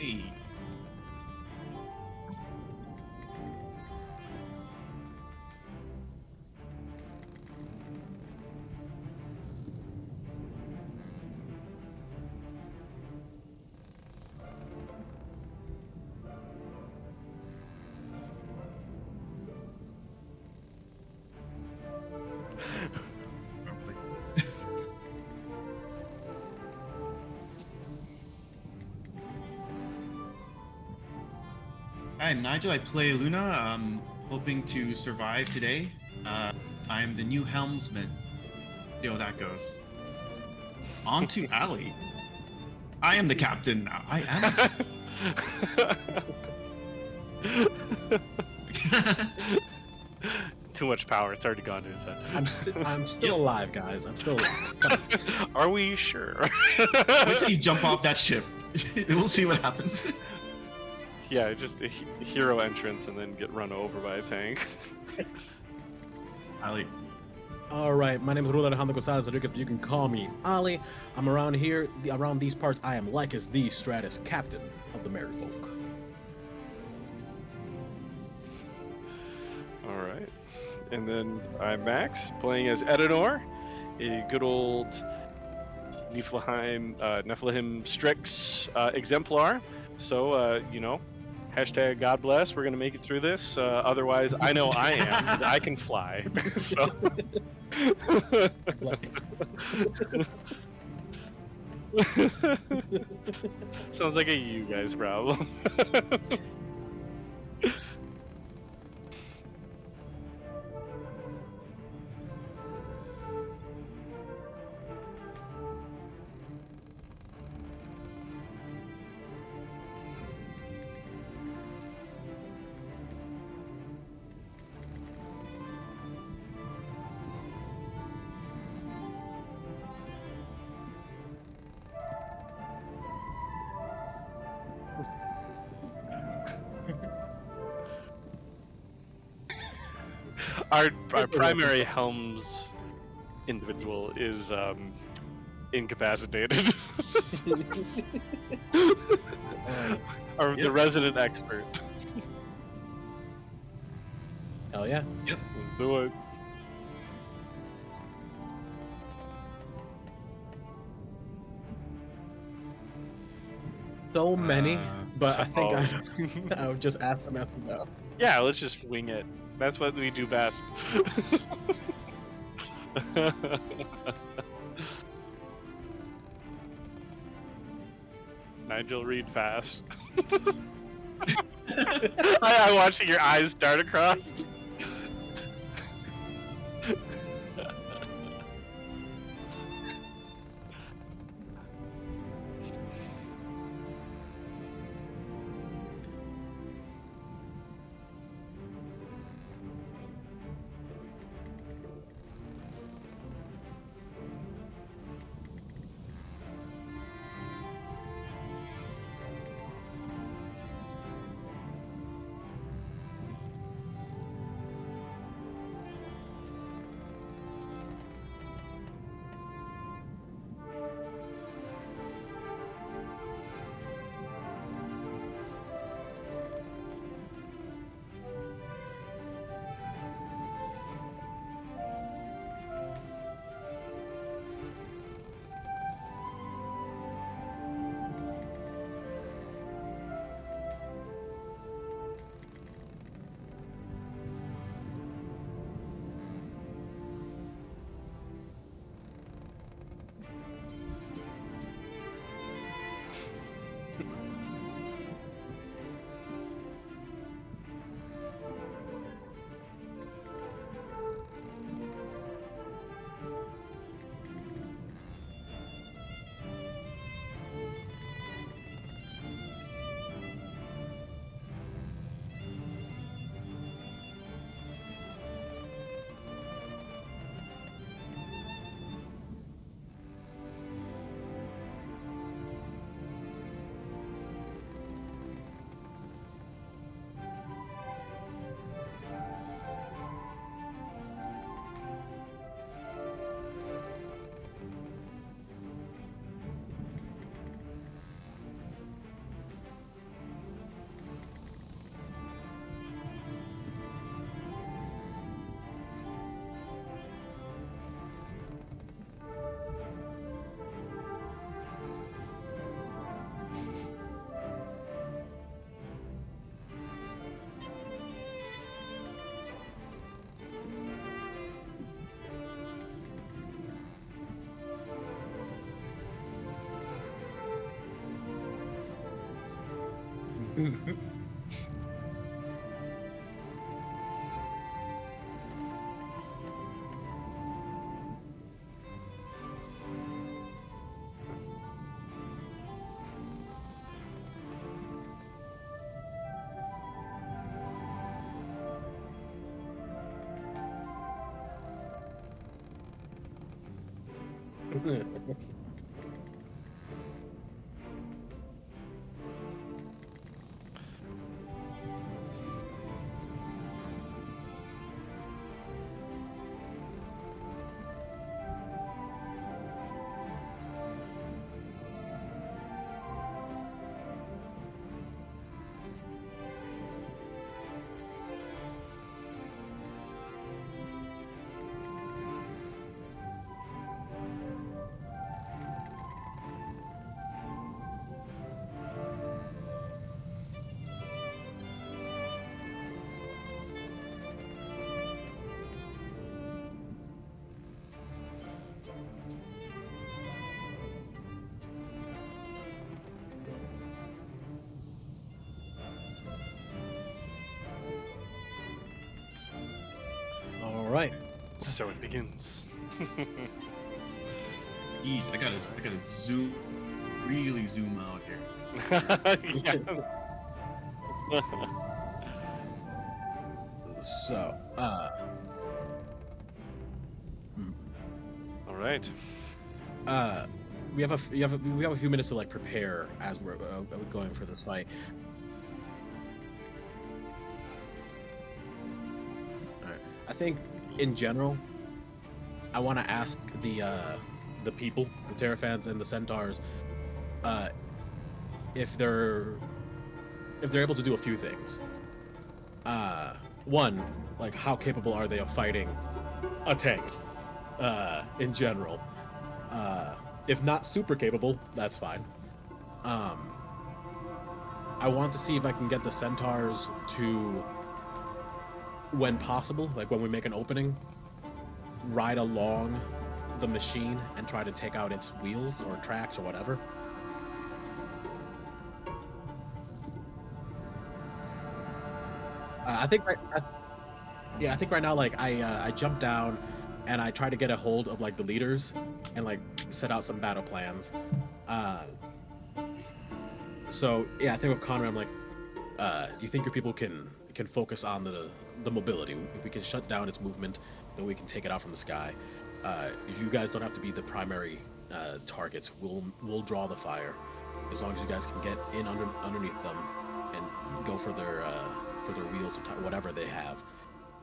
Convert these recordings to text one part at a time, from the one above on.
Hey. Hi, Nigel. I play Luna. I'm hoping to survive today. I'm the new helmsman. See how that goes. On to Ali. I am the captain now. I am. Too much power. It's already gone to his head. I'm still alive, guys. I'm still alive. Are we sure? Wait till you jump off that ship. We'll see what happens. Yeah, just a hero entrance and then get run over by a tank. Ali. All right, my name is Rula Alejandro Gonzalez Rodriguez, but you can call me Ali. I'm around here, around these parts. I am like as the Stratus, captain of the Merry Folk. All right, and then I'm Max, playing as Edenor, a good old Nephilim Strix exemplar. So you know. Hashtag God bless. We're gonna make it through this. Otherwise, I know I am because I can fly. So. Sounds like a you guys problem. Our primary helms individual is incapacitated. The resident expert. Hell yeah. Yep. Let's do it. So many, but I think Oh. I would just ask them after that. Yeah, let's just wing it. That's what we do best. Nigel, read fast. I'm watching your eyes dart across. All right. So it begins. Jeez, I gotta zoom, really zoom out here. Yeah. So, All right. we have a few minutes to like prepare as we're going for this fight. All right. I think in general, I want to ask the people, the Terraphants and the Centaurs, if they're able to do a few things. One, like how capable are they of fighting a tank? In general, if not super capable, that's fine. I want to see if I can get the Centaurs to, when possible, like when we make an opening, ride along the machine and try to take out its wheels or tracks or whatever. I think right now, like I jump down and I try to get a hold of like the leaders and like set out some battle plans. So yeah, I think with Conrad, I'm like, do you think your people can focus on the mobility? If we can shut down its movement, then we can take it out from the sky. You guys don't have to be the primary targets. We'll draw the fire as long as you guys can get in underneath them and go for their wheels or whatever they have.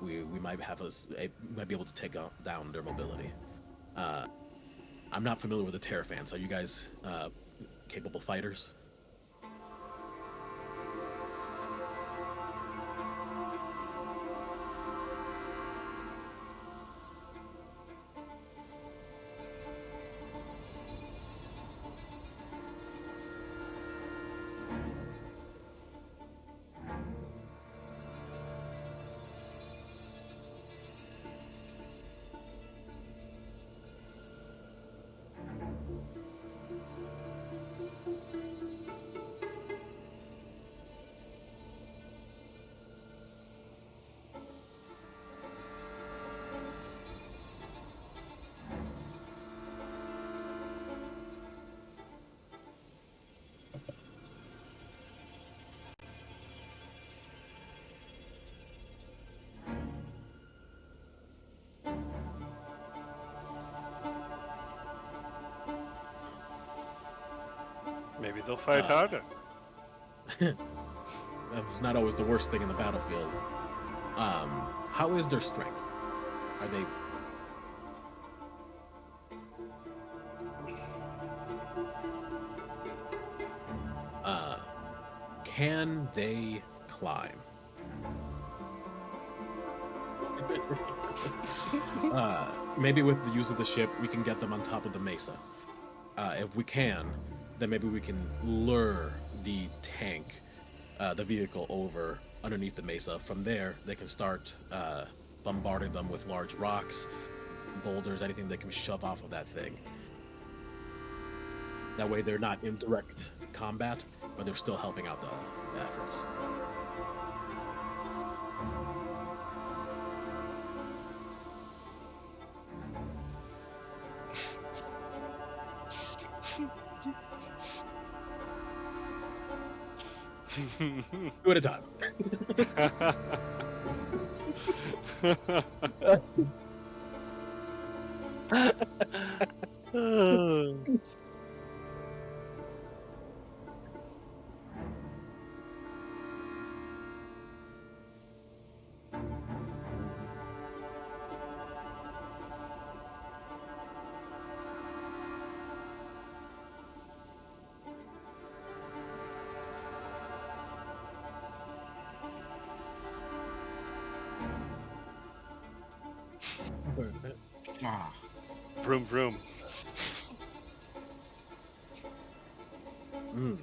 We might might be able to take down their mobility. I'm not familiar with the Terraphants. Are you guys capable fighters? Maybe they'll fight harder. That's not always the worst thing in the battlefield. How is their strength? Are they? Can they climb? Maybe with the use of the ship, we can get them on top of the mesa. If we can, then maybe we can lure the tank, the vehicle, over underneath the mesa. From there, they can start bombarding them with large rocks, boulders, anything they can shove off of that thing. That way they're not in direct combat, but they're still helping out efforts. Two at a time. Ah. Vroom vroom. Mm.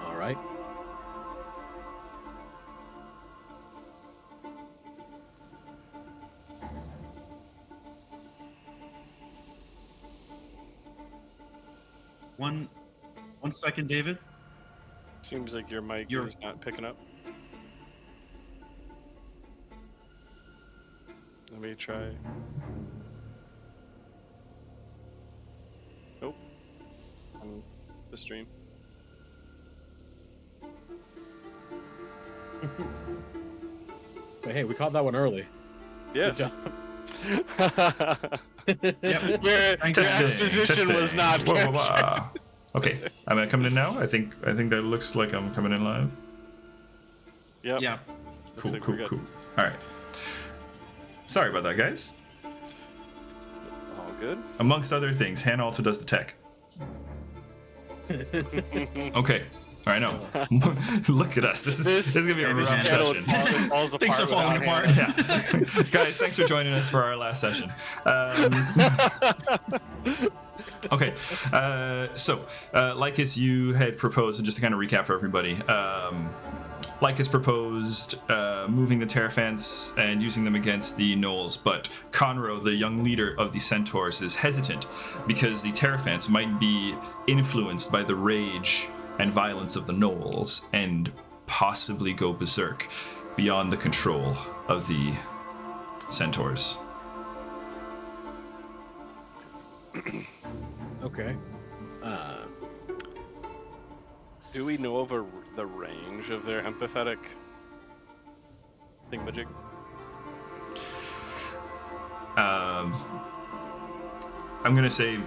All right. One second, David. Seems like your mic You're- is not picking up. Let me try. Nope. On the stream. But hey, we caught that one early. Yes. Good Yep. Your Thanks, exposition was not Whoa, whoa, captured. whoa. Okay, am I coming in now? I think that looks like I'm coming in live. Yep. Yeah. Cool, like cool, we're good. cool. All right. Sorry about that, guys. All good. Amongst other things, Hannah also does the tech. Okay. All right, no. Look at us. This is gonna be a rough Channel session. It falls Things are apart falling without apart. Hannah. Yeah. Guys, thanks for joining us for our last session. Okay, so Lycus, you had proposed, and just to kind of recap for everybody, Lycus proposed moving the Terraphants and using them against the gnolls, but Conroe, the young leader of the Centaurs, is hesitant because the Terraphants might be influenced by the rage and violence of the gnolls and possibly go berserk beyond the control of the Centaurs. Okay. Do we know of the range of their empathetic thingamajig? I'm gonna say,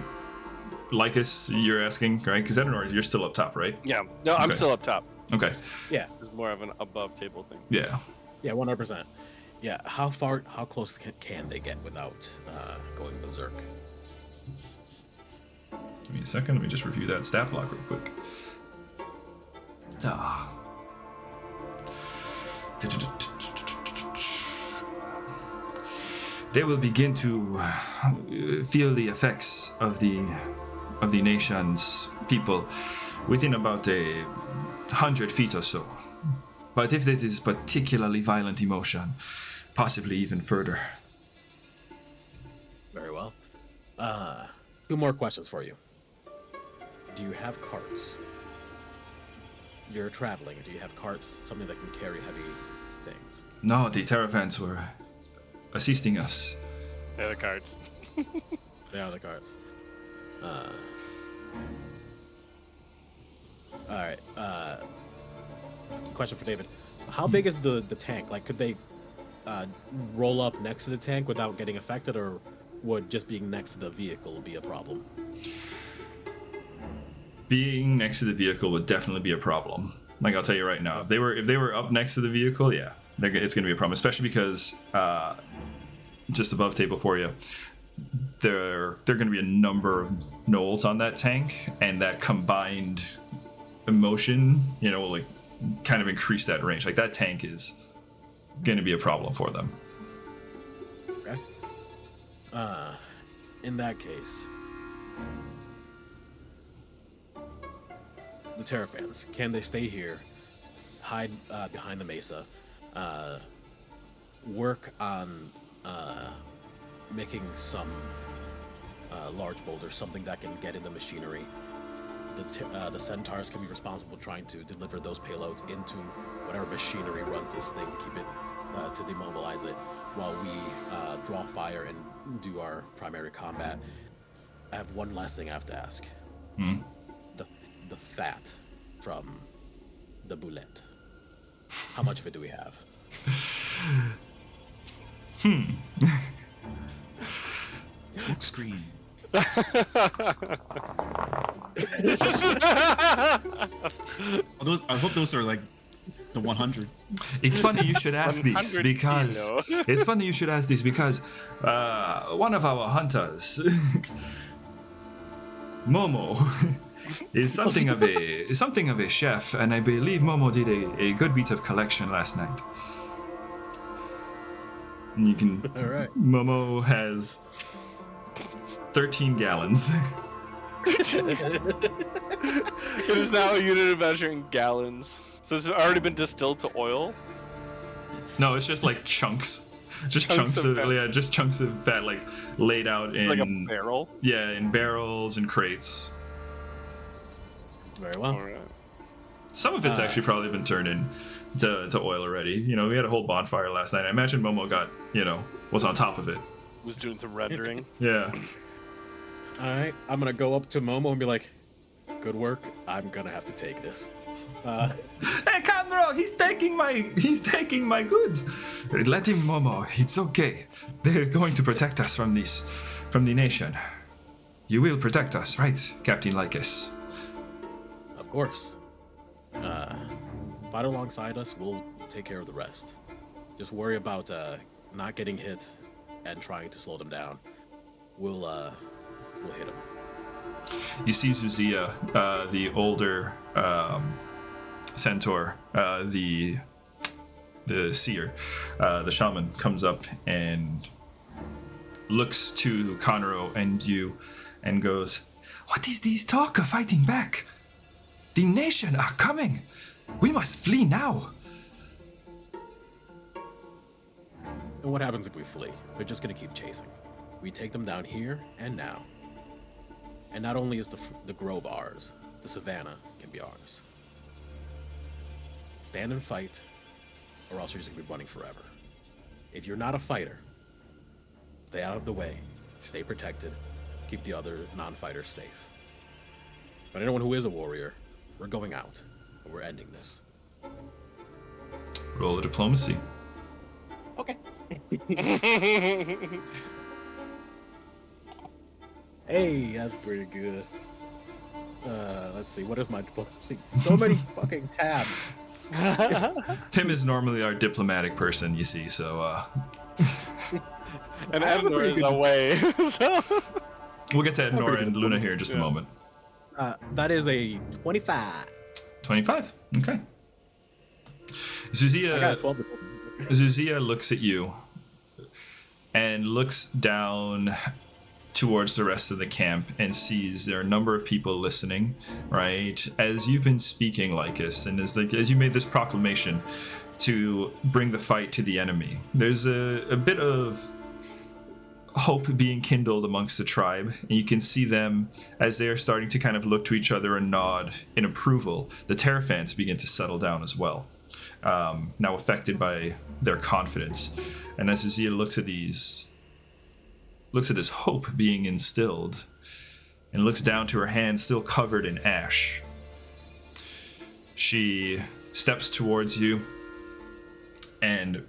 Lycus, you're asking, right? Because Edenor, you're still up top, right? Yeah. No, I'm Okay. still up top. Okay. Yeah. It's more of an above table thing. Yeah. Yeah. 100%. Yeah. How close can they get without going berserk? Give me a second. Let me just review that stat block real quick. Ah. They will begin to feel the effects of the nation's people within about 100 feet or so. But if it is particularly violent emotion, possibly even further. Very well. Two more questions for you. Do you have carts? You're traveling. Do you have carts? Something that can carry heavy things? No, the Terraphants were assisting us. They're the cards. They are the carts. All right. Question for David. How big is the tank? Like, could they roll up next to the tank without getting affected, or would just being next to the vehicle be a problem? Being next to the vehicle would definitely be a problem. Like, I'll tell you right now, if they were up next to the vehicle, yeah, it's going to be a problem. Especially because just above table for you, there are going to be a number of gnolls on that tank, and that combined emotion, will like kind of increase that range. Like, that tank is going to be a problem for them. Okay. In that case, the Terraphants, can they stay here, hide behind the mesa, work on making some large boulders, something that can get in the machinery. The centaurs can be responsible for trying to deliver those payloads into whatever machinery runs this thing to keep it, to demobilize it, while we draw fire and do our primary combat. I have one last thing I have to ask. The fat from the boulette. How much of it do we have? Smoke screen. It's I hope those are like the 100. funny you should ask this 100 because kilo. it's funny you should ask this because one of our hunters, Momo, is something of a chef, and I believe Momo did a good bit of collection last night. And you can. All right. Momo has 13 gallons. It is now a unit of measure in gallons. So it's already been distilled to oil. No, it's just like chunks. Just Chunks chunks of of fat. yeah, just chunks of fat like laid out in Like a barrel. yeah, in barrels and crates. Very well. Alright. Some of it's actually probably been turned to oil already. You know, we had a whole bonfire last night. I imagine Momo got, was on top of it. Was doing some rendering. Yeah. All right, I'm gonna go up to Momo and be like, "Good work. I'm gonna have to take this." Hey, Conroe, he's taking my goods. Let him, Momo. It's okay. They're going to protect us from the nation. You will protect us, right, Captain Lycus? Of course. Fight alongside us. We'll take care of the rest. Just worry about not getting hit and trying to slow them down. We'll hit them. You see Zuzia, the older centaur, the seer, the shaman, comes up and looks to Conroe and you and goes, "What is this talk of fighting back? The nation are coming. We must flee now." And what happens if we flee? They're just gonna keep chasing. We take them down here and now. And not only is the grove ours, the savannah can be ours. Stand and fight, or else you're just gonna be running forever. If you're not a fighter, stay out of the way, stay protected, keep the other non-fighters safe. But anyone who is a warrior, we're going out, and we're ending this. Roll a diplomacy. Okay. Hey, that's pretty good. Let's see, what is my diplomacy? So many fucking tabs. Tim is normally our diplomatic person, you see, so And I have a Ednor pretty is good- away. So. we'll get to pretty Ednor good and Luna here in just a Yeah. moment. That is a 25. 25. Okay. I got a Zuzia 12. looks at you and looks down towards the rest of the camp and sees there are a number of people listening, right? As you've been speaking, Lycus, and as you made this proclamation to bring the fight to the enemy, there's a bit of hope being kindled amongst the tribe, and you can see them as they are starting to kind of look to each other and nod in approval. The Terraphants begin to settle down as well, now affected by their confidence. And as Zuzia looks at this hope being instilled, and looks down to her hand still covered in ash, she steps towards you and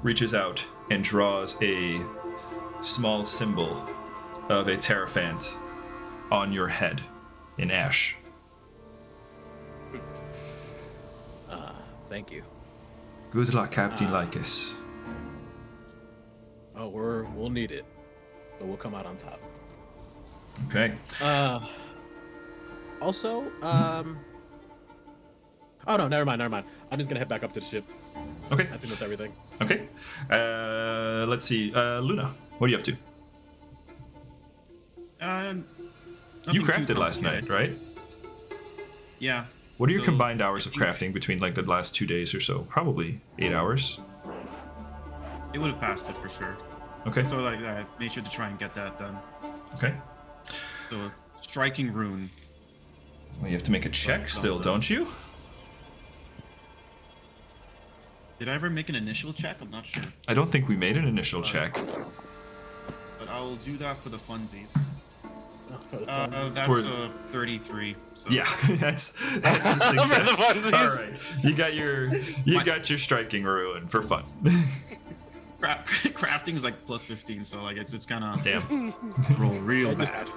reaches out and draws a small symbol of a Terraphant on your head in ash. Thank you. Good luck, Captain Lycus. Oh, we'll need it, but we'll come out on top. Okay. Also, oh no, never mind. I'm just gonna head back up to the ship. Okay. I think that's everything. Okay. Let's see. Luna, what are you up to? Nothing You too crafted last complicated. night, right? Yeah. What are your So, combined hours I of think crafting between like the last 2 days or so? Probably 8 hours. It would have passed it for sure. Okay. So like I made sure to try and get that done. Okay. So a striking rune. Well, you have to make a check still, don't you? Did I ever make an initial check? I'm not sure. I don't think we made an initial check. But I will do that for the funsies. For the That's For- a 33. So. Yeah, that's a success. funsies. All right, you got your striking ruin for fun. Crafting is like plus 15, so like it's kind of Damn. roll real bad.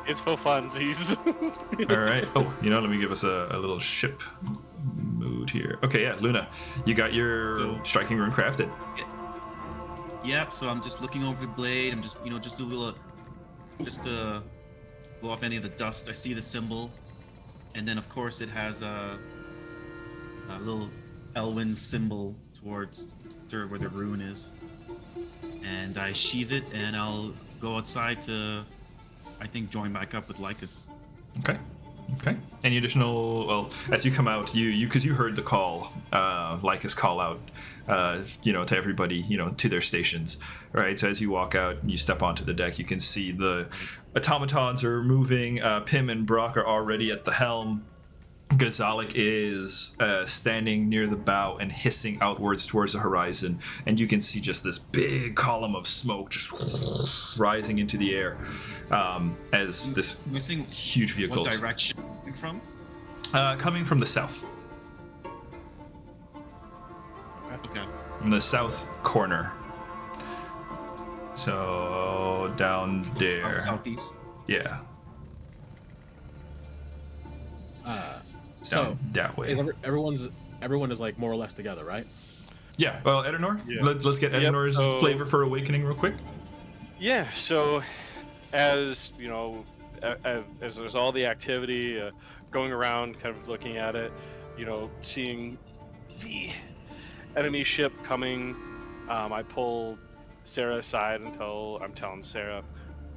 It's for funsies. All right. Oh, let me give us a little ship mood here. Okay, yeah, Luna, you got your striking rune crafted. Yep. So I'm just looking over the blade. I'm just just a little, just to blow off any of the dust. I see the symbol, and then of course it has a little Elwyn symbol towards where the rune is, and I sheath it, and I'll go outside to, I think, join back up with Lycus. Okay. Any additional? Well, as you come out, because you heard the call, Lycus call out, to everybody, to their stations, right? So as you walk out and you step onto the deck, you can see the automatons are moving. Pim and Brock are already at the helm. Gazalik is standing near the bow and hissing outwards towards the horizon, and you can see just this big column of smoke just rising into the air as this Missing huge vehicle what direction from? coming from the south, Okay. in the south corner. So down there, Southeast. yeah, So down that way. everyone is like more or less together, right? Yeah. Well, Edenor, Yeah. let's get Yep, Edenor's so- flavor for awakening real quick. Yeah, so as as there's all the activity going around, kind of looking at it, seeing the enemy ship coming, I pull Sarah aside until I'm telling Sarah,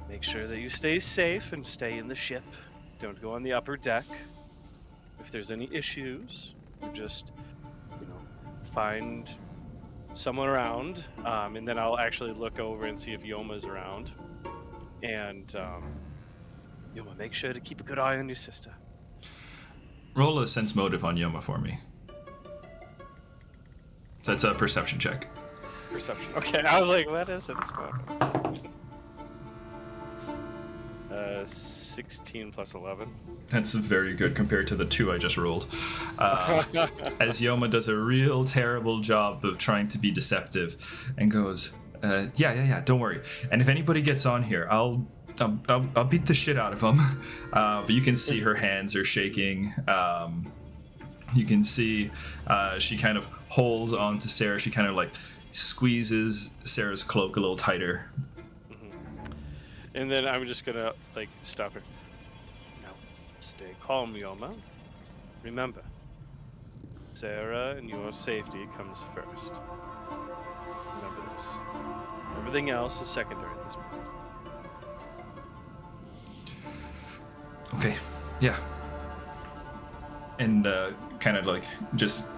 make sure that you stay safe and stay in the ship. Don't go on the upper deck. If there's any issues, you just, find someone around, and then I'll actually look over and see if Yoma's around. And Yoma, make sure to keep a good eye on your sister. Roll a sense motive on Yoma for me. So that's a perception check. Perception. Okay, I was like, what is it? 16 plus 11. That's very good compared to the 2 I just rolled. As Yoma does a real terrible job of trying to be deceptive and goes, yeah, don't worry. And if anybody gets on here, I'll beat the shit out of them. But you can see her hands are shaking. You can see she kind of holds on to Sarah. She kind of like squeezes Sarah's cloak a little tighter. And then I'm just gonna stop her. Now, stay calm, Yoma. Remember, Sarah and your safety comes first. Remember this. Everything else is secondary at this point. Okay, yeah. And kind of like just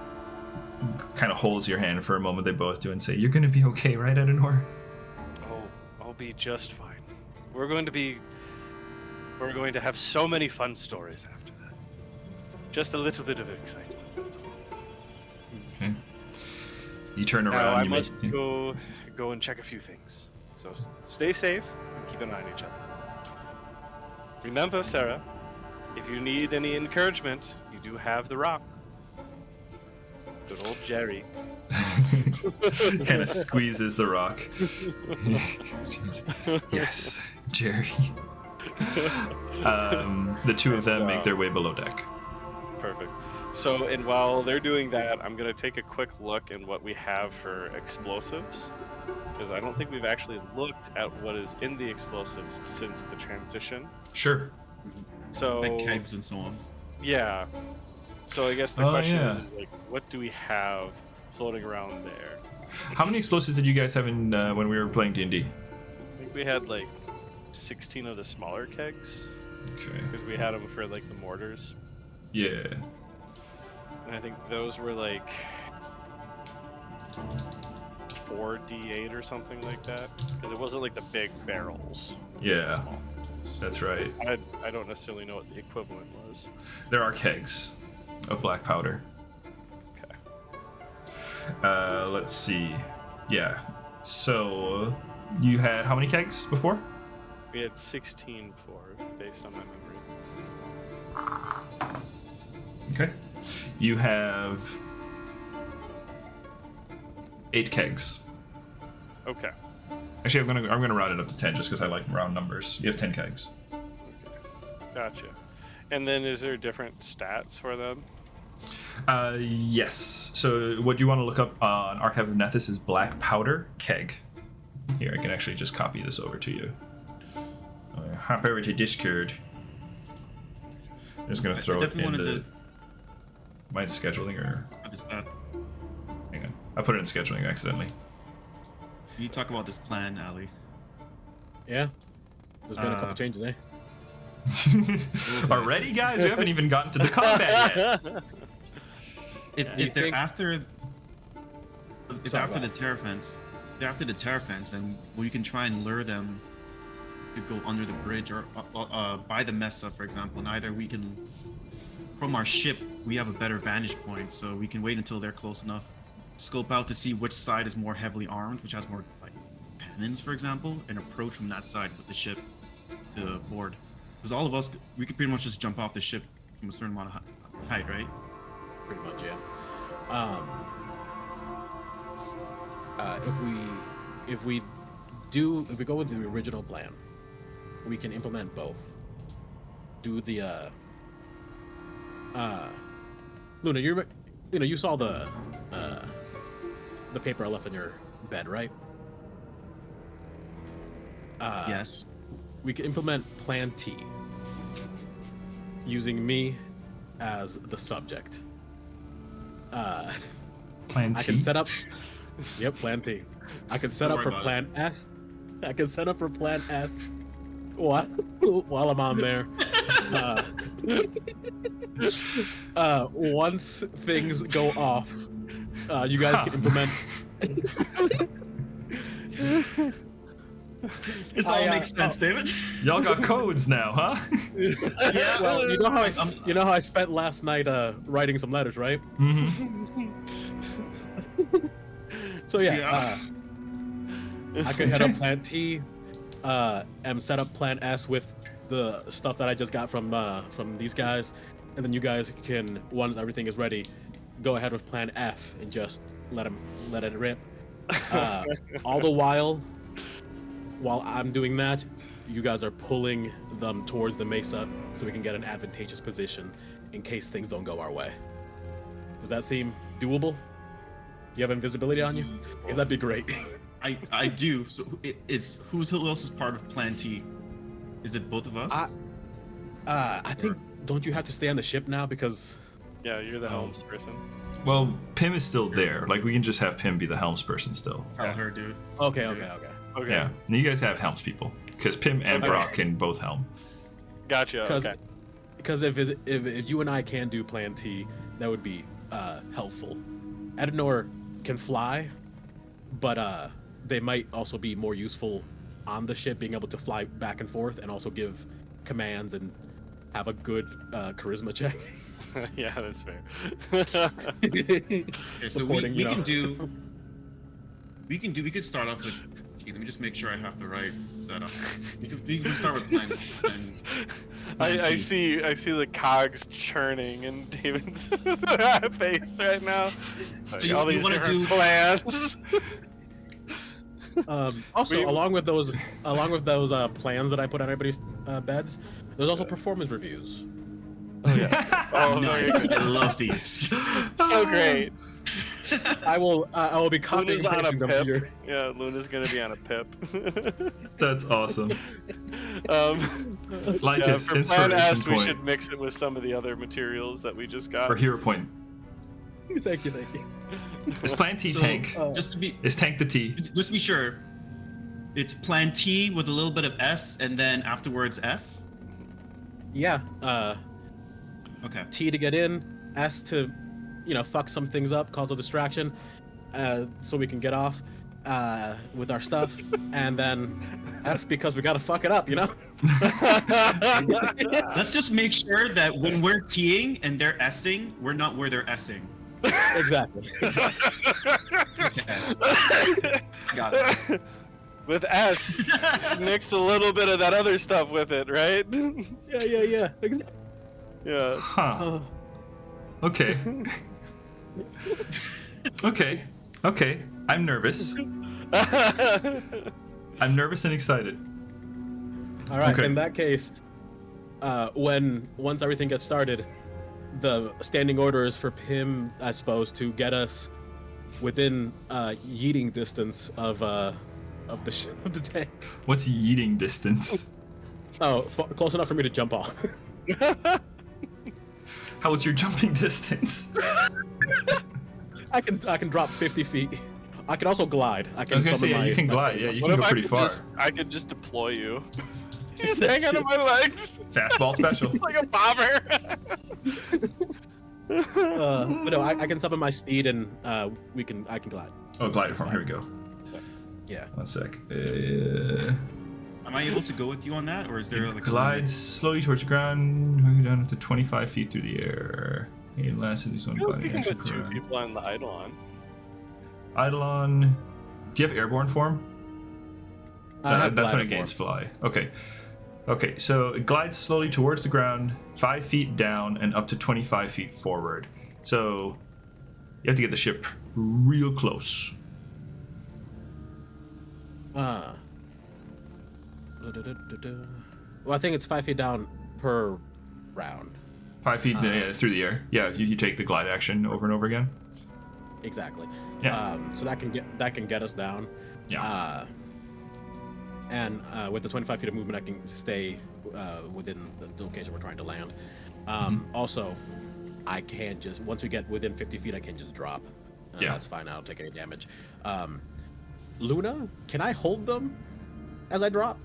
kind of holds your hand for a moment. They both do and say, "You're gonna be okay, right, Edenor?" Oh, I'll be just fine. We're going to have so many fun stories after that. Just a little bit of excitement. That's all. Okay. You turn Now around. I You must make, go and check a few things. So stay safe and keep an eye on each other. Remember, Sarah, if you need any encouragement, you do have the rock. Good old Jerry. kind of squeezes the rock. Yes, Jerry. The two of them make their way below deck. Perfect. So, and while they're doing that, I'm going to take a quick look at what we have for explosives. Because I don't think we've actually looked at what is in the explosives since the transition. Sure. So, Like kegs and so on. yeah. So I guess the Oh, question yeah. is like, what do we have floating around there? How many explosives did you guys have in when we were playing D&D? I think we had like 16 of the smaller kegs. Okay. Because we had them for like the mortars. Yeah. And I think those were like 4d8 or something like that, because it wasn't like the big barrels. It was the Yeah, small ones. that's right. I don't necessarily know what the equivalent was. There are kegs of black powder. Okay. Let's see. Yeah. So you had how many kegs before? We had 16 before, based on my memory. Okay. You have 8 kegs. Okay. Actually, I'm gonna round it up to 10 just because I like round numbers. You have 10 kegs. Gotcha. And then is there different stats for them? Yes. So what you want to look up on Archive of Nethys is black powder keg. Here, I can actually just copy this over to you. Hop over to Discord. I'm just gonna throw it in the. Mine's scheduling or. What is that? Hang on. I put it in scheduling accidentally. Can you talk about this plan, Ali? Yeah. There's been a couple changes, eh? Already, guys? We haven't even gotten to the combat yet. If they're after, if Sorry, after the Terraphants, then we can try and lure them to go under the bridge or by the Mesa, for example. And either we can, from our ship, we have a better vantage point, so we can wait until they're close enough, scope out to see which side is more heavily armed, which has more like cannons, for example, and approach from that side with the ship to board. Because all of us, we could pretty much just jump off the ship from a certain amount of height, right? Pretty much, yeah. If we go with the original plan, we can implement both. Do the Luna, you saw the paper I left on your bed, right? Yes. We can implement Plan T using me as the subject. Plan T? I can set up. Yep, Plan T. I can set Don't up for worry about Plan S. I can set up for Plan S. While I'm on there. Once things go off, you guys can implement. This all makes sense, David. Y'all got codes now, huh? Yeah. Well, you know how I spent last night writing some letters, right? Mm-hmm. So yeah. I could head up Plan T, and set up Plan S with the stuff that I just got from these guys, and then you guys can, once everything is ready, go ahead with Plan F and just let it rip. All the while I'm doing that, you guys are pulling them towards the mesa so we can get an advantageous position in case things don't go our way. Does that seem doable? You have invisibility on you? Because that'd be great. I do. So who else is part of Plan T? Is it both of us? I think, don't you have to stay on the ship now because? Yeah, you're the helms person. Well, Pim is still there. Like, we can just have Pim be the helms person still. Tell her, dude. Okay. Okay. Yeah, and you guys have helms people. Because Pim and Brock can both helm. Gotcha. Okay. Because if you and I can do Plan T, that would be helpful. Adenor can fly, but they might also be more useful on the ship, being able to fly back and forth and also give commands and have a good charisma check. Yeah, that's fair. Okay, so we could start off with. Let me just make sure I have the right setup. We can start with Plan I see the cogs churning in David's face right now. So all these different plans. Also, along with those plans that I put on everybody's beds, there's also performance reviews. Oh yeah. Oh, nice. I love these. So great. I will be copying Luna's on a them pip. here. Yeah, Luna's gonna be on a pip. That's awesome. Like Yeah, it's for inspiration Plan S, we point should mix it with some of the other materials that we just got. or hero point. Thank you. Is Plan T So, tank? Is tank the T? Just to be sure, it's Plan T with a little bit of S and then afterwards F. Yeah. Okay. T to get in, S to, fuck some things up, cause a distraction, so we can get off. with our stuff, and then F because we gotta fuck it up, you know? Let's just make sure that when we're T'ing and they're S'ing, we're not where they're S'ing. Exactly. Okay. Got it. With S, mix a little bit of that other stuff with it, right? Yeah. Yeah. Huh. Okay. Okay. I'm nervous. I'm nervous and excited. All right. Okay. In that case, once everything gets started, the standing order is for him, I suppose, to get us within yeeting distance of the tank. What's yeeting distance? Oh, close enough for me to jump off. How is your jumping distance? I can drop 50 feet. I can also glide. I was gonna say, yeah, you can glide. Yeah, you can go pretty far. I could just deploy you. Just hang out of my legs. Fastball special. Like a bomber. But no, I can summon my steed and I can glide. Oh, glider form. Here we go. Yeah. 1 sec. Am I able to go with you on that, or is there like Glide slowly towards the ground, going down to 25 feet through the air. It lasts at least one gliding You action got two per people on the Eidolon. Eidolon. Do you have airborne form? That's when it gains fly. Okay, so it glides slowly towards the ground, 5 feet down, and up to 25 feet forward. So you have to get the ship real close. Well, I think it's 5 feet down per round. 5 feet through the air. Yeah, you take the glide action over and over again. Exactly. Yeah. So that can get us down. Yeah. And with the 25 feet of movement, I can stay within the location we're trying to land. Also, I can't just once we get within 50 feet, I can just drop. Yeah. That's fine. I don't take any damage. Luna, can I hold them as I drop?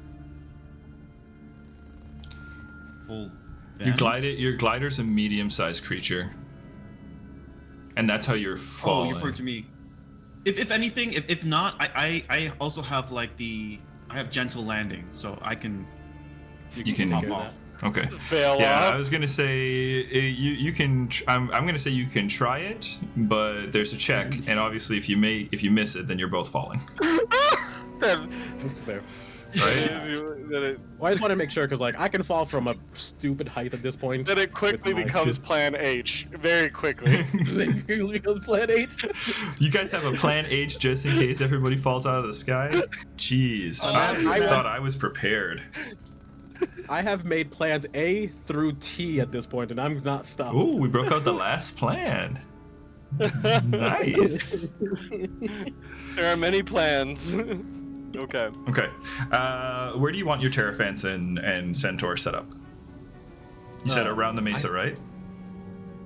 Hold Your glider's a medium-sized creature, and that's how you're falling. Oh, you're referring to me. If anything, if not, I also have like I have gentle landing, so I can. You can hop off. Okay. Just bail Yeah, off. I was gonna say you can. I'm gonna say you can try it, but there's a check, and obviously if you miss it, then you're both falling. That's fair. Right? Well, I just want to make sure because like I can fall from a stupid height at this point. Then it quickly With my becomes steed. Plan H. Very quickly. becomes Plan H. You guys have a plan H just in case everybody falls out of the sky? Jeez, I thought I was prepared. I have made plans A through T at this point, and I'm not stopped. Ooh, we broke out the last plan. Nice. There are many plans. Okay. Okay. Where do you want your Terraphants and Centaurs set up? You said around the mesa, right?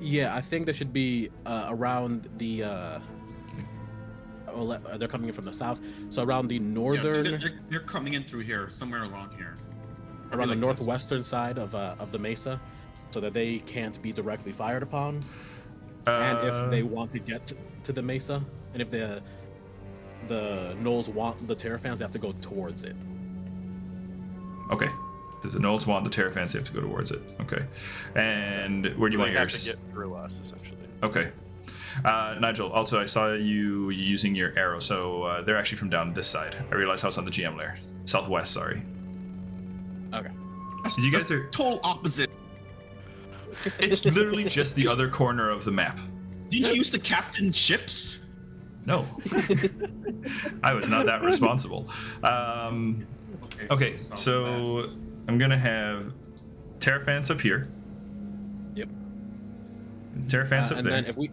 Yeah, I think they should be around the. They're coming in from the south, so around the Yeah, so northern, they're coming in through here, somewhere along here. around the like northwestern side of the mesa, so that they can't be directly fired upon. And if they want to get to the mesa, and if the gnolls want the Terraphants, they have to go towards it. Okay. Does the gnolls want the Terraphants? They have to go towards it. Okay. And where do you want They have yours? to get through us, essentially. Okay. Nigel, also I saw you using your arrow, so they're actually from down this side. I realized I was on the GM layer. Southwest, sorry. Okay. You guys are... Total opposite. It's literally just the other corner of the map. Didn't you used to captain ships? No. I was not that responsible. Okay, so I'm going to have Terraphants up here. Yep. Terraphants up and there. then if we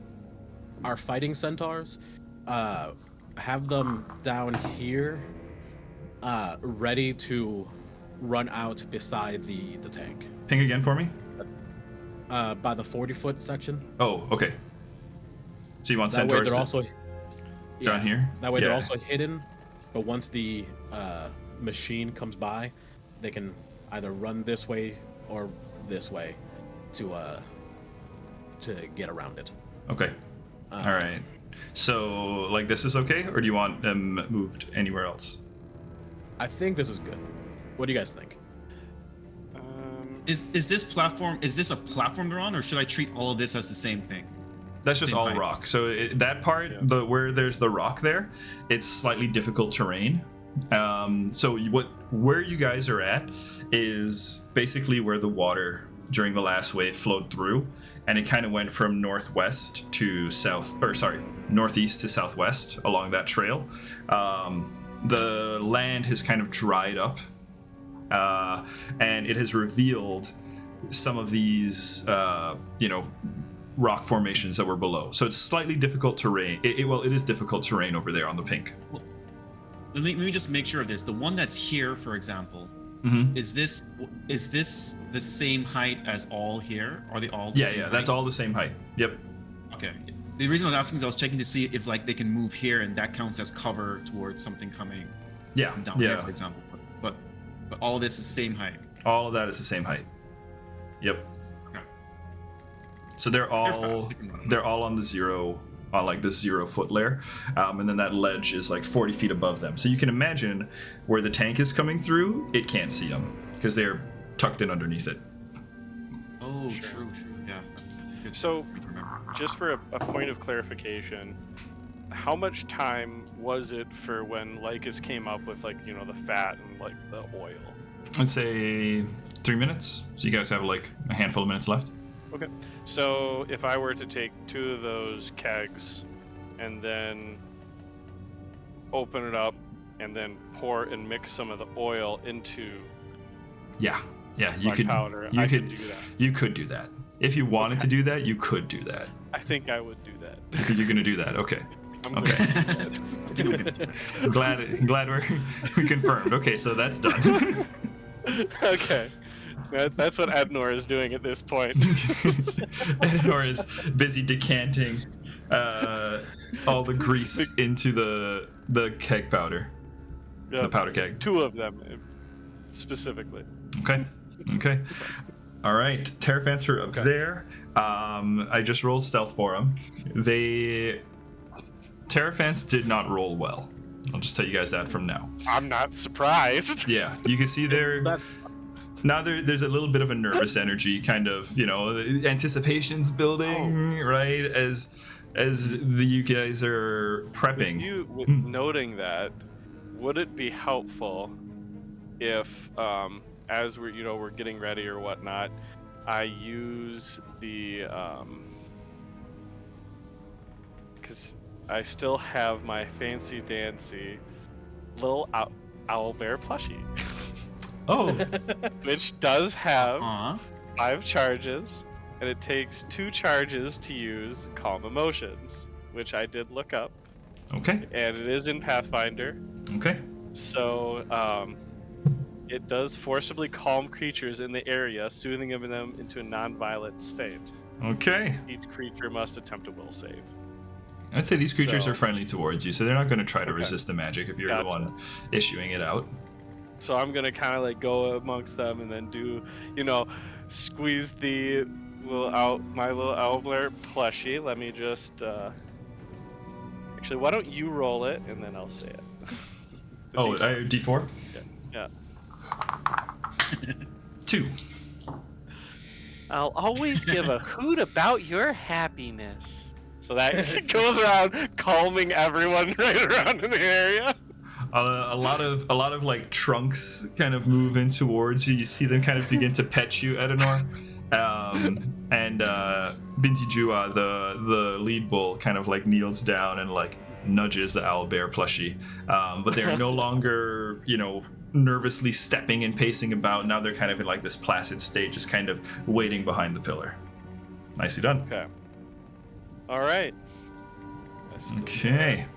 are fighting centaurs, have them down here, ready to run out beside the tank. Ping again for me? By the 40-foot section. Oh, okay. So you want That way Centaurs they're to- also down here? That way they're Yeah. also hidden, but once the machine comes by, they can either run this way or this way to get around it. Okay. All right. So, like, this is okay, or do you want them moved anywhere else? I think this is good. What do you guys think? Is this platform? Is this a platform they're on, or should I treat all of this as the same thing? That's just Same all height. rock. So that part, where there's the rock there, it's slightly difficult terrain. So where you guys are at is basically where the water during the last wave flowed through, and it kind of went from northwest to northeast to southwest along that trail. The land has kind of dried up, and it has revealed some of these, rock formations that were below. So it's slightly difficult terrain. It is difficult terrain over there on the pink. Let me just make sure of this. The one that's here, for example, is this the same height as all here? Are they all the same height? That's all the same height. Yep. Okay. The reason I was asking is I was checking to see if like they can move here and that counts as cover towards something coming from down here, for example. But all of this is same height. All of that is the same height. Yep. Okay. So they're all on the 0 foot layer, and then that ledge is like 40 feet above them. So you can imagine where the tank is coming through, it can't see them because they're tucked in underneath it. Oh, true, yeah. Good. So, Good to remember. just for a point of clarification, how much time was it for when Lycus came up with the fat and the oil? I'd say 3 minutes. So you guys have like a handful of minutes left. Okay. So if I were to take 2 of those kegs and then open it up and then pour and mix some of the oil into Yeah, my powder, I could do that. You could do that. If you wanted to do that, you could do that. I think I would do that. You think you're gonna do that? Okay. I'm Okay. going to do that. I'm glad we confirmed. Okay, so that's done. Okay. That's what Ednor is doing at this point. Ednor is busy decanting all the grease into the keg powder. Yeah, The powder keg. 2 of them specifically. Okay. All right, Terraphants are up there. I just rolled stealth for them. Terraphants did not roll well. I'll just tell you guys that from now. I'm not surprised. Yeah, you can see there. Now there's a little bit of a nervous energy, kind of, the anticipation's building, right? As you guys are prepping. With noting that, would it be helpful if, as we're getting ready or whatnot, I use the, because I still have my fancy dancy little owl bear plushie. Oh. Which does have 5 charges, and it takes 2 charges to use Calm Emotions, which I did look up. Okay. And it is in Pathfinder. Okay. So, it does forcibly calm creatures in the area, soothing them into a non-violent state. Okay. Each creature must attempt a will save. I'd say these creatures So- are friendly towards you, so they're not going to try to resist the magic if you're the one issuing it out. So I'm gonna kind of go amongst them and then do, squeeze the my little owlbear plushie. Let me just, actually, why don't you roll it and then I'll say it. D4? Yeah. 2. I'll always give a hoot about your happiness. So that goes around calming everyone right around in the area. A lot of like trunks kind of move in towards you. You see them kind of begin to pet you, Edenor. And Binti Jua, the lead bull, kind of like kneels down and like nudges the owlbear plushie. But they're no longer, nervously stepping and pacing about. Now they're kind of in like this placid state, just kind of waiting behind the pillar. Nicely done. Okay. All right. Okay.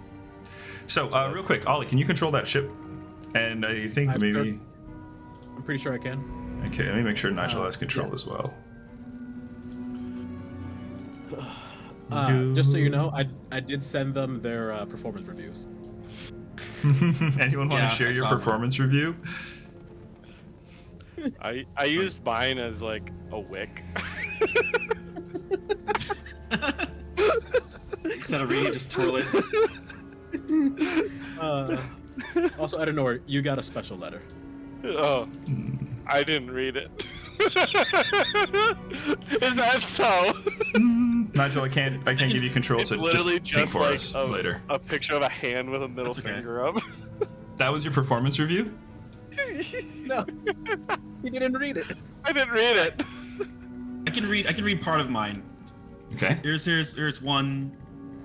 So, real quick, Ollie, can you control that ship? And I think I'm pretty sure I can. Okay, let me make sure Nigel has control as well. Just so you know, I did send them their performance reviews. Anyone want to share your performance review? I used mine as like a wick. instead of reading, just twirl it. Also, I don't know where you got a special letter. Oh, I didn't read it. Is that so? Nigel, I can't give you control It's to literally just think just for like us a, later. a picture of a hand with a middle That's okay. finger up. That was your performance review? No, he didn't read it. I didn't read it. I can read part of mine. Okay. Here's one.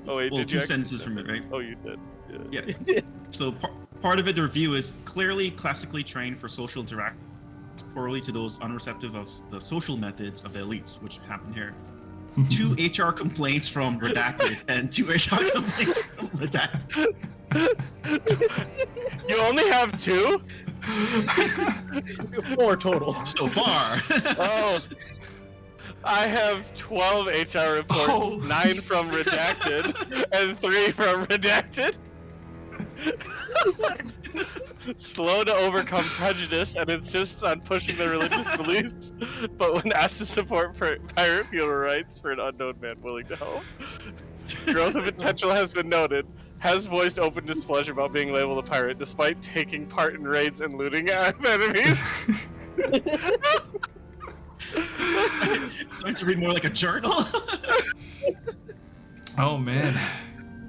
Oh wait, Well, did you two actually sentences from it, right? Oh, you did. Yeah. Yeah. So part of it, the review is clearly classically trained for social interaction, poorly to those unreceptive of the social methods of the elites, which happen here. 2 HR complaints from Redacted and 2 HR complaints from Redacted. You only have 2? 4 total. So far. Oh. I have 12 HR reports, Oh. 9 from Redacted, and 3 from Redacted. Slow to overcome prejudice and insists on pushing their religious beliefs, but when asked to support pirate funeral rights for an unknown man willing to help. Growth of potential has been noted. Has voiced open displeasure about being labeled a pirate despite taking part in raids and looting enemies. Starting to read more like a journal. Oh man.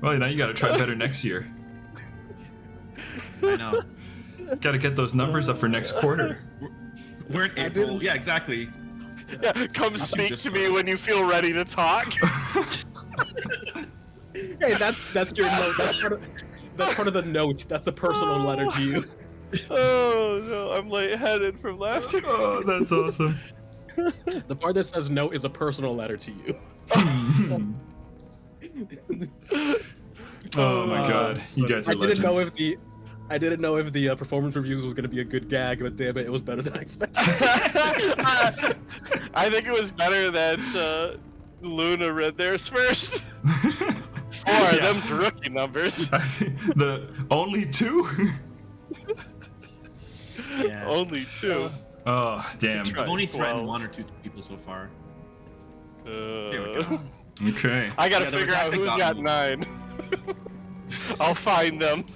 Well, now you gotta try better next year. I know. Gotta get those numbers up for next quarter. We're in April. Yeah, exactly. Yeah, come Not too speak to distant. me when you feel ready to talk. Hey, that's your note. That's part of the note. That's a personal letter to you. Oh no, I'm lightheaded from laughter. Oh, that's awesome. The part that says note is a personal letter to you. Oh my god, you guys are legends. I didn't know if the performance reviews was gonna be a good gag, but damn it was better than I expected. I think it was better that Luna read theirs first. 4, Yeah. them's rookie numbers. The only 2? Yeah. Only 2. Oh, damn. Try. I've only threatened 12. 1 or 2 people so far. There we Uh, go. Okay. I gotta Yeah, the figure out Redacted who's got got me. 9. I'll find them.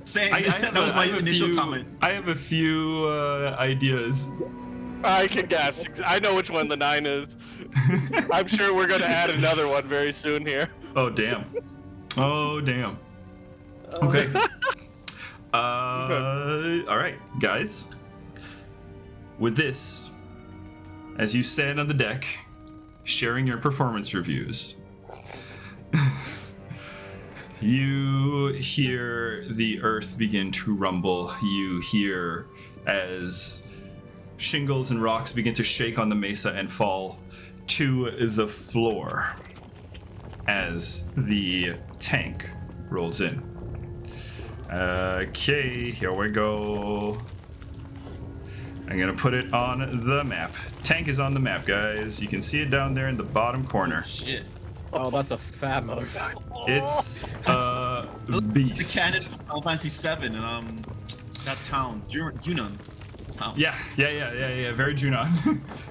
Same. I have that was my I have initial a few, comment. I have a few ideas. I can guess. I know which one the 9 is. I'm sure we're gonna add another one very soon here. Oh, damn. Oh, damn. Okay. All right, guys. With this, as you stand on the deck, sharing your performance reviews, you hear the earth begin to rumble. You hear as shingles and rocks begin to shake on the mesa and fall to the floor as the tank rolls in. Okay, here we go. I'm gonna put it on the map. Tank is on the map, guys. You can see it down there in the bottom corner. Shit. Oh, that's a fat motherfucker. It's a beast. The cannon from Final Fantasy 7 and that town, Junon. Town. Yeah, very Junon.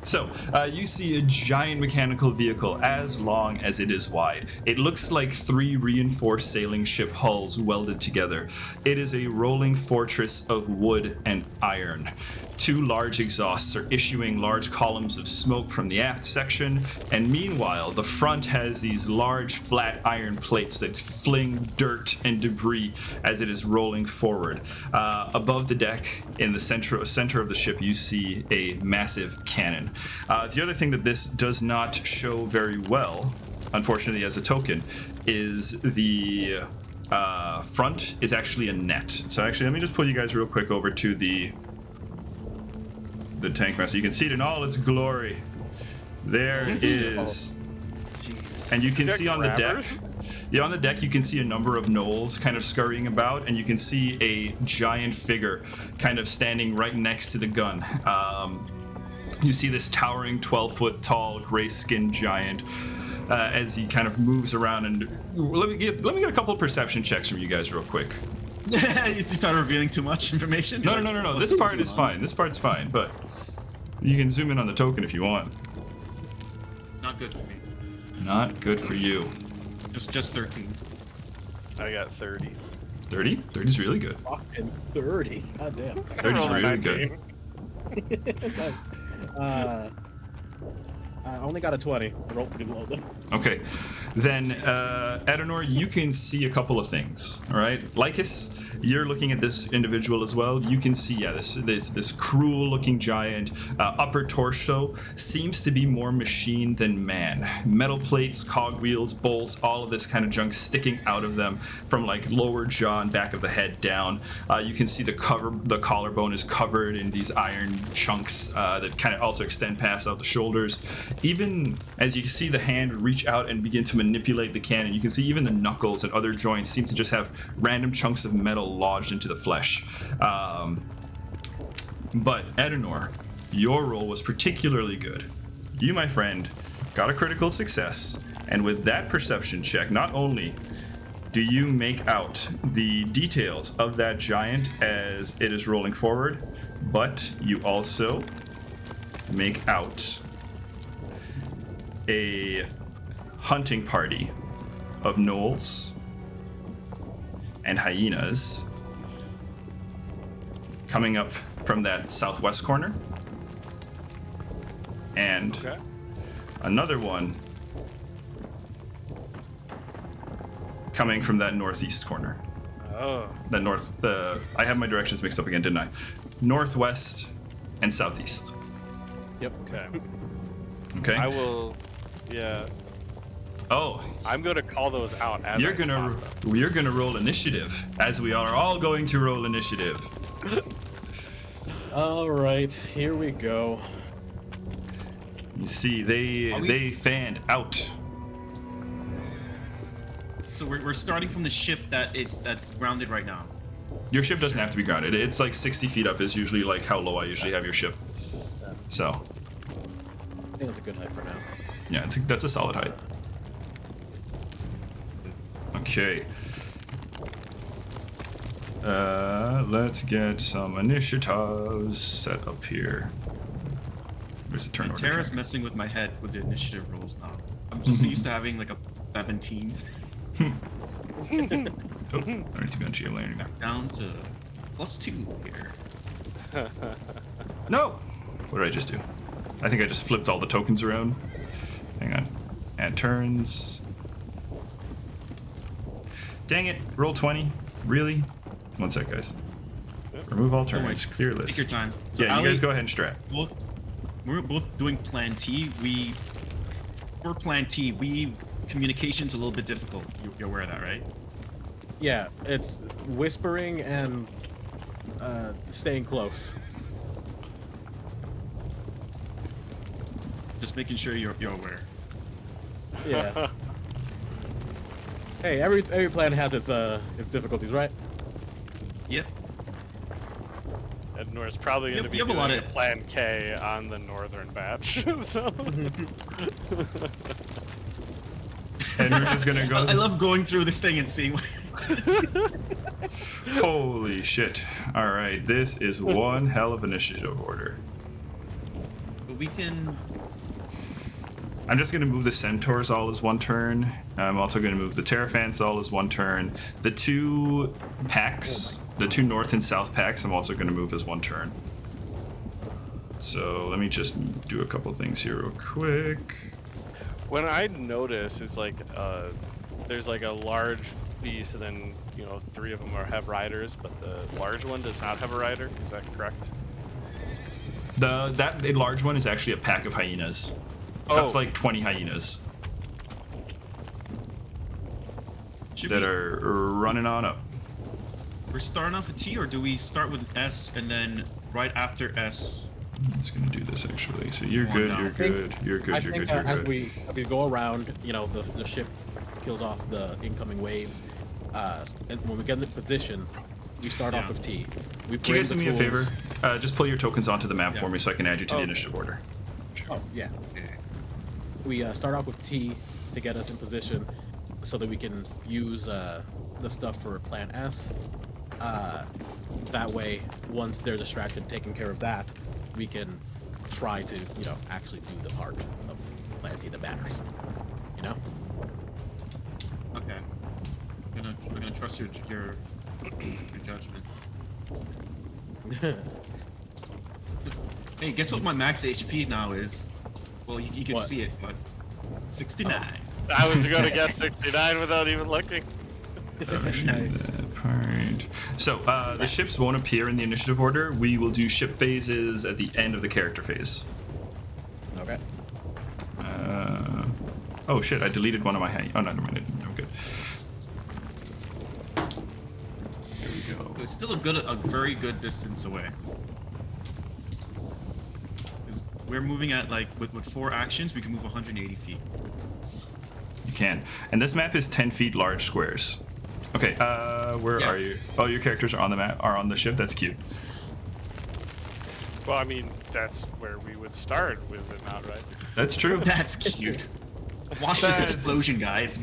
So, you see a giant mechanical vehicle as long as it is wide. It looks like 3 reinforced sailing ship hulls welded together. It is a rolling fortress of wood and iron. 2 large exhausts are issuing large columns of smoke from the aft section, and meanwhile, the front has these large flat iron plates that fling dirt and debris as it is rolling forward. Above the deck, in the center of the ship, you see a massive cannon. The other thing that this does not show very well, unfortunately as a token, is the front is actually a net. So actually, let me just pull you guys real quick over to the tank master. You can see it in all its glory. There it is. And you can see on the deck, on the deck you can see a number of gnolls kind of scurrying about, and you can see a giant figure kind of standing right next to the gun. You see this towering 12-foot tall gray-skinned giant as he kind of moves around. And let me get a couple of perception checks from you guys real quick. You started revealing too much information? No. This part is fine. This part's fine, but you can zoom in on the token if you want. Not good for me. Not good for you. Just 13. I got 30. 30? 30 is really good. Fucking 30. God damn. 30 is really good. Nice. I only got a 20. I rolled pretty low though. Okay, then Adenor, you can see a couple of things. All right, Lycus, you're looking at this individual as well. You can see, yeah, this cruel-looking giant. Upper torso seems to be more machine than man. Metal plates, cogwheels, bolts, all of this kind of junk sticking out of them from like lower jaw and back of the head down. You can see the collarbone is covered in these iron chunks that kind of also extend past out the shoulders. Even as you can see the hand reach out and begin to manipulate the cannon, you can see even the knuckles and other joints seem to just have random chunks of metal lodged into the flesh. But Adenor, your roll was particularly good. You, my friend, got a critical success, and with that perception check, not only do you make out the details of that giant as it is rolling forward, but you also make out a hunting party of gnolls and hyenas coming up from that southwest corner, and another one coming from that northeast corner. Oh. That north. I have my directions mixed up again, didn't I? Northwest and southeast. Yep. Okay. Okay. I will. Yeah. Oh, I'm going to call those out as you're I gonna spot them. you're gonna roll initiative, as we are all going to roll initiative. All right, here we go. You see, they fanned out. So we're starting from the ship that's grounded right now. Your ship doesn't have to be grounded. It's like 60 feet up is usually like how low I usually have your ship. So, I think that's a good height for now. yeah, that's a solid height. Okay. Let's get some initiatives set up here. Where's the turn order? Terra's messing with my head with the initiative rolls now. I'm just used to having like a 17. Oh, I need to be on GM anymore. Down to +2 here. No! What did I just do? I think I just flipped all the tokens around. Hang on. Add turns. Dang it. Roll 20. Really? One sec, guys. Remove all turns. Clear list. Take your time. So Yeah, you Ali, guys go ahead and strat. We're both doing Plan T. For Plan T, communication's a little bit difficult. You're aware of that, right? Yeah, it's whispering and staying close. Just making sure you're aware. Yeah. Hey, every plan has its difficulties, right? Yep. Ednor's probably going to be you have a doing lot a of- Plan K on the northern batch. So. And we're just gonna go. I love going through this thing and seeing. Holy shit. Alright, this is one hell of an initiative order. But we can. I'm just going to move the Centaurs all as one turn. I'm also going to move the Terraphants all as one turn. The two packs, the two north and south packs, I'm also going to move as one turn. So let me just do a couple things here real quick. When I notice is like there's like a large beast and then three of them have riders, but the large one does not have a rider. Is that correct? That large one is actually a pack of hyenas. That's like 20 hyenas that are running on up. We're starting off with T, or do we start with S and then right after S? I'm just gonna do this actually. So you're Come on good, now. you're good, you're good, I you're think good, you're as good. we go around, the ship kills off the incoming waves. And when we get in the position, we start off with T. We Can you guys do me a favor? Just pull your tokens onto the map Yeah. for me so I can add you to the initiative order. Oh yeah. We start off with T to get us in position, so that we can use the stuff for Plan S. That way, once they're distracted taking care of that, we can try to, actually do the part of Plan T, the banners. Okay. We're gonna trust your judgment. Hey, guess what my max HP now is? Well, you can What? see it, but 69. I was going to guess 69 without even looking. Nice. That part. So the ships won't appear in the initiative order. We will do ship phases at the end of the character phase. Okay. Oh shit! I deleted one of my. Oh no, never mind. I'm good. There we go. It's still a very good distance away. 'Cause we're moving at like with 4 actions, we can move 180 feet. You can. And this map is 10 feet large squares. Okay. Where Yeah. are you? Oh, your characters are on the map. Are on the ship. That's cute. Well, I mean, that's where we would start, was it not, right? That's true. That's cute. Watch this That's- explosion, guys.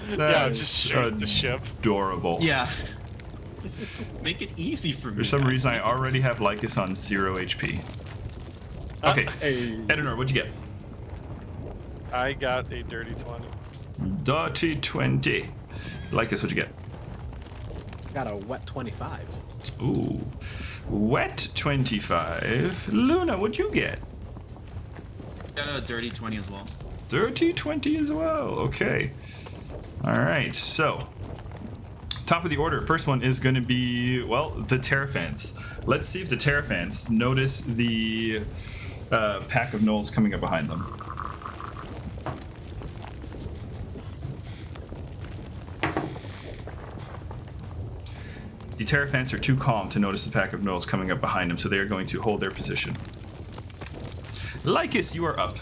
Yeah, just shoot the ship. Adorable. Yeah. Make it easy for me. For some guys. reason, I already have Lycus on 0 HP. Okay. Hey. Edinor, what'd you get? I got a dirty 20. Dirty 20. Lycus, what'd you get? Got a wet 25. Ooh. Wet 25. Luna, what'd you get? Got a dirty 20 as well. Dirty 20 as well. Okay. All right. So, top of the order. First one is going to be, well, the Terraphants. Let's see if the Terraphants notice the pack of gnolls coming up behind them. The Terraphants are too calm to notice the pack of gnolls coming up behind them, so they are going to hold their position. Lycus, you are up.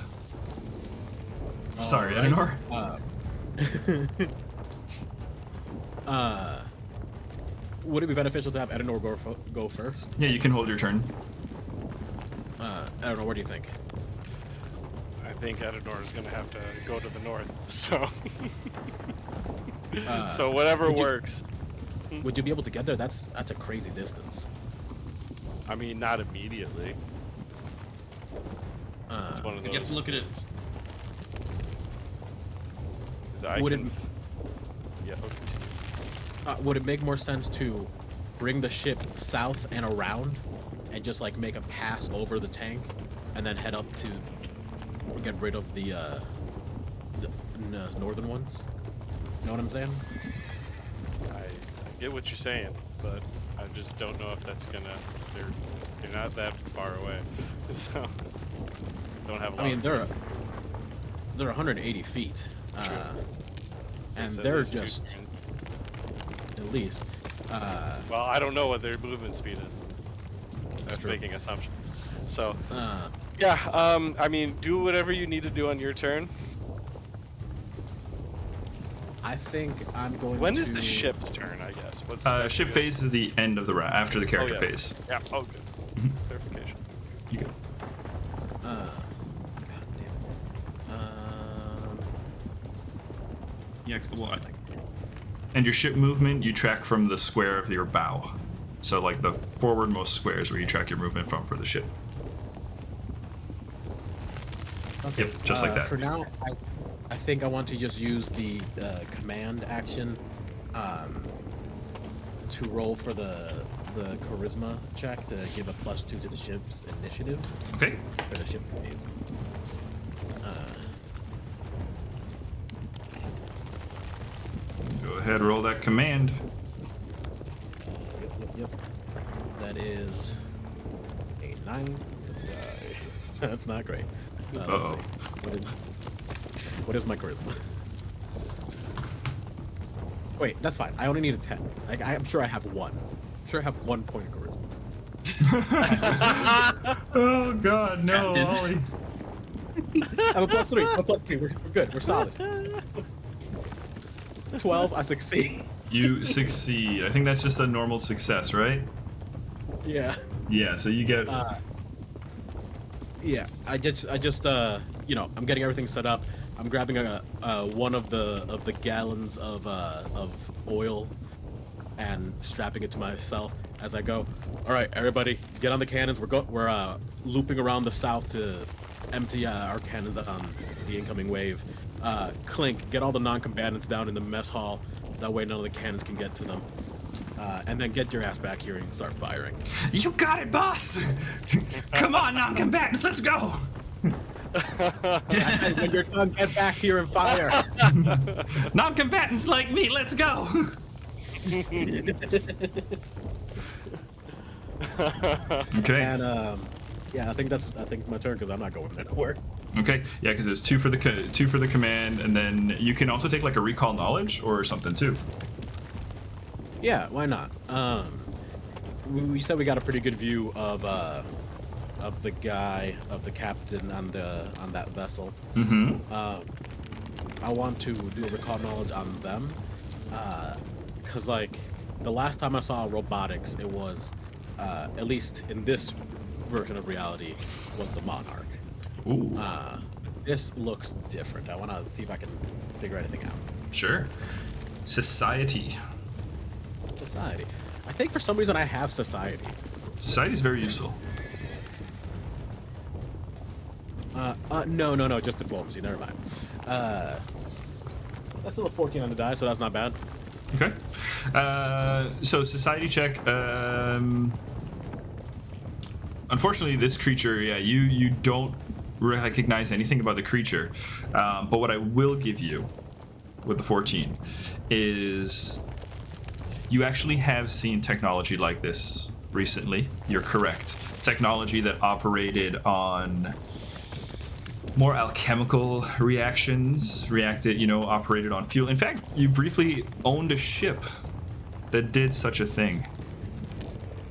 Sorry, Alright. Edinor. Would it be beneficial to have Edinor go first? Yeah, you can hold your turn. Edinor, what do you think? I think Edinor is going to have to go to the north, so... so whatever would you- works. Would you be able to get there? That's a crazy distance. I mean, not immediately. It's one of You those. have to look at it. 'Cause I Would can... it Yeah, okay. would it make more sense to bring the ship south and around, and just like make a pass over the tank, and then head up to get rid of the northern ones? You know what I'm saying? I get what you're saying, but I just don't know if that's gonna... They're not that far away, so... Don't have a lot I mean, of they're 180 feet, True. and It's at they're least two just turns. at least. Well, I don't know what their movement speed is. That's True. making assumptions. So, Uh, yeah, I mean, do whatever you need to do on your turn. I think I'm going. When to... is the ship's turn, I guess? What's the next Ship one? phase is the end of the round, after the character yeah. phase. Yeah, oh, good. Mhm. Clarification. You go. God damn it. Yeah, well, And your ship movement, you track from the square of your bow. So, like the forwardmost squares where you track your movement from for the ship. Okay. Yep, just like that. For now, I think I want to just use the command action to roll for the charisma check to give a +2 to the ship's initiative Okay. for the ship phase. Go ahead, roll that command. Yep. That is a 9. That's not great. Let's Uh-oh. see. What is my charisma? Wait, that's fine. I only need a 10. I'm sure I have 1. I'm sure I have 1 point of charisma. Oh god, no, Captain. Ollie. I have a +3. A +3. We're good. We're solid. 12. I succeed. You succeed. I think that's just a normal success, right? Yeah. Yeah, so you get... Yeah. I just you know, I'm getting everything set up. I'm grabbing one of the gallons of oil and strapping it to myself as I go. All right, everybody, get on the cannons. We're looping around the south to empty our cannons on the incoming wave. Clink, get all the non-combatants down in the mess hall. That way none of the cannons can get to them. And then get your ass back here and start firing. You got it, boss! Come on, non-combatants, let's go! When you're done, get back here and fire. Non-combatants like me, let's go! Okay. And yeah, I think my turn because I'm not going anywhere. Okay. Yeah, because there's two for the command, and then you can also take like a recall knowledge or something too. Yeah, why not? We said we got a pretty good view of the captain on that vessel. Mm-hmm. I want to do a recall knowledge on them, cause like the last time I saw robotics, it was at least in this version of reality was the Monarch. Ooh. This looks different. I want to see if I can figure anything out. Sure. Society. I think for some reason I have society. Society's very useful. No, just diplomacy. Never mind. That's still a 14 on the die, so that's not bad. Okay. So society check. Unfortunately, this creature, yeah, you don't recognize anything about the creature. But what I will give you with the 14 is you actually have seen technology like this recently. You're correct. Technology that operated on more alchemical reactions, operated on fuel. In fact, you briefly owned a ship that did such a thing.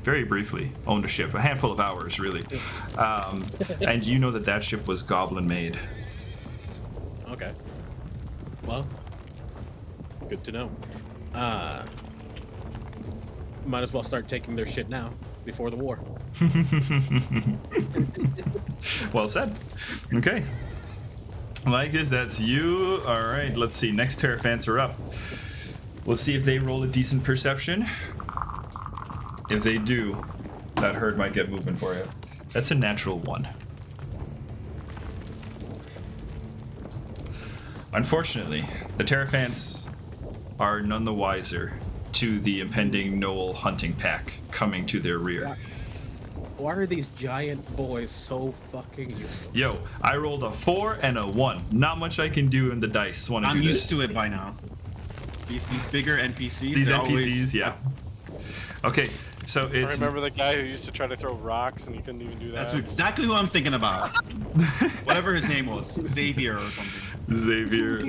Very briefly owned a ship, a handful of hours, really. And you know that ship was goblin made. Okay. Well, good to know. Might as well start taking their shit now, before the war. Well said. Okay. Like this, that's you. All right, let's see. Next Terraphants are up. Let's see if they roll a decent perception. If they do, that herd might get moving for you. That's a natural 1. Unfortunately, the Terraphants are none the wiser to the impending gnoll hunting pack coming to their rear. Why are these giant boys so fucking useless? Yo, I rolled a 4 and a 1. Not much I can do in the dice. I'm used to it by now. These bigger NPCs. These NPCs, always... yeah. Okay, so it's. I remember the guy who used to try to throw rocks and he couldn't even do that. That's exactly who I'm thinking about. Whatever his name was, Xavier or something. Xavier.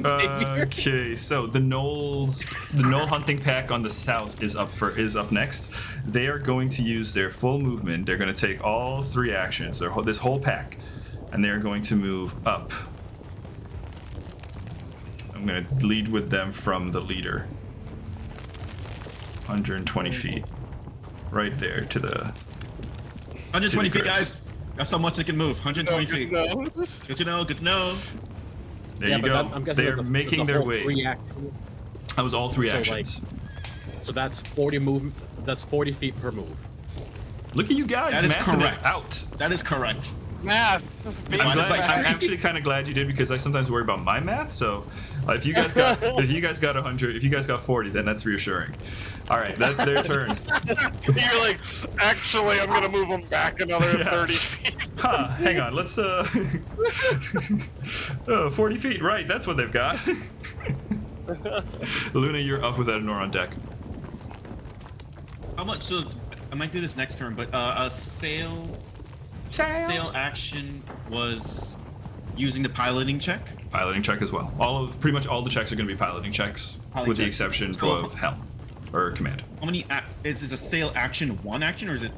Okay, so the gnoll hunting pack on the south is up next. They are going to use their full movement. They're going to take all 3 actions. This whole pack, and they are going to move up. I'm going to lead with them from the leader. 120 feet, right there to the. 120 feet, guys. That's how much it can move. 120 feet. Good to know. Good to know. There you go. They're making their way. That was all 3 actions. So that's 40 move. That's 40 feet per move. Look at you guys, that is correct. Out. That is correct. Math. I'm actually kind of glad you did because I sometimes worry about my math. So if you guys got 100, if you guys got 40, then that's reassuring. All right, that's their turn. You're like, actually, I'm gonna move them back another 30 feet. Huh, hang on, let's 40 feet, right? That's what they've got. Luna, you're up with Edenor on deck. How much? So I might do this next turn, but a sail action was using the piloting check. Piloting check as well. Pretty much all the checks are going to be piloting checks, with the exception of helm or command. How many is a sail action 1 action or is it?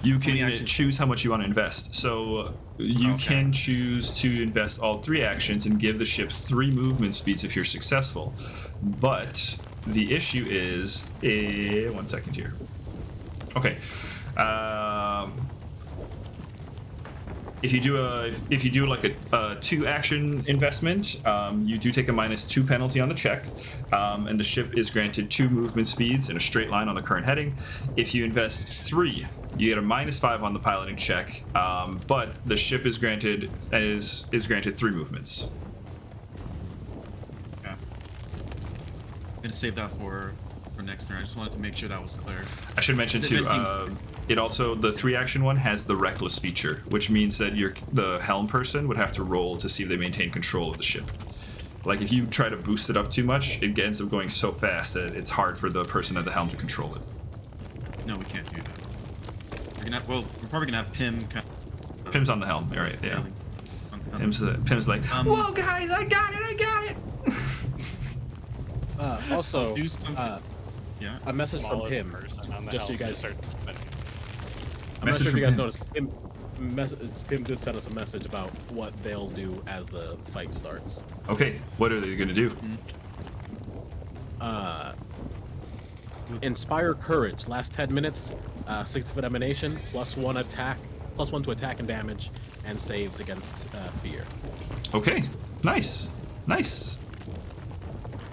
You can choose how much you want to invest. So you can choose to invest all 3 actions and give the ship 3 movement speeds if you're successful. But the issue is, 1 second here. Okay. If you do like a 2 action investment, you do take a -2 penalty on the check, and the ship is granted 2 movement speeds in a straight line on the current heading. If you invest 3, you get a -5 on the piloting check, but the ship is granted 3 movements. gonna save that for next turn. I just wanted to make sure that was clear. I should mention too, it also, the 3-action one has the reckless feature, which means that the helm person would have to roll to see if they maintain control of the ship. Like if you try to boost it up too much, it ends up going so fast that it's hard for the person at the helm to control it. No, we can't do that. We're probably gonna have Pim. Pim's on the helm, all right? Yeah. Pim's like, whoa guys, I got it. Also, do something. Yeah. a message from Smallest Pim, person on the just so you helm guys starts spinning. I'm not Message sure if you from guys Pim. noticed. Pim did send us a message about what they'll do as the fight starts. Okay, what are they gonna do? Inspire courage. Last 10 minutes. 6-foot emanation. +1 attack. +1 to attack and damage, and saves against fear. Okay, nice.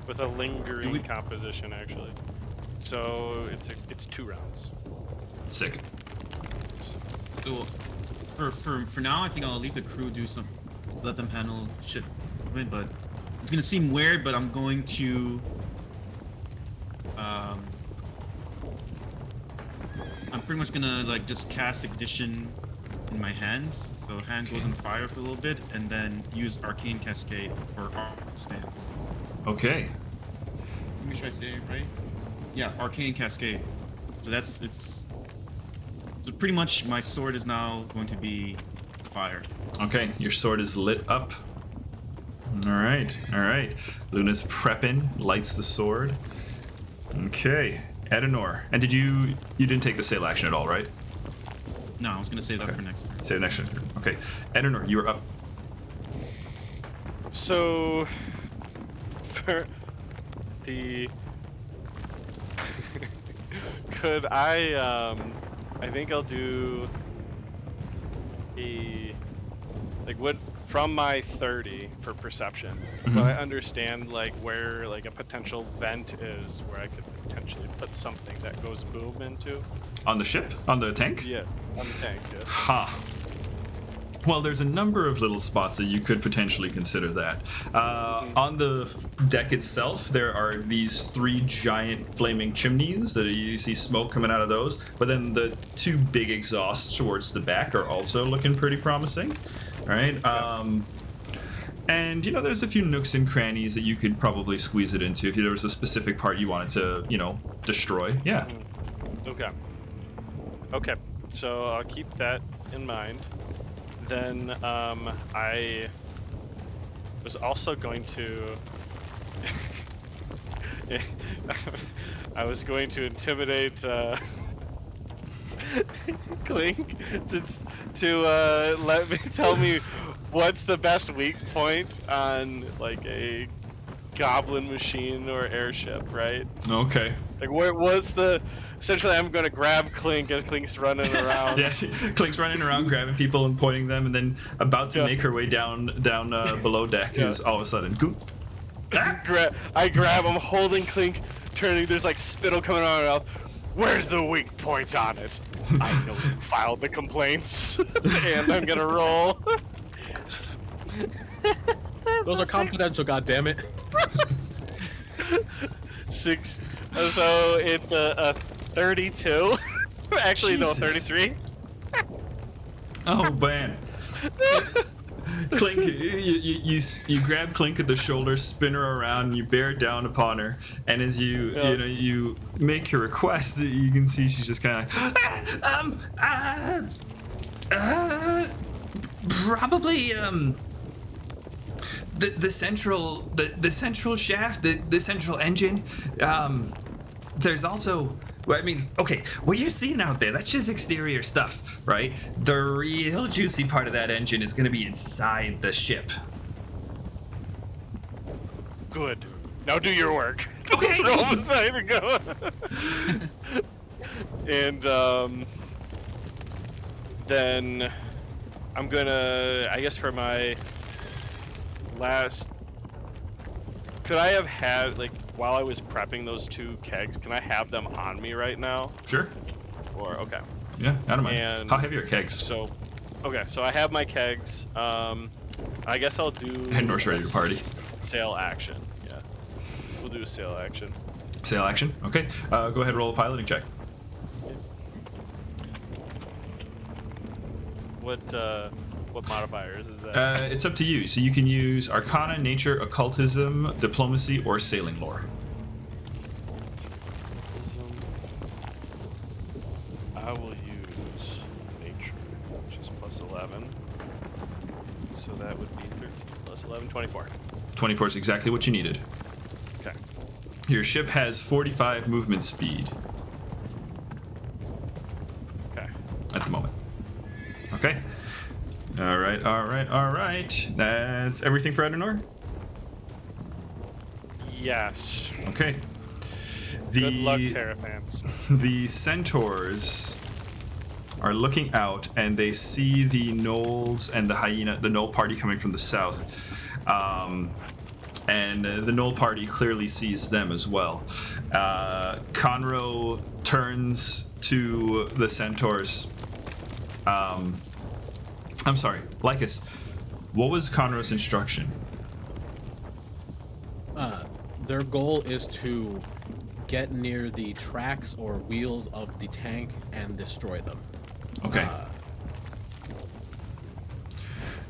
With a lingering composition, actually. So it's 2 rounds. Sick. So, for now, I think I'll leave the crew do some, let them handle shit. But it's gonna seem weird, but I'm going to, I'm pretty much gonna like just cast Ignition in my hand. So hand goes on fire for a little bit, and then use Arcane Cascade for arm stance. Okay. Make sure I say it right. Yeah, Arcane Cascade. So so pretty much my sword is now going to be fire. Okay, your sword is lit up. All right. Luna's prepping, lights the sword. Okay, Adenor. And you didn't take the sail action at all, right? No, I was gonna save that for next turn. Save next turn. Okay, Adenor, you are up. So, for the could I think I'll do from my 30 for perception. But I understand like where like a potential vent is where I could potentially put something that goes boom into. On the ship? On the tank? Yeah, on the tank. Yeah. Ha. Well, there's a number of little spots that you could potentially consider that. On the deck itself, there are these 3 giant flaming chimneys that you see smoke coming out of those. But then the 2 big exhausts towards the back are also looking pretty promising. All right. And there's a few nooks and crannies that you could probably squeeze it into if there was a specific part you wanted to, destroy. Yeah. Okay. So I'll keep that in mind. Then I was also going to intimidate Clink to tell me what's the best weak point on like a goblin machine or airship, right? Okay. Like what's the essentially I'm gonna grab Clink as Clink's running around. Yeah, Clink's running around grabbing people and pointing them, and then about to make her way down below deck is all of a sudden. I grab him, holding Clink, turning. There's like spittle coming out of my mouth. Where's the weak point on it? I know you filed the complaints, and I'm gonna roll. Those are confidential, goddammit. 6. So it's a 32. Actually, Jesus. no, 33. Oh man. Clink, you grab Clink at the shoulder, spin her around, and you bear down upon her. And as you make your request, you can see she's just kind of probably the central shaft, the central engine. There's also. Well, I mean, okay, what you're seeing out there, that's just exterior stuff, right? The real juicy part of that engine is going to be inside the ship. Good. Now do your work. Okay. Roll beside and go. And then I'm gonna, I guess for my last, could I have had, like, while I was prepping those 2 kegs, can I have them on me right now? Sure. Or, okay. Yeah, I don't mind. And how heavy are kegs? So, okay, so I have my kegs. I guess I'll do And North's ready to party. sail action, We'll do a sail action. Sail action. Okay. Go ahead and roll a piloting check. What modifiers is that? It's up to you. So you can use Arcana, Nature, Occultism, Diplomacy, or Sailing Lore. I will use Nature, which is plus 11. So that would be 13 plus 11, 24. 24 is exactly what you needed. Okay. Your ship has 45 movement speed Okay. at the moment. Okay. All right. That's everything for Adenor? Yes. Okay. Good luck, Terraphants. The Centaurs are looking out, and they see the gnolls and the gnoll party coming from the south. And the gnoll party clearly sees them as well. Conroe turns to the Centaurs. I'm sorry, Lycus, what was Conroe's instruction? Their goal is to get near the tracks or wheels of the tank and destroy them. Okay.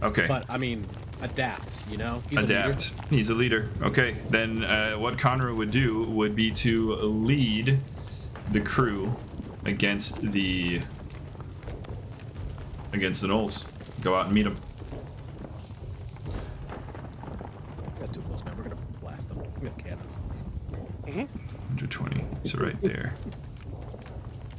Okay. But I mean, adapt. You know. He's Adapt. He's a leader. Okay. Then what Conroe would do would be to lead the crew against the gnolls. Go out and meet them. That's too close, man. We're gonna blast them. We have cannons. 120. So right there.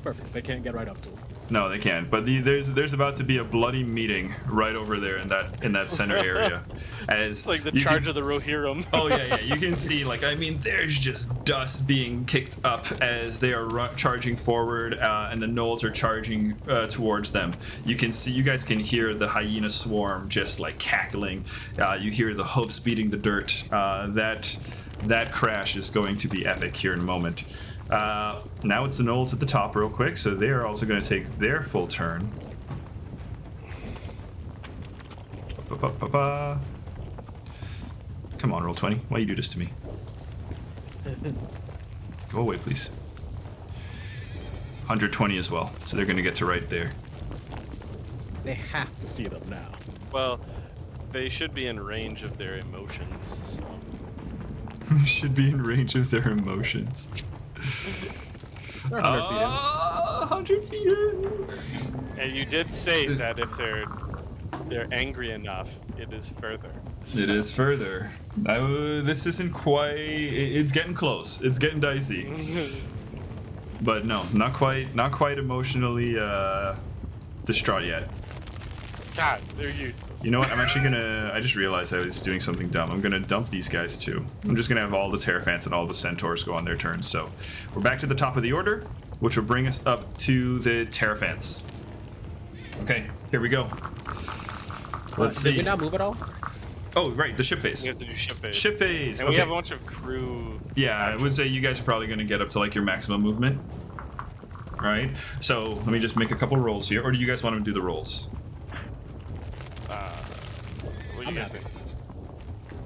Perfect. They can't get right up to them. No, they can't. But there's about to be a bloody meeting right over there in that center area. As It's like the you charge can- of the Rohirrim. Oh yeah. You can see, there's just dust being kicked up as they are charging forward, and the gnolls are charging towards them. You guys can hear the hyena swarm just cackling. You hear the hoofs beating the dirt. That crash is going to be epic here in a moment. Now it's the gnolls at the top real quick, so they are also going to take their full turn. Come on, roll 20. Why you do this to me? Go away, please. 120 as well, so they're going to get to right there. They have to see them now. Well, they should be in range of their emotions. So. Should be in range of their emotions. They're 100 feet in. 100 feet in. And you did say that if they're angry enough, it is further. It is further. This isn't quite. It's getting close. It's getting dicey. But no, not quite emotionally distraught yet. God, they're useless. You know what? I'm actually gonna. I just realized I was doing something dumb. I'm gonna dump these guys too. I'm just gonna have all the Terraphants and all the Centaurs go on their turns. So we're back to the top of the order, which will bring us up to the Terraphants. Okay, here we go. Let's Did see. we not move at all? Oh, right, the ship phase. We have to do ship phase. Ship phase. And Okay. we have a bunch of crew. Yeah, I would say you guys are probably gonna get up to your maximum movement. All right. So let me just make a couple rolls here, or do you guys want to do the rolls? What do you guys think?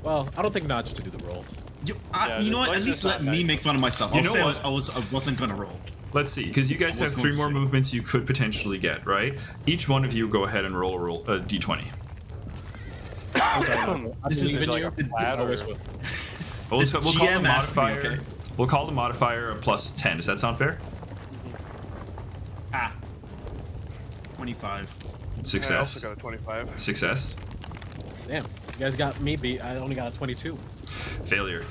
Well, I don't think not just to do the roll. You Yeah, know what? let's At least just let not me make- make fun of myself. You I'll know say what? I wasn't gonna roll. Let's see, because you guys I was have going 3 to more say. movements you could potentially get, right? Each one of you go ahead and roll a d20. I This is believe in like you. a flat Always or- will. We'll call the GM asked me, modifier. okay? We'll call the modifier a plus 10. Does that sound fair? 25. I also Success. got a 25. Success. Damn, you guys got me beat. I only got a 22. Failure.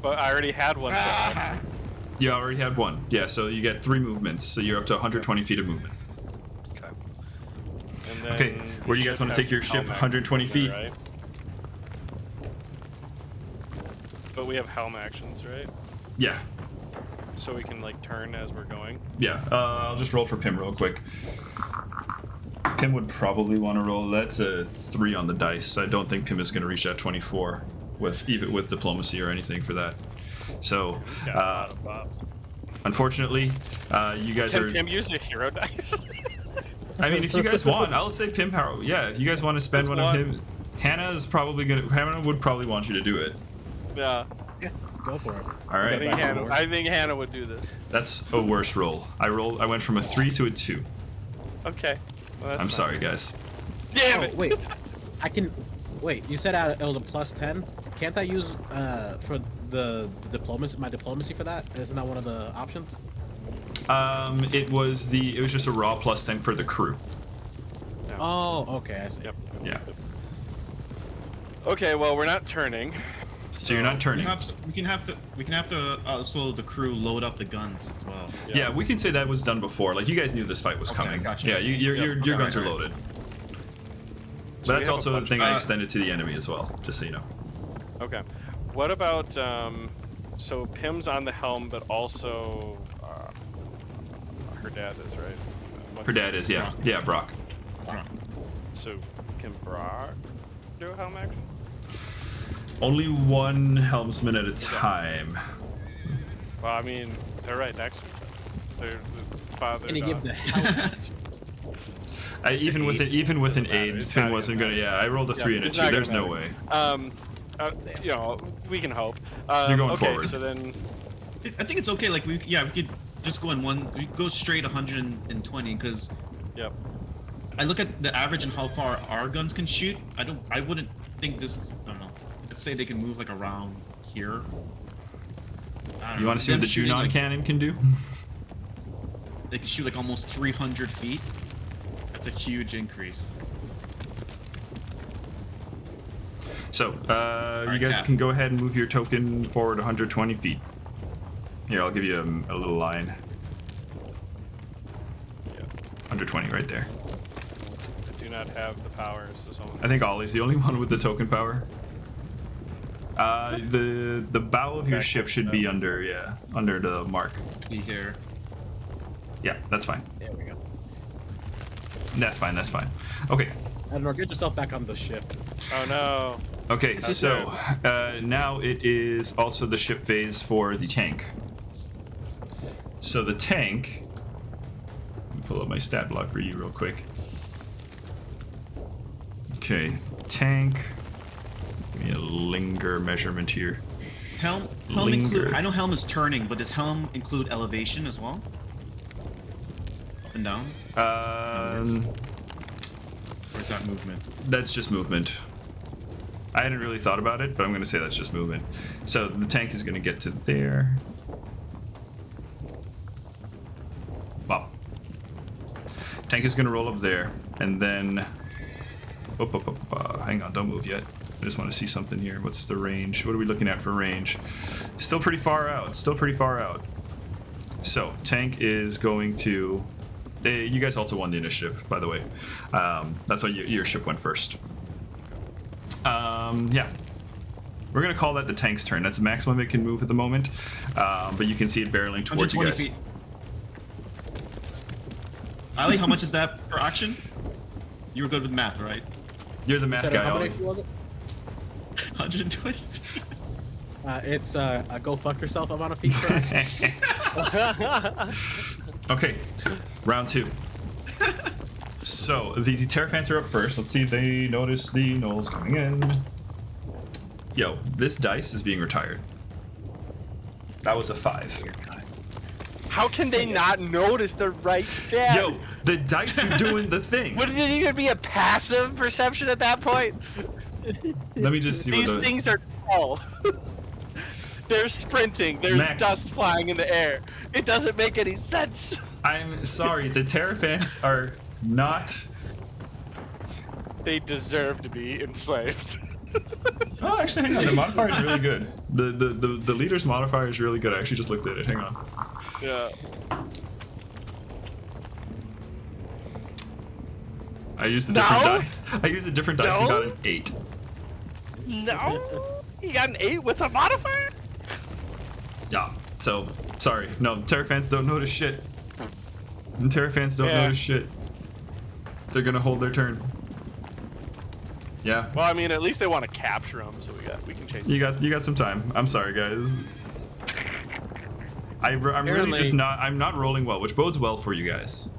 But I already had one. So You already had 1. Yeah, so you get 3 movements, so you're up to 120 feet of movement. Okay. And then Okay, where do you guys want to take your ship? 120 feet? Right? But we have helm actions, right? Yeah. So we can turn as we're going. Yeah, I'll just roll for Pim real quick. Pim would probably want to roll. That's a 3 on the dice. I don't think Pim is going to reach that 24 with diplomacy or anything for that. So, Got a lot of buffs. unfortunately, you guys are. Can Pim use your hero dice? I mean, if you guys want, I'll say Pim power. Yeah, if you guys want to spend Just one of one. him, Hannah would probably want you to do it. Yeah. Let's go for it. All right. I think Hannah would do this. That's a worse roll. I went from a 3 to a 2. Okay. Well, that's I'm fine. sorry, guys. Damn Oh, it! wait. I can. Wait, you said it was a +10. Can't I use for the diplomacy? My diplomacy for that? Isn't that one of the options? It was just a raw +10 for the crew. Oh, okay. I see. Yep. Yeah. Okay, well we're not turning. So you're not turning. We can have to also the crew load up the guns as well. Yeah, we can say that was done before. Like you guys knew this fight was Okay, coming. gotcha. Yeah, your guns are Alright. loaded. So But we that's have a also a bunch- thing I extended to the enemy as well, just so you know. Okay. What about so Pim's on the helm, but also her dad is right. Her dad is, yeah, Brock. yeah, Brock. So can Brock do a helm action? Only one helmsman at a time. Well, I mean, they're right next to each other. They're the father. Can you give daughter. the help? Even with an matter. aid, It's Finn not wasn't gonna gonna. Yeah, I rolled a 3 and a it's 2. not There's gonna no matter. way. You know, we can hope. You're going okay, forward. So then, I think it's okay. Like we could just go in one. We could go straight 120 because yep. I look at the average and how far our guns can shoot. I wouldn't think this. I don't know. Let's say they can move like around here. You want to see what the Junon cannon can do? They can shoot like almost 300 feet. That's a huge increase. So, you Alright, guys yeah. can go ahead and move your token forward 120 feet. Here, I'll give you a little line. Yeah. 120 right there. I do not have the powers. So someone. I think Ollie's the only one with the token power. The bow of your Back ship should be under the mark. Be here. Yeah, that's fine. There we go. That's fine. That's fine. Okay. I don't know. Get yourself back on the ship. Oh no. Okay. So now it is also the ship phase for the tank. So the tank. Let me pull up my stat block for you real quick. Okay, tank. Give me a linger measurement here. Helm Linger. include. I know helm is turning, but does helm include elevation as well? Up and down? Or is that movement? That's just movement. I hadn't really thought about it, but I'm gonna say that's just movement. So the tank is gonna get to there. Wow. Tank is gonna roll up there, and then. Hang on, don't move yet. I just want to see something here. What's the range? What are we looking at for range? Still pretty far out. Still pretty far out. So tank is going to. You guys also won the initiative, by the way. That's why your ship went first. Yeah. We're gonna call that the tank's turn. That's the maximum it can move at the moment. But you can see it barreling towards you 120 guys. feet. Ali, how much is that per action? You were good with math, right? You're the math Said guy, how many Ollie. was it? 120 feet. It's a go fuck yourself amount of feet per action. Okay, round 2. So the Terraphants are up first. Let's see if they notice the gnolls coming in. Yo, this dice is being retired. That was a 5. How can they not notice the right dad? Yo, the dice are doing the thing. Wouldn't it even be a passive perception at that point? Let me just see These what the... things are tall. They're sprinting. There's Max. dust flying in the air. It doesn't make any sense. I'm sorry, the Terraphants are not... They deserve to be enslaved. Oh, actually, hang on. The modifier is really good. The leader's modifier is really good. I actually just looked at it. Hang on. Yeah. I used a different No. dice. I used a different dice and No. got an 8. No. You got an 8 with a modifier? Yeah. So, sorry. No, Terraphants don't notice shit. And Terraphants don't Yeah. notice shit. They're gonna hold their turn. Yeah. Well, I mean, at least they want to capture them, so we can chase. You got some time. I'm sorry, guys. I'm really Apparently- just not. I'm not rolling well, which bodes well for you guys.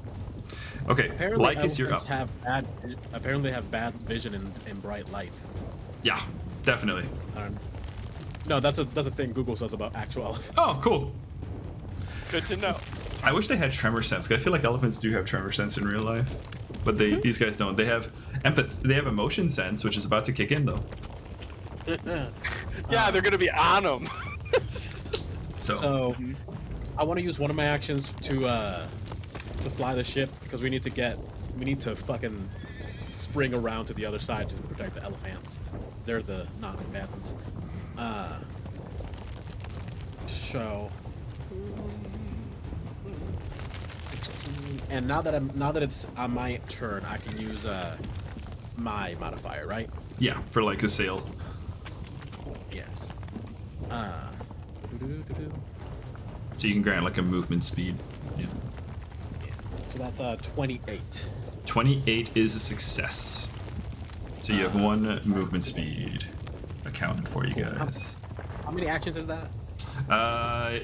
Okay, Apparently, Lycus, you're elephants up. apparently have bad vision in bright light. Yeah, definitely. Um, No, that's a thing Google says about actual elephants. Oh, cool. Good to know. I wish they had tremor sense. 'Cause I feel like elephants do have tremor sense in real life, but these guys don't. They have empathy. They have emotion sense, which is about to kick in though. Yeah, they're gonna be on them. So I want to use one of my actions to fly the ship because we need to fucking spring around to the other side to protect the elephants. They're the non-combatants. So 16, and now that it's on my turn, I can use my modifier, right? yeah, for like a sail. Yes. So you can grant like a movement speed. Yeah. So that's 28. 28 is a success. So you have one movement speed accounted for, you guys. How many actions is that?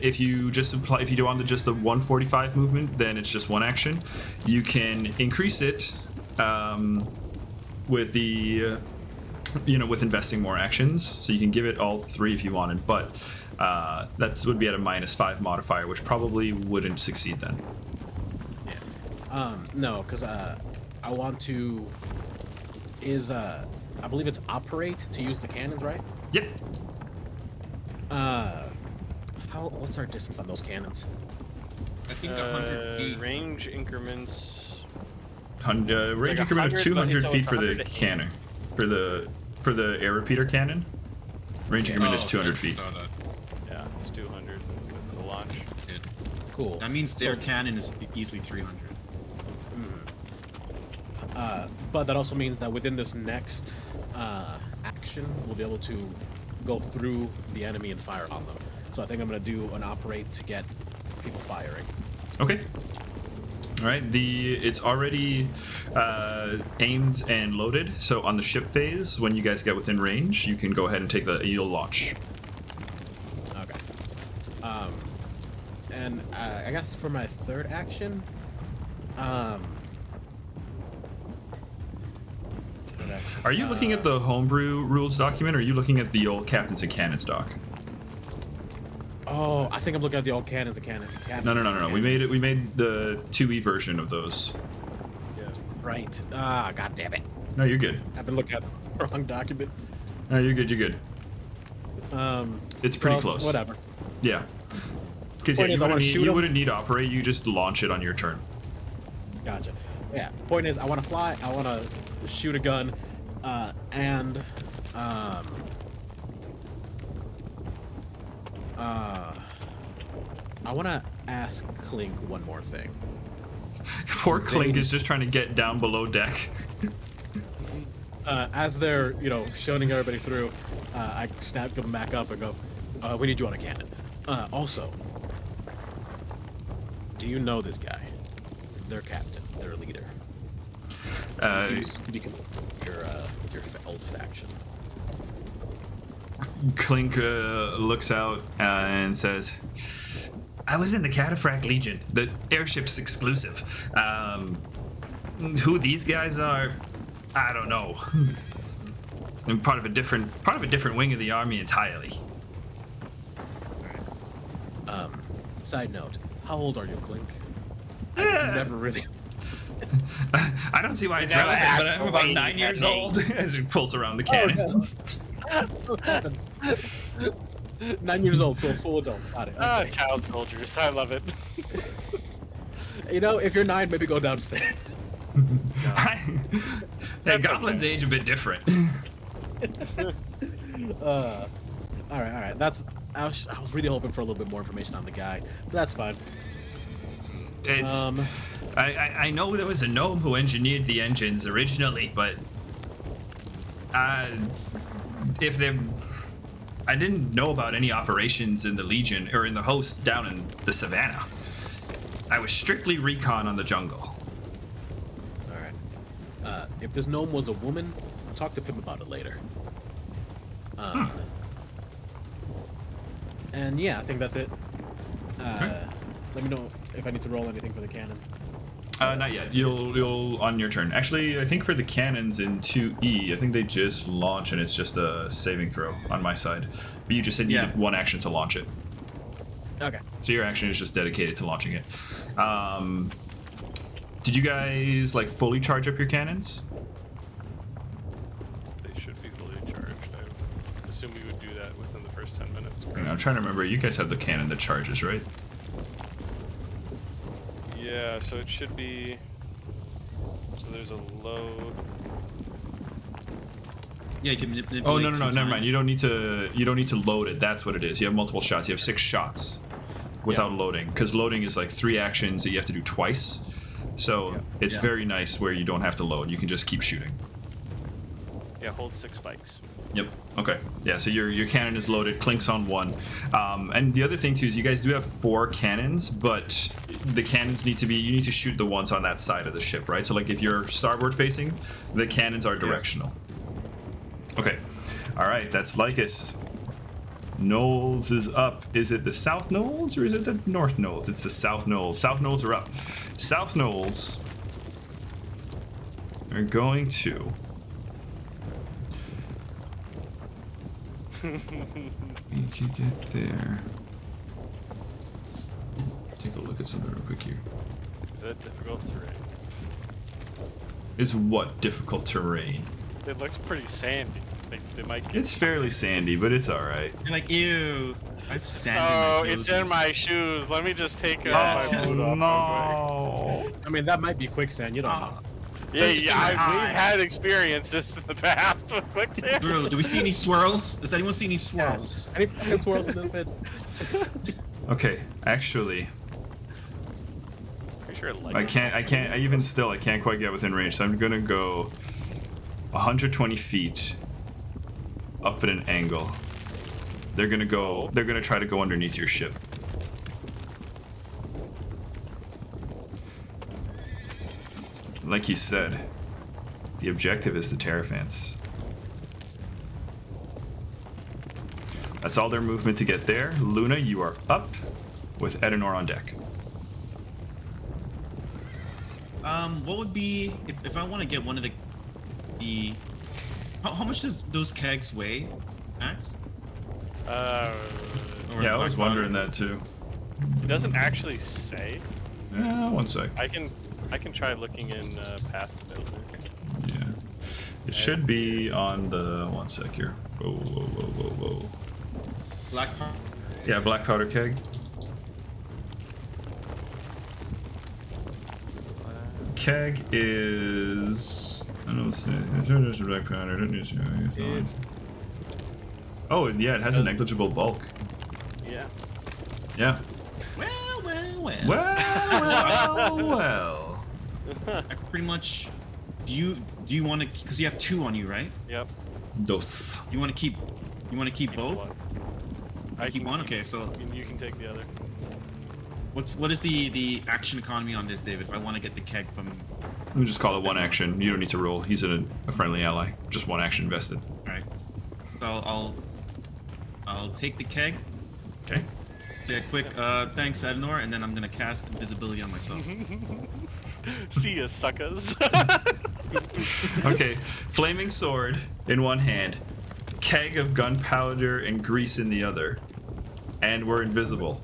If you do on just the 145 movement, then it's just one action. You can increase it with the with investing more actions. So you can give it all 3 if you wanted, but that would be at a -5 modifier, which probably wouldn't succeed then. Yeah. No, because I want to. I believe it's operate to use the cannons, right? Yep. What's our distance on those cannons? I think 100 feet. Range increments. Range like increment of 100, 200 but feet it's for the 100 to hit. cannon. For the air repeater cannon. Range increment is 200 feet. Saw that. Yeah, it's 200 with the launch. Good. Cool. That means their cannon is easily 300. But that also means that within this next action, we'll be able to go through the enemy and fire on them. So I think I'm going to do an operate to get people firing. Okay. All right. It's already aimed and loaded. So on the ship phase, when you guys get within range, you can go ahead and you'll launch. Okay. And I guess for my third action, Are you looking at the homebrew rules document, or are you looking at the old Captains and Cannons doc? Oh, I think I'm looking at the old cannons. No. We made the 2e version of those. Yeah. Right. God damn it. No, you're good. I've been looking at the wrong document. No, you're good. You're good. It's pretty Well, close. Whatever. Yeah. Because Point is, I wanna shoot you 'em. wouldn't need operate. You just launch it on your turn. Gotcha. Yeah. Point is, I want to fly. I want to shoot a gun, and I want to ask Clink one more thing. Poor Clink is just trying to get down below deck. As they're, shooting everybody through, I snap them back up and go, we need you on a cannon. Also, do you know this guy? Their captain, their leader. Seems to be your old faction. Clink looks out and says, I was in the Cataphract Legion, the airship's exclusive. Who these guys are, I don't know. I'm part of a different wing of the army entirely. Side note, how old are you, Clink? I never really... I don't see why it's never relevant, but asked I'm for about weight 9 years at me. old as he pulls around the cannon. 9 years old, so a full adult. Got it. Ah, Okay. child soldiers. I love it. If you're 9, maybe go downstairs. Hey, goblins age a bit different. All right. I was really hoping for a little bit more information on the guy, but that's fine. It's, I know there was a gnome who engineered the engines originally, but I didn't know about any operations in the Legion or in the host down in the Savannah. I was strictly recon on the jungle. All right. If this gnome was a woman, I'll talk to Pip about it later. And yeah, I think that's it. Let me know if I need to roll anything for the cannons. Not yet. You'll on your turn. Actually, I think for the cannons in 2E, I think they just launch and it's just a saving throw on my side. But you just said you needed one action to launch it. Okay. So your action is just dedicated to launching it. Did you guys like fully charge up your cannons? They should be fully charged. I assume we would do that within the first 10 minutes. I'm trying to remember. You guys have the cannon that charges, right? Yeah, so it should be. So there's a load. Yeah, you can manipulate. Oh no, 2 never mind. times. You don't need to load it. That's what it is. You have multiple shots. You have 6 shots without loading, because loading is like 3 actions that you have to do twice. So it's very nice where you don't have to load. You can just keep shooting. Yeah, hold 6 spikes. Yep. Okay. Yeah. So your cannon is loaded. Clinks on 1. And the other thing too is you guys do have 4 cannons, but the cannons need to be. You need to shoot the ones on that side of the ship, right? So like if you're starboard facing, the cannons are directional. Okay. All right. That's Lycus. Gnolls is up. Is it the South Gnolls or is it the North Gnolls? It's the South Gnolls. South Gnolls are up. South Gnolls are going to. You can get there. Take a look at something real quick here. Is that difficult terrain? Is what difficult terrain? It looks pretty sandy. They might get. It's fairly sandy, but it's all right. You're like, ew. I've sand Oh, in my it's in my shoes. Let me just take my boot off. No. I mean, that might be quicksand. You don't know. Yeah, That's yeah, too high. we've had experiences in the past with quicksand. Bro, do we see any swirls? Does anyone see any swirls? Any fucking swirls in this bit? Okay, actually, Pretty sure it like I can't quite get within range, so I'm gonna go 120 feet up at an angle. They're gonna try to go underneath your ship. Like he said, the objective is the Terraphants. That's all their movement to get there. Luna, you are up with Edenor on deck. What would be if I want to get one of the how much does those kegs weigh, Max? Or Yeah, I was Black wondering Powder? that too. It doesn't actually say. One sec. I can try looking in Path Builder. Yeah. It should be on the one sec here. Whoa. Black powder. Yeah, black powder keg. Keg is. I don't see. Is there just a black powder? Oh, yeah, it has a negligible bulk. Yeah. Yeah. Well. I pretty much. Do you want to? Because you have 2 on you, right? Yep. Dos. You want to keep both? One. I keep one. Okay, so You can take the other. what is the action economy on this, David? If I want to get the keg from. Let me just call it one action. You don't need to roll. He's a friendly ally. Just one action invested. All right. So I'll take the keg. Okay. Say a quick thanks, Edenor, and then I'm gonna cast invisibility on myself. See ya, suckers. Okay. Flaming sword in one hand, keg of gunpowder and grease in the other, and we're invisible.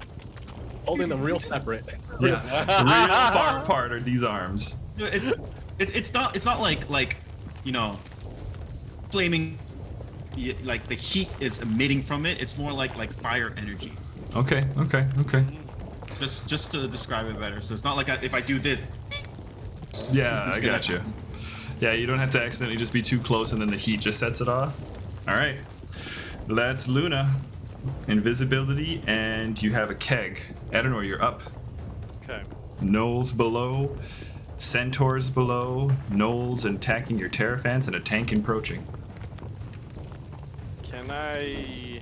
Holding them real separate. Yeah. Real far apart are these arms. It's not like you know, flaming. Like the heat is emitting from it. It's more like fire energy. Okay. Just to describe it better. So it's not like if I do this. Yeah, it's I gonna got you. happen. Yeah, you don't have to accidentally just be too close and then the heat just sets it off. All right. That's Luna. Invisibility, and you have a keg. Edenor, you're up. Okay. Gnolls below. Centaurs below. Gnolls attacking your Terraphants and a tank approaching. Can I?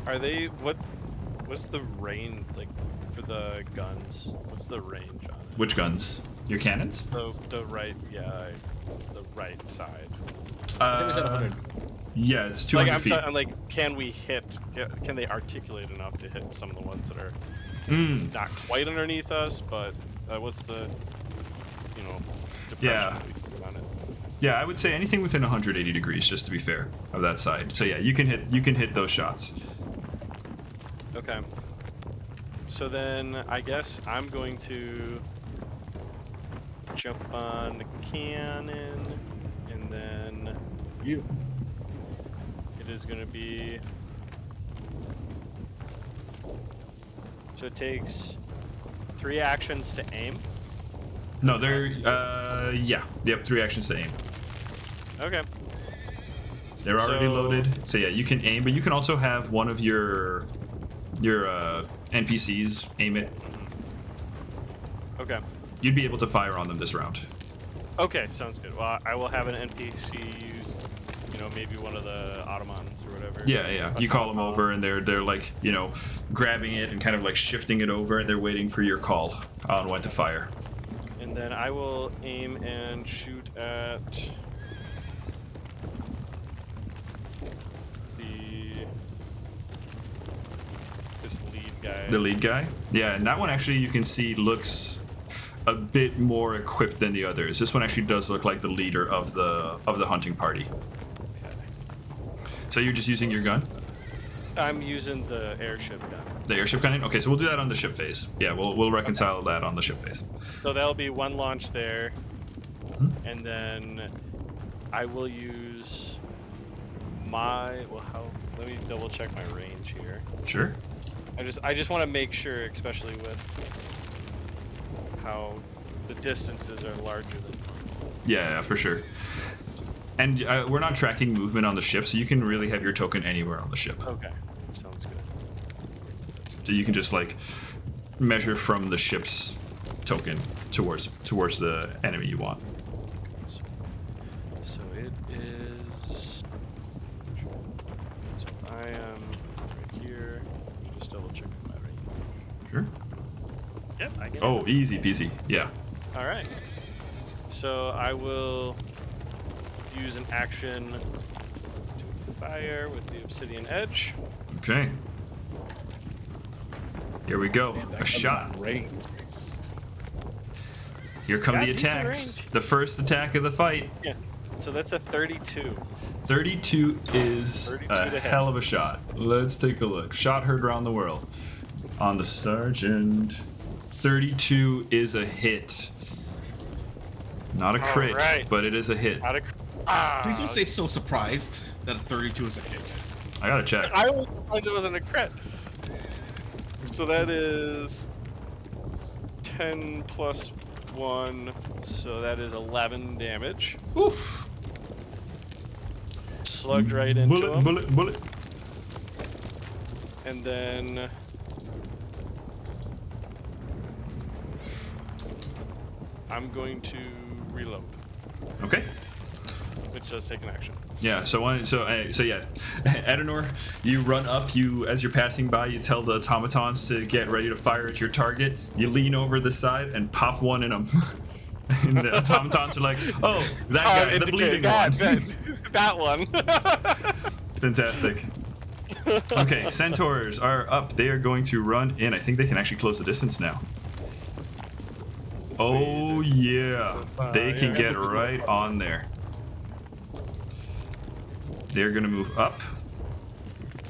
Are they what's the range like for the guns? What's the range on it? Which guns? Your cannons? The right, yeah, the right side. I think we said 100. Yeah, it's 200 Like feet. I'm like, can we hit? Can they articulate enough to hit some of the ones that are not quite underneath us? But what's the, depression Yeah. that we can put on it? Yeah, I would say anything within 180 degrees, just to be fair, of that side. So yeah, you can hit those shots. Okay. So then I guess I'm going to jump on the cannon, and then You. it is going to be. So it takes 3 actions to aim. No, they're yeah, yep, 3 actions to aim. Okay. They're already So- loaded. So yeah, you can aim, but you can also have one of your NPCs aim it. Okay. You'd be able to fire on them this round. Okay, sounds good. Well, I will have an NPC use, maybe one of the Ottomans or whatever. Yeah, yeah. You call them over, and they're like, grabbing it and kind of like shifting it over, and they're waiting for your call on when to fire. And then I will aim and shoot at this lead guy. The lead guy? Yeah, and that one actually you can see looks a bit more equipped than the others. This one actually does look like the leader of the hunting party. Okay. So you're just using your gun? I'm using the airship gun. The airship gun? Okay, so we'll do that on the ship phase. Yeah, we'll reconcile that on the ship phase. So that'll be 1 launch there, and then I will use my. Let me double check my range here. Sure. I just want to make sure, especially with how the distances are larger than. Yeah, for sure. And we're not tracking movement on the ship, so you can really have your token anywhere on the ship. Okay, sounds good. So you can just like measure from the ship's token towards the enemy you want. So it is. So I am right here. Let me just double check my range. Sure. Yep, I get it. Oh, easy peasy. Yeah. All right. So I will use an action to fire with the obsidian edge. Okay. Here we go. Man, that A comes shot. in range. Here come Got the decent attacks. range. The first attack of the fight. Yeah. So that's a 32. 32 is 32 a to hit. hell of a shot. Let's take a look. Shot heard around the world. On the sergeant. 32 is a hit. Not a crit, right. but it is a hit. Out of. Please don't say so surprised that a 32 is a hit. I gotta check. I was surprised it wasn't a crit. So that is 10 plus 1, so that is 11 damage. Oof. Slugged right into him. Bullet. And then I'm going to reload, Okay. which does take an action. Yeah. So yeah, Adenor, you run up. As you're passing by, you tell the automatons to get ready to fire at your target. You lean over the side and pop one in them. And the automatons are like, "Oh, that guy, the bleeding one." That one. Fantastic. Okay, centaurs are up. They are going to run in. I think they can actually close the distance now. Oh yeah, they can get right on there. They're gonna move up.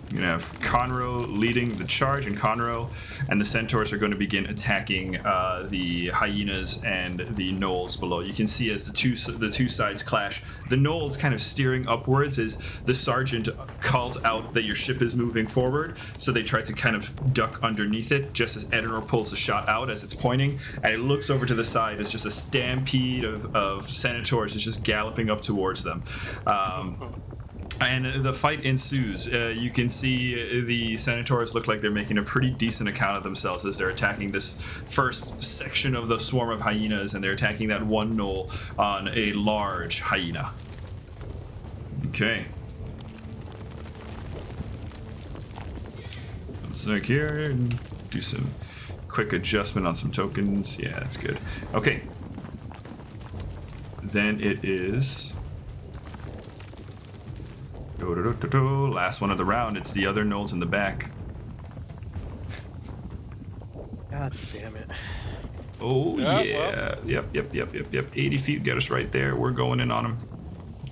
You're gonna have Conroe leading the charge, and Conroe and the centaurs are going to begin attacking the hyenas and the gnolls below. You can see as the two sides clash. The gnolls kind of steering upwards as the sergeant calls out that your ship is moving forward, so they try to kind of duck underneath it just as Adenor pulls the shot out as it's pointing, and it looks over to the side as just a stampede of centaurs is just galloping up towards them. And the fight ensues. You can see the Centaurs look like they're making a pretty decent account of themselves as they're attacking this first section of the swarm of hyenas, and they're attacking that one gnoll on a large hyena. Okay. One sec here, and do some quick adjustment on some tokens. Yeah, that's good. Okay. Then it is... Last one of the round. It's the other gnolls in the back. God damn it. Oh Yeah, yeah. Yep. 80 feet get us right there. We're going in on them.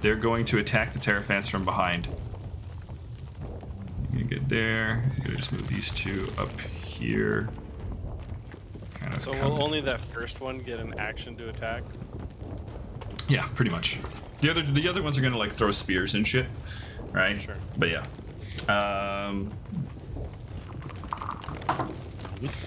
They're going to attack the Terraphants from behind. You're gonna get there. You're gonna just move these two up here. Kind of So will only that first one get an action to attack? Yeah, pretty much. The other ones are gonna like throw spears and shit, right? Sure. But yeah.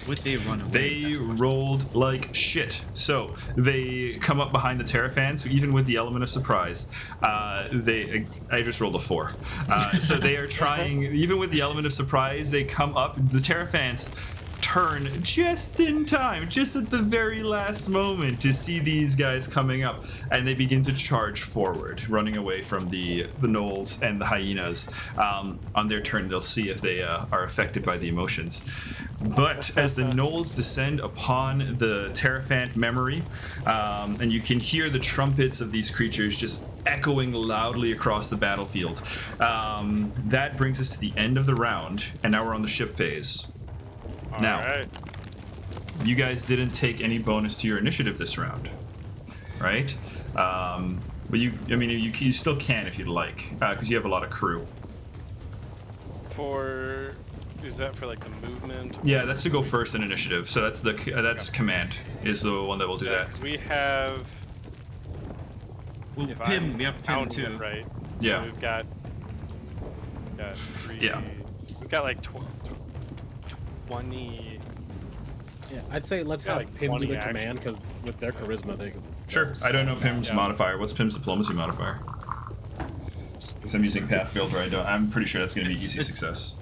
Would they run away? They rolled like shit. So they come up behind the Terraphants, even with the element of surprise. I just rolled a 4. So they are trying, even with the element of surprise, they come up. The Terraphants turn just in time, just at the very last moment to see these guys coming up, and they begin to charge forward, running away from the gnolls and the hyenas. On their turn, they'll see if they are affected by the emotions. But as the gnolls descend upon the Terraphant memory, and you can hear the trumpets of these creatures just echoing loudly across the battlefield, that brings us to the end of the round, and now we're on the ship phase. Now, Alright. you guys didn't take any bonus to your initiative this round, right? But you still can if you'd like, because you have a lot of crew. Is that for like the movement? Yeah, that's to go first in initiative. So that's command is the one that will do Yeah, that. 'cause we have. Well, If Pim, I'm we have Pim counting too. it right. Yeah. So we've got 3. Yeah. We've got like 20. Yeah, I'd say let's Yeah, have like Pim do 20 the action. command, because with their charisma, they could. Sure. I don't know Pim's Yeah. modifier. What's Pim's diplomacy modifier? Because I'm using Path Builder. I'm pretty sure that's going to be easy success.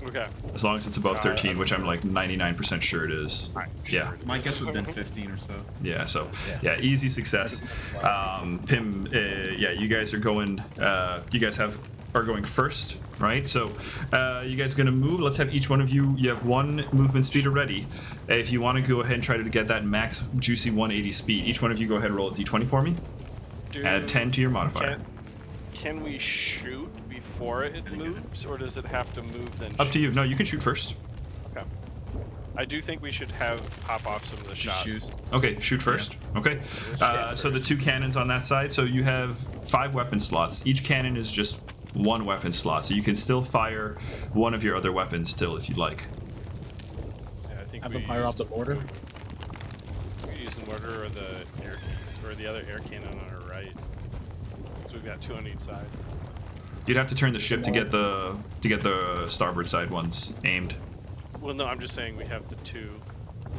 Okay. As long as it's above 13, which I'm like 99% sure it is. Yeah. My guess would have been 15 or so. Yeah, so yeah, easy success. Pim, yeah, you guys are going. You guys are going first, right? So you guys are gonna move. Let's have each one of you. You have 1 movement speed already. If you want to go ahead and try to get that max juicy 180 speed, each one of you go ahead and roll a d20 for me. Add 10 to your modifier. Can we shoot before it moves, or does it have to move then? Up to you. No, you can shoot first. Okay. I do think we should have pop off some of the shots. shoot. Okay, shoot first. Okay. So the 2 cannons on that side. So you have 5 weapon slots. Each cannon is just 1 weapon slot, so you can still fire one of your other weapons still if you'd like. Yeah, I think Have we them fire off the mortar. We use the mortar or the other air cannon on our right. So we've got 2 on each side. You'd have to turn the ship to get the starboard side ones aimed. Well, no, I'm just saying we have the 2.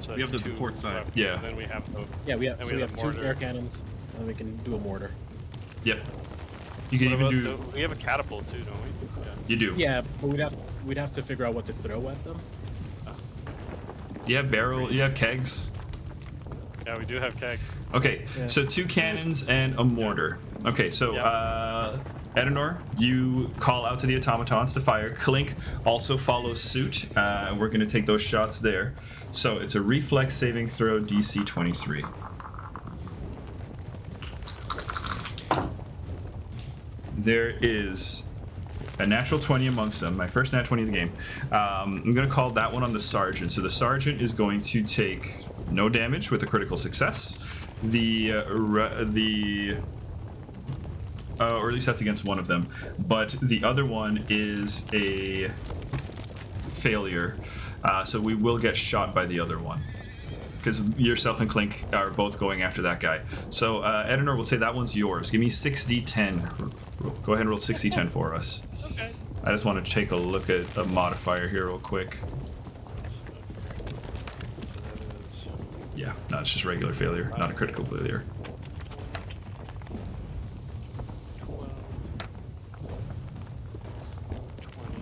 So We have that's the 2 port side. left, Yeah. and then we have the. Yeah, we have. And So we we have have the 2 mortar. air cannons, and we can do a mortar. Yep. You can What even about do. we have a catapult too, don't we? Yeah. You do. Yeah, but we'd have to figure out what to throw at them. You have barrel. You have kegs. Yeah, we do have kegs. Okay. Yeah. So 2 cannons and a mortar. Okay. So Edenor, you call out to the automatons to fire. Clink also follows suit. We're going to take those shots there. So it's a reflex saving throw, DC 23. There is a natural 20 amongst them, my first nat 20 of the game. I'm going to call that one on the sergeant. So the sergeant is going to take no damage with a critical success. Or at least that's against one of them. But the other one is a failure. So we will get shot by the other one. Because yourself and Clink are both going after that guy. So Edenor will say that one's yours. Give me 6d10. Go ahead and roll 6d10 for us. Okay. I just want to take a look at a modifier here real quick. Yeah, no, it's just regular failure, not a critical failure. 12, 20.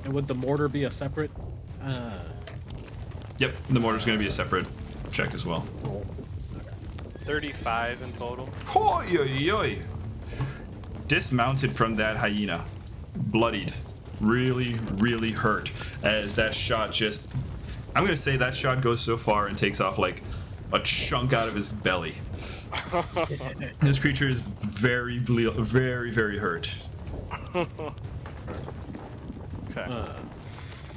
And would the mortar be a separate? Yep, the mortar's going to be a separate check as well. 35 in total. Hoi, oi, oi. Dismounted from that hyena, bloodied, really, really hurt as that shot just. I'm gonna say that shot goes so far and takes off like a chunk out of his belly. This creature is very, very, very hurt. Okay.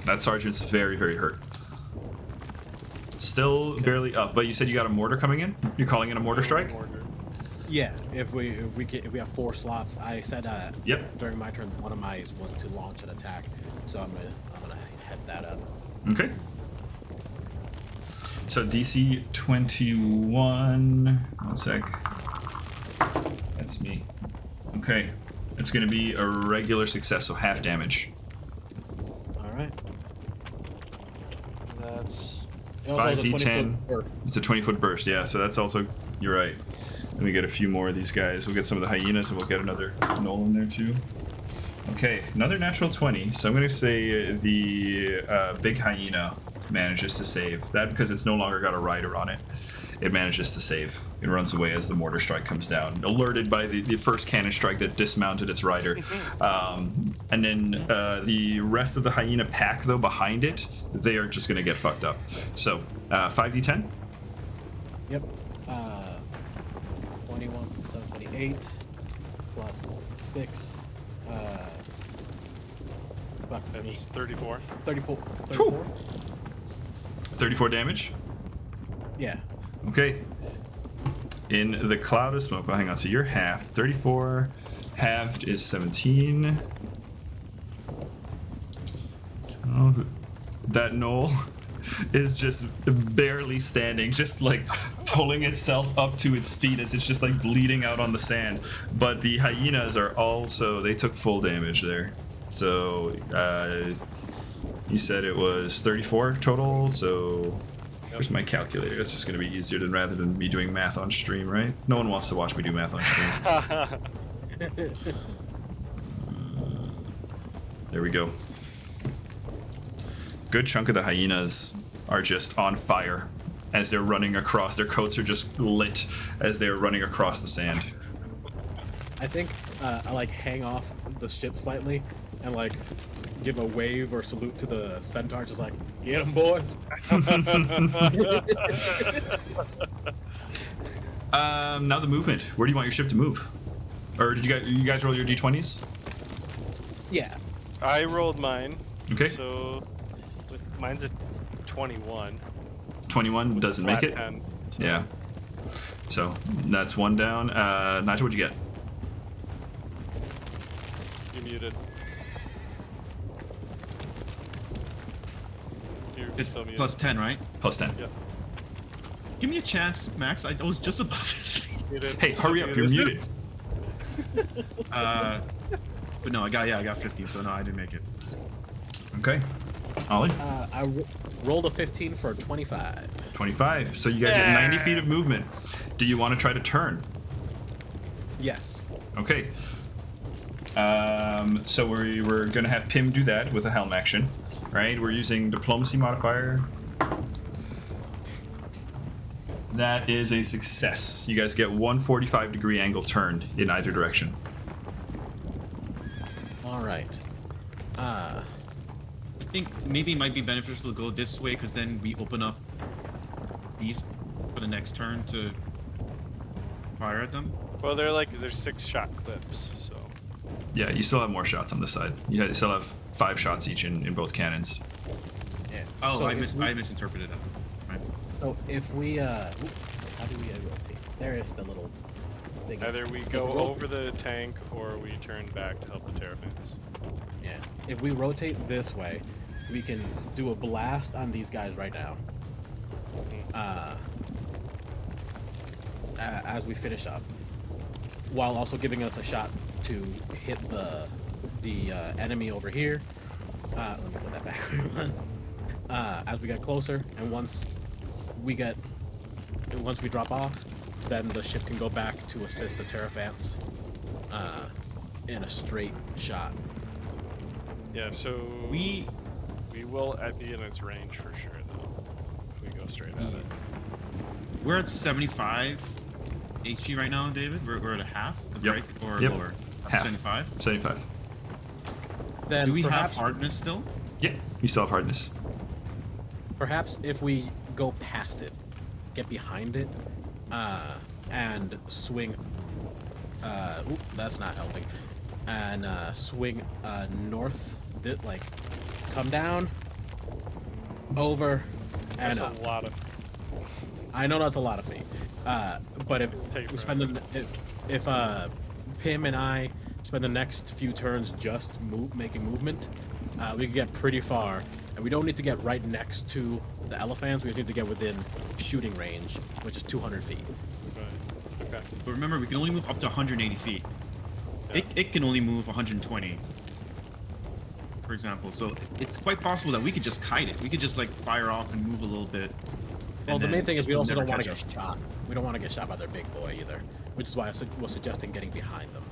That sergeant's very, very hurt. Still barely up, but you said you got a mortar coming in? You're calling in a mortar strike? Yeah, if we have 4 slots, I said Yep. during my turn one of mine was to launch an attack, so I'm gonna head that up. Okay. So DC 21. One sec. That's me. Okay. It's gonna be a regular success, so half damage. All right. That's It also has a 5d10. 20-foot burst. It's a 20-foot burst, yeah, so that's also, you're right. Let me get a few more of these guys. We'll get some of the hyenas and we'll get another gnoll in there too. Okay, another natural 20. So I'm going to say the big hyena manages to save. That because it's no longer got a rider on it. It manages to save. It runs away as the mortar strike comes down, alerted by the first cannon strike that dismounted its rider. And then the rest of the hyena pack, though, behind it, they are just going to get fucked up. So 5d10. Yep. 21, so 28 plus 6. Fuck me. It's 34. 34. Whew. 34 damage. Yeah. Okay. In the cloud of smoke. Well, hang on. So you're halved. 34 halved is 17. Oh, that gnoll is just barely standing, just like pulling itself up to its feet as it's just like bleeding out on the sand. But the hyenas are also, they took full damage there. So you said it was 34 total, so where's my calculator? That's just going to be easier than rather than me doing math on stream, right? No one wants to watch me do math on stream. There we go. Good chunk of the hyenas are just on fire as they're running across. Their coats are just lit as they're running across the sand. I think I like hang off the ship slightly and like give a wave or salute to the centaur, just like, get 'em, boys. Now the movement. Where do you want your ship to move? Or did you guys roll your d20s? Yeah. I rolled mine. Okay. So mine's a 21. 21 doesn't make Flat it. 10, so Yeah. So that's one down. Nigel, what'd you get? You're muted. You're It's still muted. plus 10, right? Plus 10. Yep. Give me a chance, Max. I was just about to speak. Muted. Hey, hurry up! You're muted. But no, I got 50, so no, I didn't make it. Okay. Ollie? I rolled a 15 for a 25. 25. So you guys get 90 feet of movement. Do you want to try to turn? Yes. Okay. So we're going to have Pim do that with a helm action, right? We're using diplomacy modifier. That is a success. You guys get 145-degree angle turned in either direction. All right. I think maybe it might be beneficial to go this way, because then we open up these for the next turn to fire at them. Well, there's 6 shot clips, so. Yeah, you still have more shots on this side. You still have 5 shots each in both cannons. Yeah. Oh, So I if misinterpreted that. Right. So if we how do we rotate? There is the little thing. Either we go over the tank or we turn back to help the Terraphants. Yeah. If we rotate this way, we can do a blast on these guys right now. As we finish up, while also giving us a shot to hit the enemy over here. Let me put that back where it was. As we get closer, and once we drop off, then the ship can go back to assist the Terraphants in a straight shot. Yeah, so We will be in its range for sure, though. If we go straight at it. We're at 75 HP right now, David. We're at a half, the Yep. break, or Yep. lower. Half. 75. 75. Then Do we have perhaps, hardness still? Yeah, you still have hardness. perhaps if we go past it, get behind it, and swing. That's not helping. and swing north. Like, come down, over, and That's up. a lot of. I know that's a lot of feet. But if Take we forever. spend if Pim and I spend the next few turns just making movement, we can get pretty far, and we don't need to get right next to the elephants. We just need to get within shooting range, which is 200 feet. Right. Okay. But remember, we can only move up to 180 feet. Yeah. It can only move 120. For example, so it's quite possible that we could just kite it. We could just like fire off and move a little bit. Well, and the then main thing is we they'll also never don't want to catch get us. shot. We don't want to get shot by their big boy either, which is why I was suggesting getting behind them.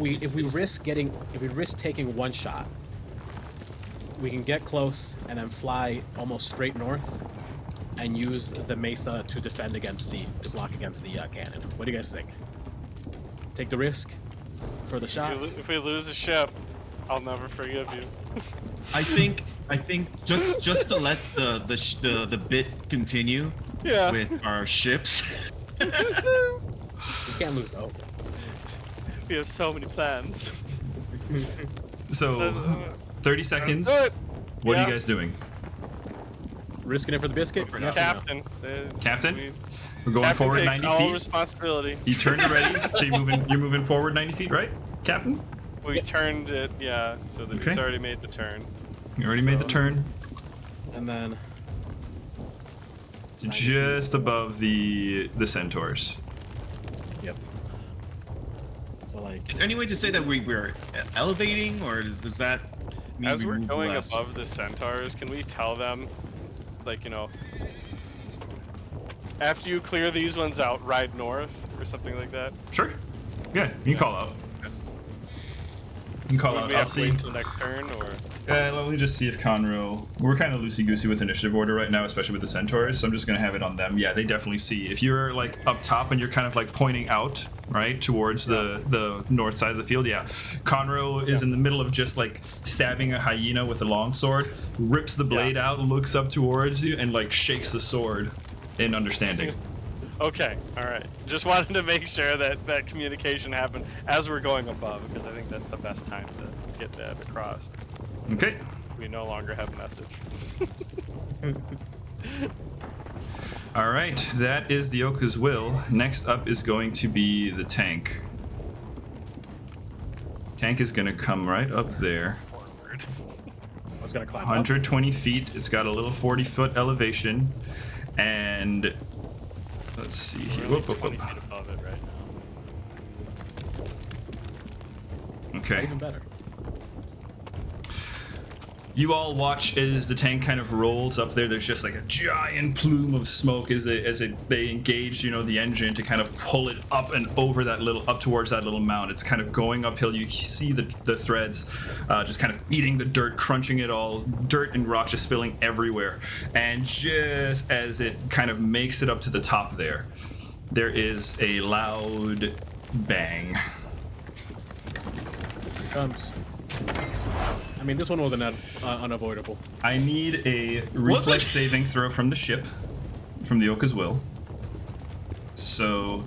If we risk taking one shot, we can get close and then fly almost straight north and use the mesa to defend against to block against the cannon. What do you guys think? Take the risk for the shot? If we lose a ship, I'll never forgive you. I think just to let the bit continue Yeah. with our ships. We can't lose though. We have so many plans. So, 30 seconds. Good. What are Yeah. you guys doing? Risking it for the biscuit? Go for it, Yes or no? Captain. Captain? we- We're going Captain forward takes 90 all feet. responsibility. You turned ready, so you're moving forward 90 feet, right, Captain? We turned it, yeah, so that Okay. he's already made the turn. You already made the turn. And then Just above the Centaurs. yep. So like Is there any way to say that we're elevating, or does that mean As we we're move going less? above the Centaurs, can we tell them, like, you know, after you clear these ones out, ride north or something like that? Sure. Yeah, you can call out. You can call Would out. we I'll have to see. wait until next turn, or? Let me just see if Conroe. We're kind of loosey-goosey with initiative order right now, especially with the Centaurs, so I'm just going to have it on them. Yeah, they definitely see. If you're, like, up top and you're kind of, like, pointing out, right, towards the north side of the field, yeah. Conroe is in the middle of just, like, stabbing a hyena with a longsword, rips the blade out, looks up towards you, and, like, shakes the sword in understanding. Okay, alright. Just wanted to make sure that that communication happened as we're going above, because I think that's the best time to get that across. Okay. We no longer have a message. All right, that is the Oka's will. Next up is going to be the tank. Tank is going to come right up there. Forward. I was gonna climb up. 120 feet. It's got a little 40-foot elevation. And let's see here. We're only Whoop, whoop, 20 whoop. feet above it right now. Okay. Even better. You all watch as the tank kind of rolls up there. There's just like a giant plume of smoke as they engage, you know, the engine to kind of pull it up and over that up towards that little mound. It's kind of going uphill. You see the threads just kind of eating the dirt, crunching it all, dirt and rocks just spilling everywhere. And just as it kind of makes it up to the top there is a loud bang. Here comes. I mean, this one wasn't unavoidable. I need a reflex saving throw from the ship, from the Oka's will. So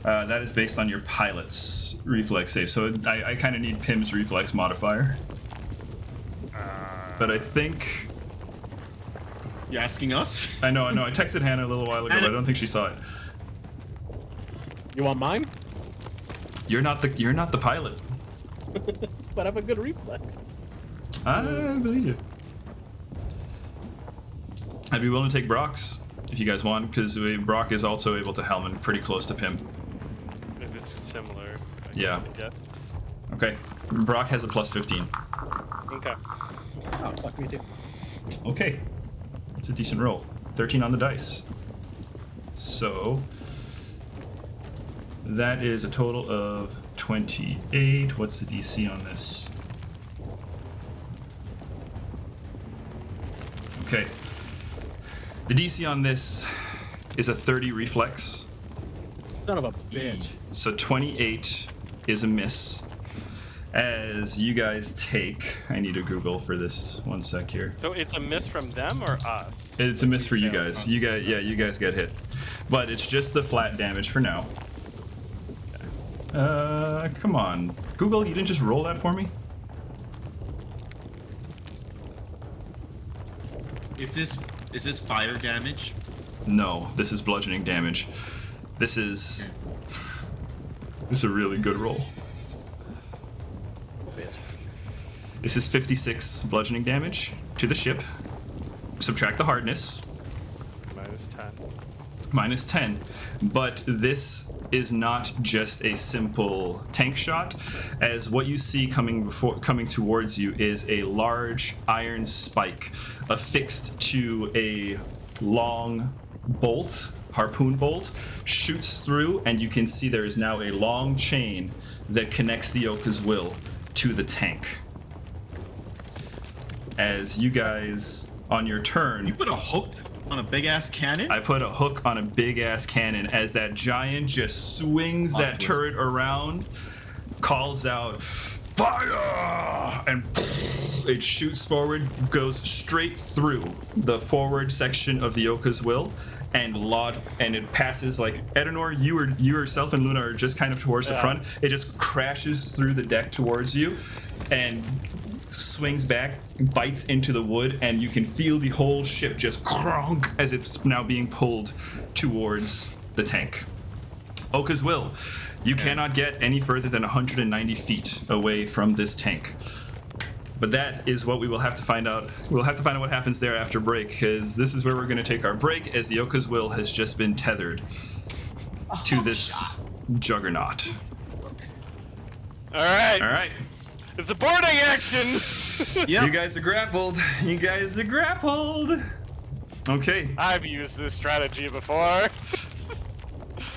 that is based on your pilot's reflex save. So I kind of need Pim's reflex modifier. But I think... You asking us? I know. I texted Hannah a little while ago, but I don't think she saw it. You want mine? You're not the pilot. But I have a good reflex. I believe you. I'd be willing to take Brock's if you guys want, because Brock is also able to helmet pretty close to Pim. If it's similar. I Yeah. guess. Okay. Brock has a plus 15. Okay. Oh, fuck me too. Okay. It's a decent roll. 13 on the dice. So that is a total of 28. What's the DC on this? Okay. The DC on this is a 30 reflex. Son of a bitch. So 28 is a miss. As you guys take, I need to Google for this 1 sec here. So it's a miss from them or us? It's a miss for you guys. You guys get hit. but it's just the flat damage for now. Come on. Google, you didn't just roll that for me? Is this fire damage? No, this is bludgeoning damage. This is a really good roll. This is 56 bludgeoning damage to the ship. Subtract the hardness. Minus 10. But this is not just a simple tank shot, as what you see coming towards you is a large iron spike affixed to a long bolt, harpoon bolt, shoots through, and you can see there is now a long chain that connects the Yoka's Will to the tank. As you guys, on your turn... You put a hook on a big-ass cannon? I put a hook on a big-ass cannon as that giant just swings that turret around, calls out, "Fire!" And it shoots forward, goes straight through the forward section of the Yoka's Will, and it passes, like, Edenor, you yourself and Luna are just kind of towards the front. It just crashes through the deck towards you, and swings back, bites into the wood, and you can feel the whole ship just cronk as it's now being pulled towards the tank. Oka's Will, you cannot get any further than 190 feet away from this tank. But that is what we will have to find out. We'll have to find out what happens there after break, because this is where we're going to take our break, as the Oka's Will has just been tethered to this juggernaut. All right. All right. It's a boarding action. Yep. You guys are grappled. Okay. I've used this strategy before.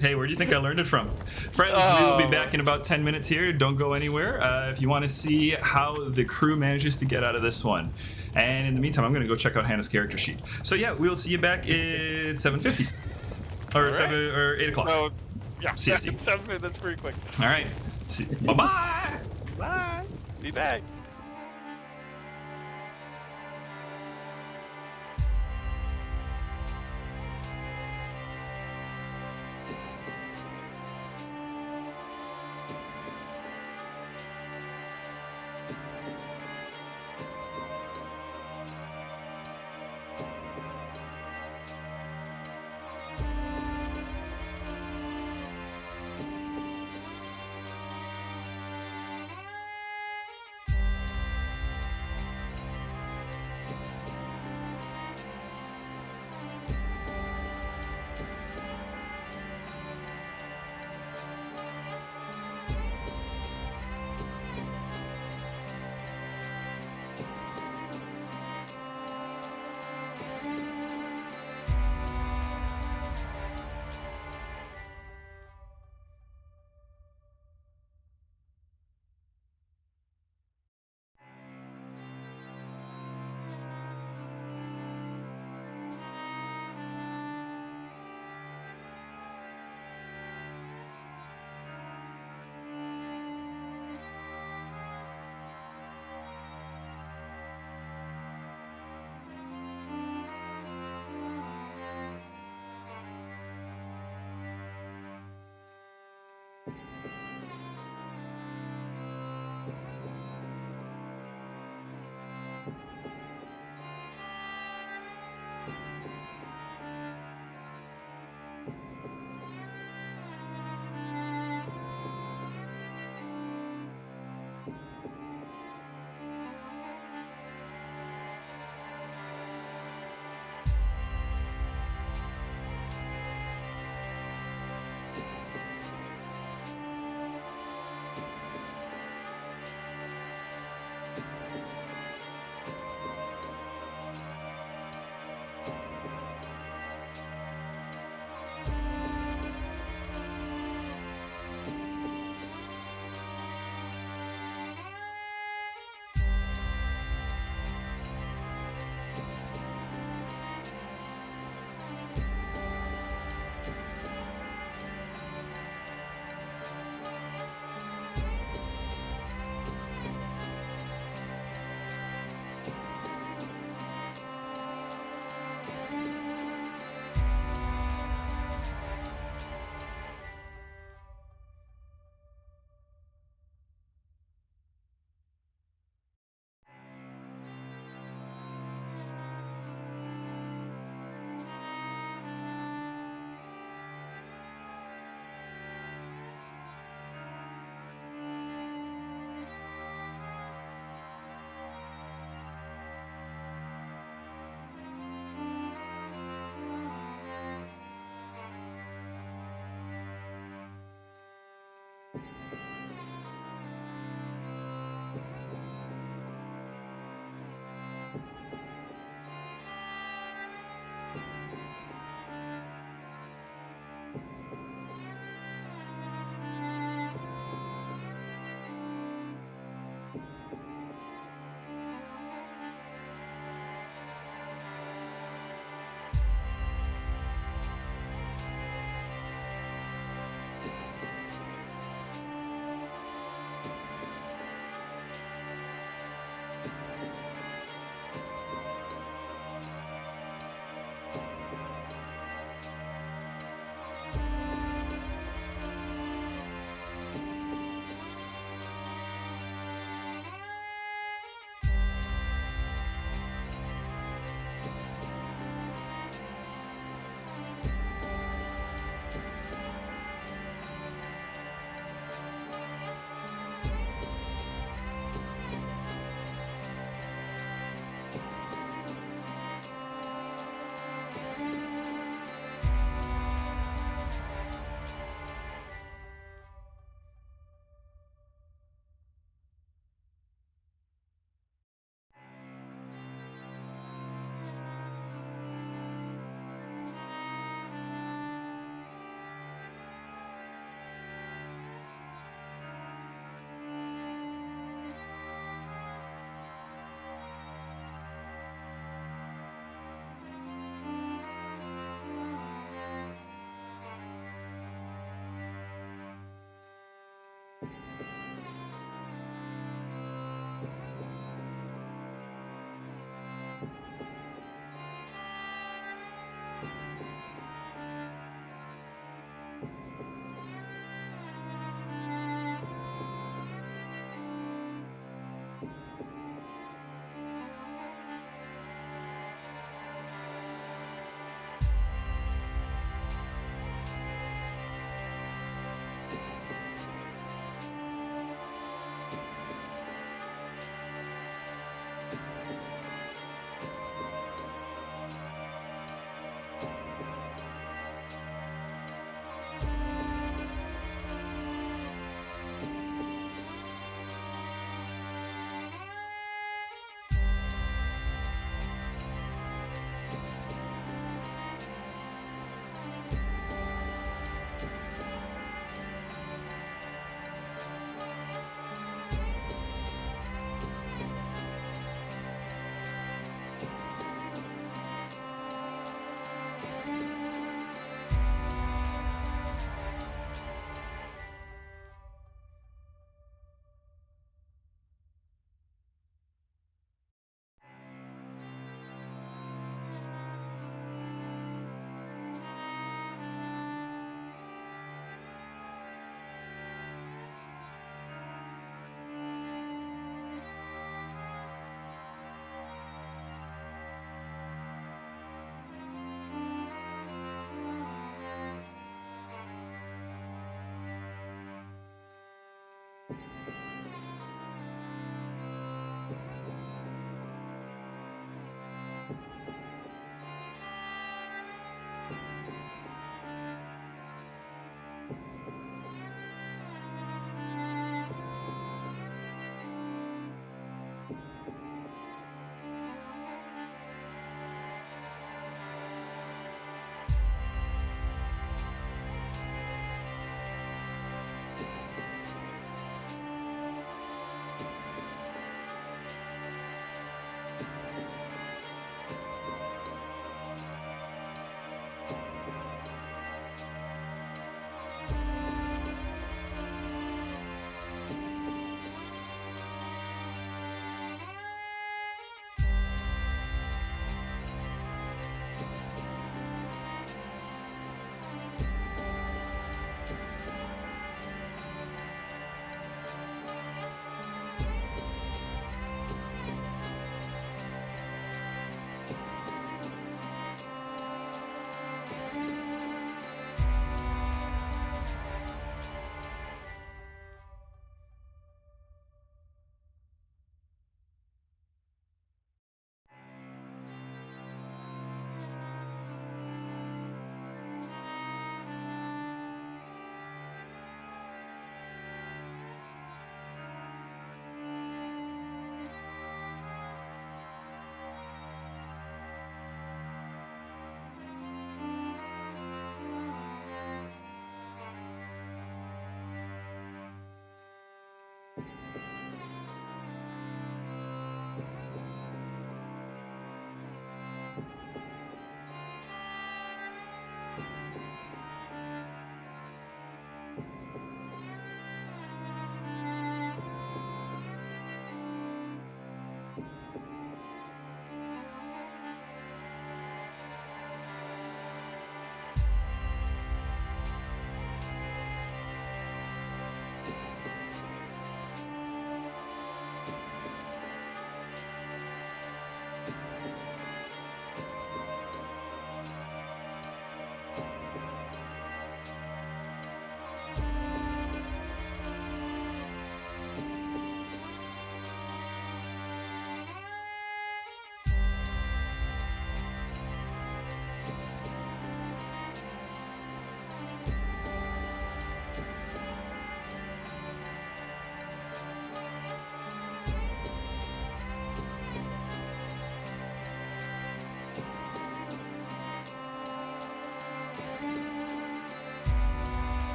Hey, where do you think I learned it from? Friends, we will be back in about 10 minutes here. Don't go anywhere if you want to see how the crew manages to get out of this one. And in the meantime, I'm going to go check out Hannah's character sheet. So yeah, we'll see you back at 7:50. Or, All right. 8 o'clock. No, yeah, CST. 7 minutes. That's pretty quick. All right. Bye-bye. Bye. Be back.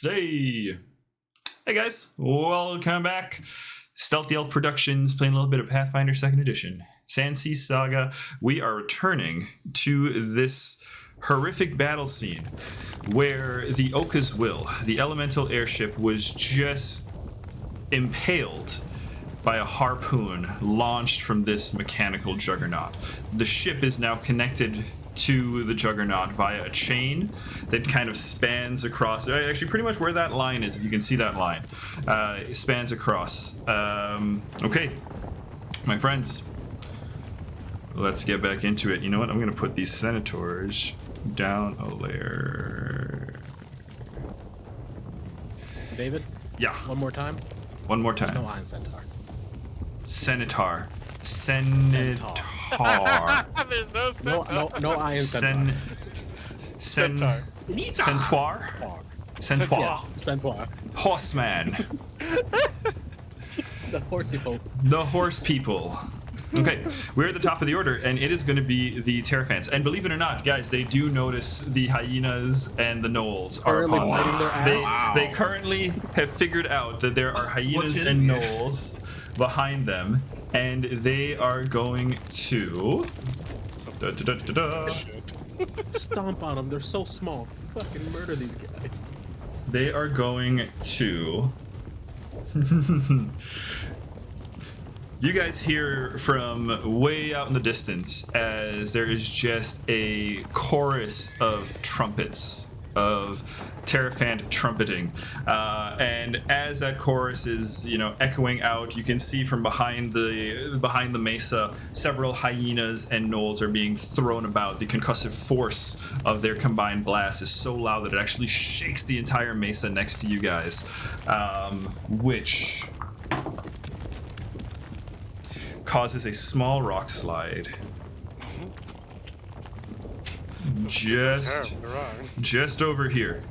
Say, hey guys, welcome back. Stealthy Elf Productions playing a little bit of Pathfinder 2nd Edition. Sandsea Saga. We are returning to this horrific battle scene where the Oka's Will, the elemental airship, was just impaled by a harpoon launched from this mechanical juggernaut. The ship is now connected to the Juggernaut via a chain that kind of spans across. Actually, pretty much where that line is, if you can see that line, it spans across. Okay, my friends, let's get back into it. You know what? I'm going to put these Centaurs down a layer. David? Yeah. One more time? One more time. No Iron Centaur. Centaur. Centaur. There's no Centaur. No Iron Centaur. Centaur. Centaur. Centaur. Horseman. The horsey folk. The horse people. Okay, we're at the top of the order, and it is going to be the Terraphants. And believe it or not, guys, they do notice the hyenas and the gnolls are Currently upon biting them. their ass. They currently have figured out that there are hyenas and gnolls behind them, and they are going to... Stomp on them. They're so small. Fucking murder these guys. They are going to... You guys hear from way out in the distance as there is just a chorus of trumpets, of Terraphant trumpeting, and as that chorus is, echoing out, you can see from behind the mesa, several hyenas and gnolls are being thrown about. The concussive force of their combined blast is so loud that it actually shakes the entire mesa next to you guys, which causes a small rock slide just over here.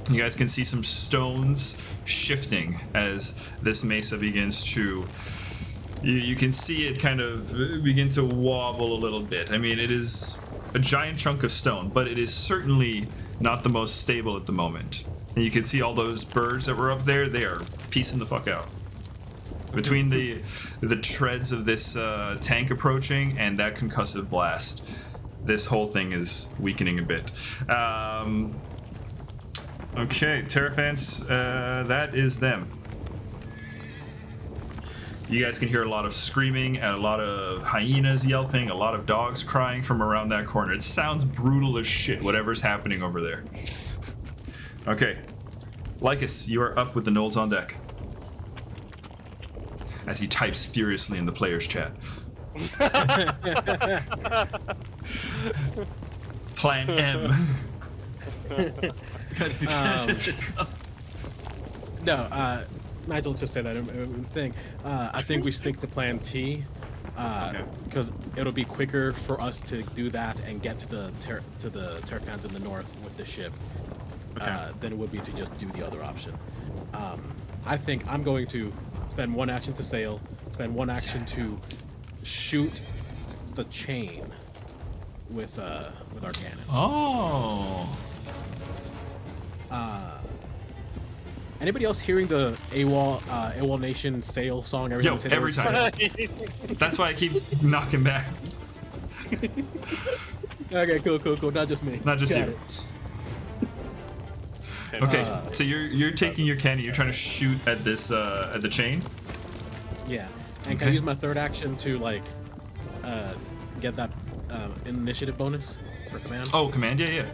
You guys can see some stones shifting as this mesa begins to... You can see it kind of begin to wobble a little bit. I mean, it is a giant chunk of stone, but it is certainly not the most stable at the moment. And you can see all those birds that were up there, they are piecing the fuck out. Between the treads of this tank approaching and that concussive blast, this whole thing is weakening a bit. Okay, Terraphants, that is them. You guys can hear a lot of screaming and a lot of hyenas yelping, a lot of dogs crying from around that corner. It sounds brutal as shit, whatever's happening over there. Okay, Lycus, you are up with the gnolls on deck. As he types furiously in the player's chat. Plan M. Nigel just said that thing. I think we stick to Plan T, because it'll be quicker for us to do that and get to the Terraphants in the north with the ship, than it would be to just do the other option. I think I'm going to spend one action to sail, spend one action to shoot the chain with our cannon. Oh. Anybody else hearing the AWOL Nation sail song every time? Every time. That's why I keep knocking back. Okay, cool. Not just me. Not just Got you. it. Okay, so you're taking your cannon, you're trying to shoot at this at the chain? Yeah. And can I use my third action to get that initiative bonus for command? Oh, command, yeah.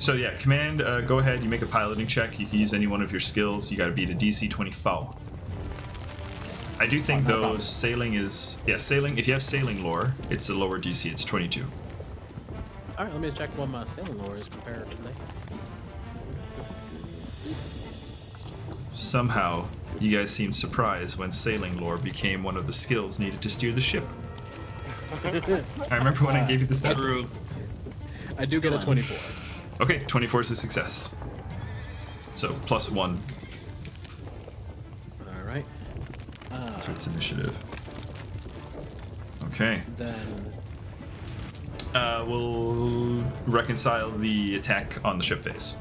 So yeah, command, go ahead, you make a piloting check, you can use any one of your skills, you gotta beat a DC 24. I do think though sailing is, sailing, if you have sailing lore, it's a lower DC, it's 22. Alright, let me check what my sailing lore is comparatively. Somehow, you guys seemed surprised when sailing lore became one of the skills needed to steer the ship. I remember when I gave you the stat. True. I do get a 24. Okay, 24 is a success. So, +1 Alright. to its initiative. Okay. Then... we'll reconcile the attack on the ship face.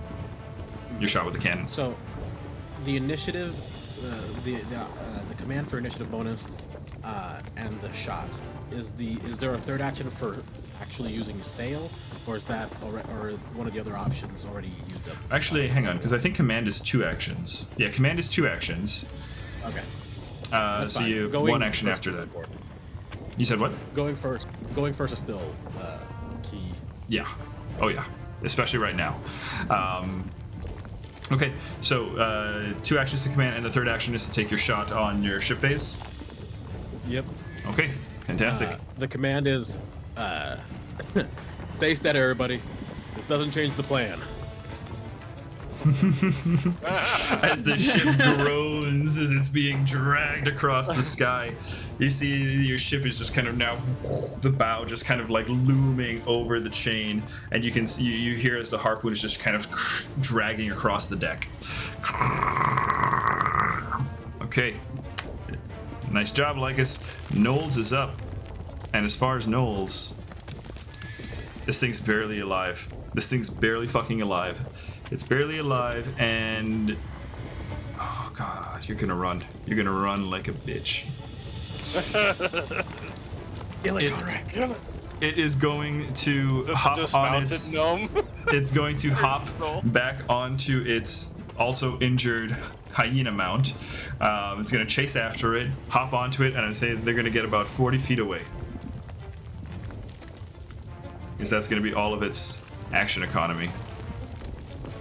Your shot with the cannon. So, the initiative, the command for initiative bonus, and the shot. Is there a third action for actually using sail, or is that or one of the other options already used up? Actually, hang on, because I think command is 2 actions. Yeah, command is 2 actions. Okay. So you have 1 action after that. You said what? Going first is still key. Yeah. Oh yeah. Especially right now. Okay. So 2 actions to command, and the 3rd action is to take your shot on your ship phase. Yep. Okay. Fantastic. The command is, stay steady, everybody. This doesn't change the plan. As the ship groans as it's being dragged across the sky, you see your ship is just kind of now, the bow just kind of like looming over the chain, and you can see, you hear as the harpoon is just kind of dragging across the deck. Okay, nice job, Lycus. Gnolls is up, and as far as Gnolls, this thing's barely alive. This thing's barely fucking alive. It's barely alive, and oh god, you're gonna run. You're gonna run like a bitch. It is going to hop on its gnome. It's going to hop back onto its also injured hyena mount. It's gonna chase after it, hop onto it, and I'd say they're gonna get about 40 feet away. Because that's gonna be all of its action economy.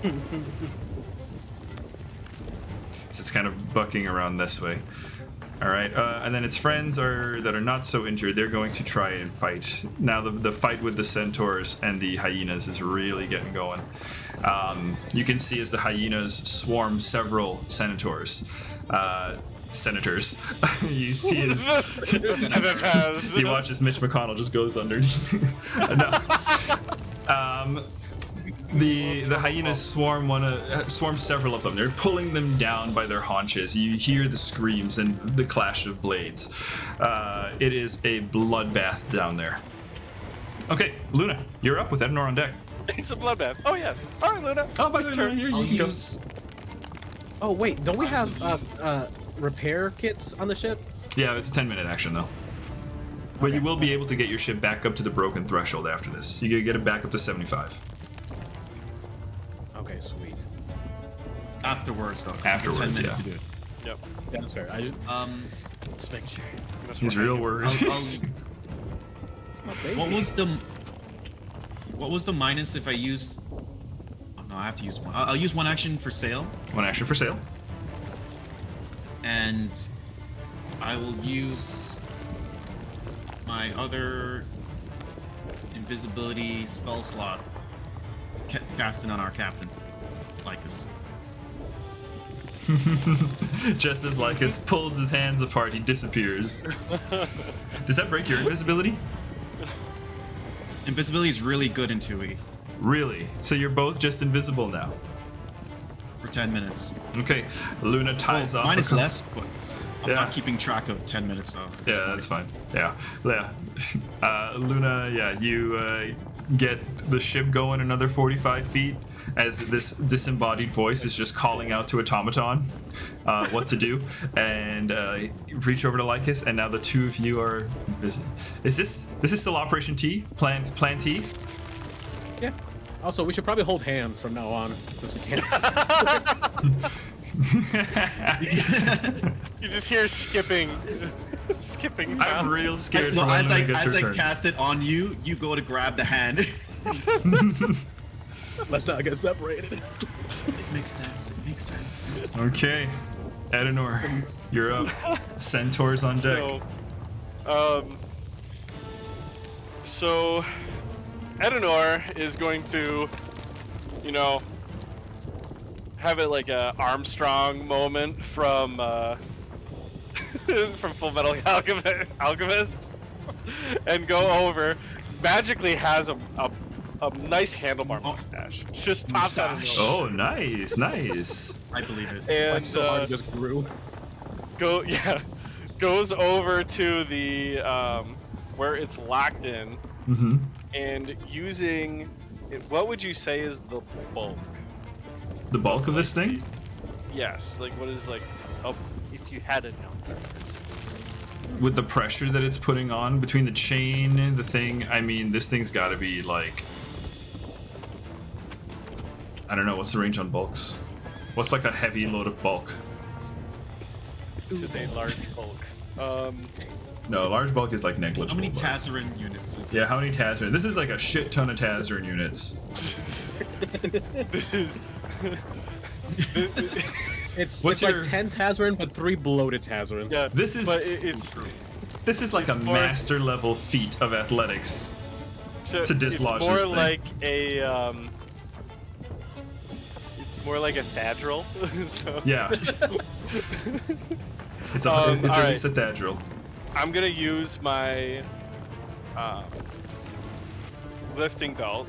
So it's kind of bucking around this way. All right, and then its friends that are not so injured, they're going to try and fight. Now the fight with the centaurs and the hyenas is really getting going. You can see as the hyenas swarm several senators. You see as you watch as Mitch McConnell just goes underneath. The hyenas swarm several of them. They're pulling them down by their haunches. You hear the screams and the clash of blades. It is a bloodbath down there. Okay, Luna, you're up with Edenor on deck. It's a bloodbath. Oh yes. All right, Luna. Oh, by the way, you can go. Oh wait, don't we have repair kits on the ship? Yeah, it's a 10-minute action though. But Okay. you will be able to get your ship back up to the broken threshold after this. You can get it back up to 75. Okay, sweet. Afterwards, though. Afterwards, 10 minutes yeah. to do it. Yep. Yeah, that's fair. Just make sure. That's He's what I real do. worried. My baby. What was the minus if I used? Oh no, I have to use one. I'll use one action for sail, One action for sail. and I will use my other invisibility spell slot casting on our captain, Lycus. Just as Lycus pulls his hands apart, he disappears. Does that break your invisibility? Invisibility is really good in 2e Really? So you're both just invisible now? for 10 minutes. Okay, Luna ties off. Mine a is couple- less, but I'm Yeah. not keeping track of 10 minutes though. at this Yeah, point. that's fine. Yeah. Luna, yeah, you get the ship going another 45 feet as this disembodied voice is just calling out to Automaton what to do, and reach over to Lycus, and now the two of you are busy. This is still Operation T? Plan T? Yeah. Also, we should probably hold hands from now on, since we can't see. You just hear skipping I'm sound. real scared No, for when as Luna gets her I turn. cast it on you, you go to grab the hand. Let's not get separated. It makes sense. It makes sense. Okay, Edenor, you're up. Centaurs on deck. So Edenor is going to, have it like a Armstrong moment from from Full Metal Alchemist, and go over. Magically has a nice handlebar mustache. Just pops out of Mustache. nowhere. Oh, nice, nice. I believe it. Like And so hard it just grew. goes over to the where it's locked in, Mm-hmm. and using what would you say is the bulk? The bulk of this thing? Yes, like what is like if you had a number. With the pressure that it's putting on between the chain and the thing, I mean, this thing's got to be like, I don't know, what's the range on bulks? What's like a heavy load of bulk? This is a large bulk. No, large bulk is like How negligible. many but- Tazarin units is Yeah, how many Tazarin? This is like a shit ton of Tazarin units. This is. It's What's like your- 10 Tazarin, but 3 bloated Tazarins. Yeah. This is- But it's. This is like a It's more- master level feat of athletics. So to dislodge it's more this thing. like a it's more like a Thadril. So Yeah. It's, a, Um, it's at alright. least a Thadril. I'm gonna use my lifting belt.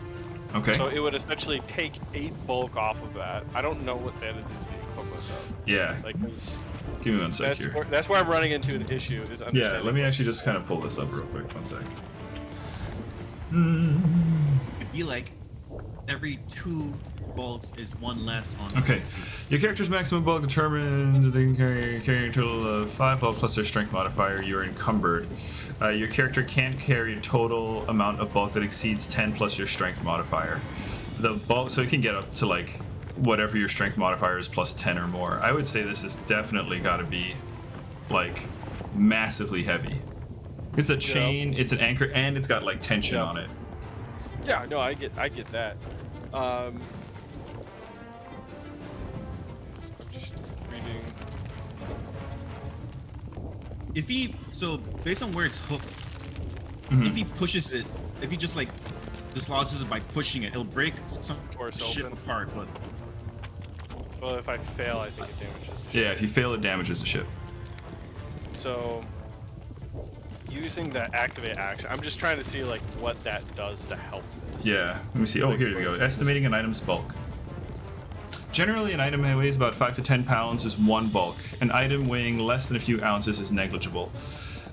Okay. So it would essentially take 8 bulk off of that. I don't know what that is the equivalent of. Yeah. Like 'cause Give me one sec here. that's where I'm running into an issue. Is Yeah, understanding let me actually just kind of pull this up real quick. One sec. It'd be like every 2 bolts is 1 less on. Okay. Your character's maximum bulk determined. They can carry a total of 5 bulk plus their strength modifier. You're encumbered. Your character can't carry a total amount of bulk that exceeds 10 plus your strength modifier. The bulk, so it can get up to like whatever your strength modifier is plus 10 or more. I would say this has definitely got to be like massively heavy. It's a chain, it's an anchor, and it's got like tension Yeah. on it. Yeah, no, I get that. Just reading. If he based on where it's hooked, Mhm. if he pushes it, if he just like dislodges it by pushing it, it'll break some Torso ship open. apart. But Well, if I fail, I think it damages the ship. Yeah, if you fail, it damages the ship. So, using the activate action, I'm just trying to see like what that does to help this. Yeah, let me see. Oh, here we go. Estimating an item's bulk. Generally, an item that weighs about 5 to 10 pounds is 1 bulk. An item weighing less than a few ounces is negligible.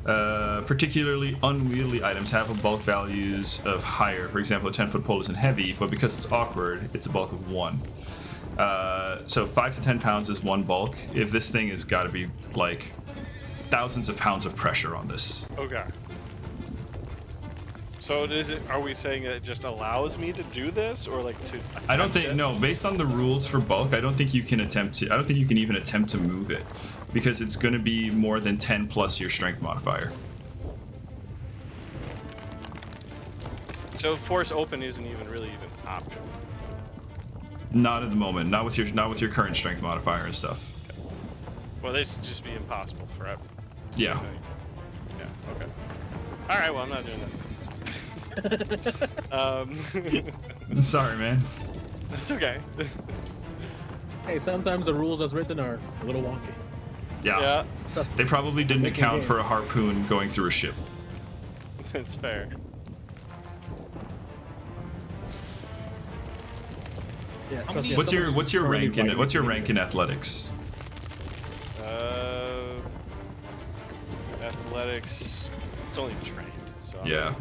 Particularly unwieldy items have a bulk values of higher. For example, a 10-foot pole isn't heavy, but because it's awkward, it's a bulk of 1. So 5 to 10 pounds is 1 bulk. If this thing has got to be like thousands of pounds of pressure on this. Okay. So is it? Are we saying that it just allows me to do this, or like to? I don't attempt think it? no. Based on the rules for bulk, I don't think you can attempt to. I don't think you can even attempt to move it, because it's going to be more than 10 plus your strength modifier. So force open isn't even really even an option. Not at the moment. Not with your current strength modifier and stuff. Well, this would just be impossible forever. Yeah. Yeah. Okay. All right. Well, I'm not doing that. Sorry, man. That's okay. Hey, sometimes the rules as written are a little wonky. Yeah. Yeah, They probably didn't Making account game. for a harpoon going through a ship. that's fair. Yeah, How trust many- me, What's someone your who's what's your already rank in writing what's your the game. rank in athletics? Athletics. It's only trained, so Yeah.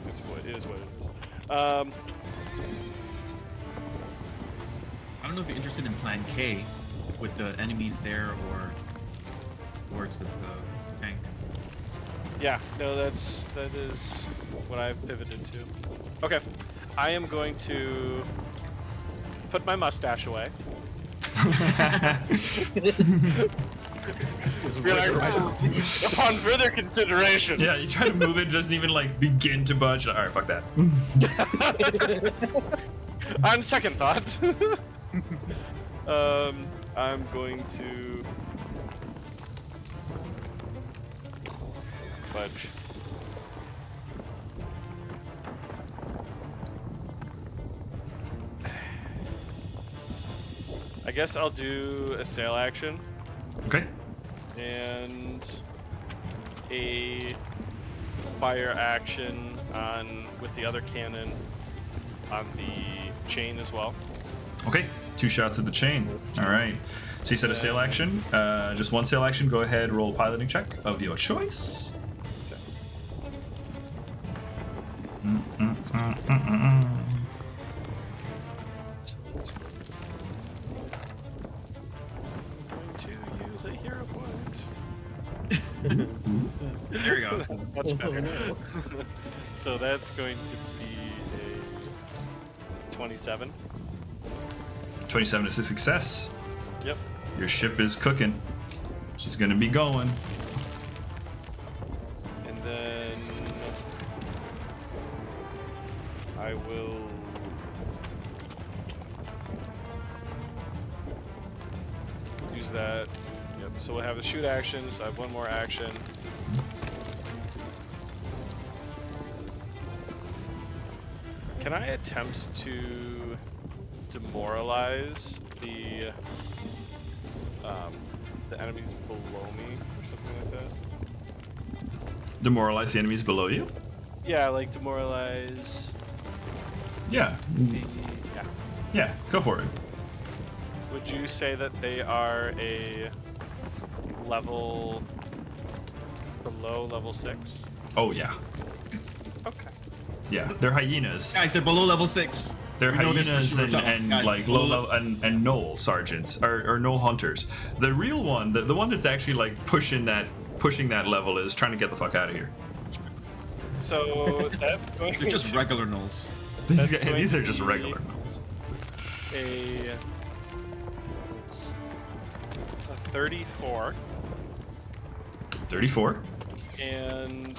it's what it is. What it is. I don't know if you're interested in Plan K with the enemies there or towards the tank. Yeah. No, that is what I've pivoted to. Okay. I am going to put my mustache away. Be like, upon further consideration. Yeah, you try to move it, doesn't even like begin to budge. All right, fuck that. On second thought, I'm going to budge. I guess I'll do a sail action Okay. and a fire action on with the other cannon on the chain as well. Okay. 2 shots at the chain. All right. So you said a sail action. Just 1 sail action. Go ahead. Roll a piloting check of your choice. To use a hero point. There we go. Much Oh, better. no. So that's going to be a 27. 27 is a success. Yep. Your ship is cooking. She's gonna be going. And then I will use that. Yep, so we'll have the shoot action, so I have one more action. Can I attempt to demoralize the enemies below me or something like that? Demoralize the enemies below you? Yeah, like demoralize Yeah. the... Yeah. Yeah, go for it. Would you say that they are a level below level 6? Oh, yeah. Okay. Yeah, they're hyenas. Guys, they're below level 6. They're We know this for hyenas sure. and Guys, like below low level and gnoll sergeants or gnoll hunters. The real one, the one that's actually like pushing that level is trying to get the fuck out of here. So that's going They're just to regular gnolls. These, That's going these are to just be- regular gnolls. a 34 34. and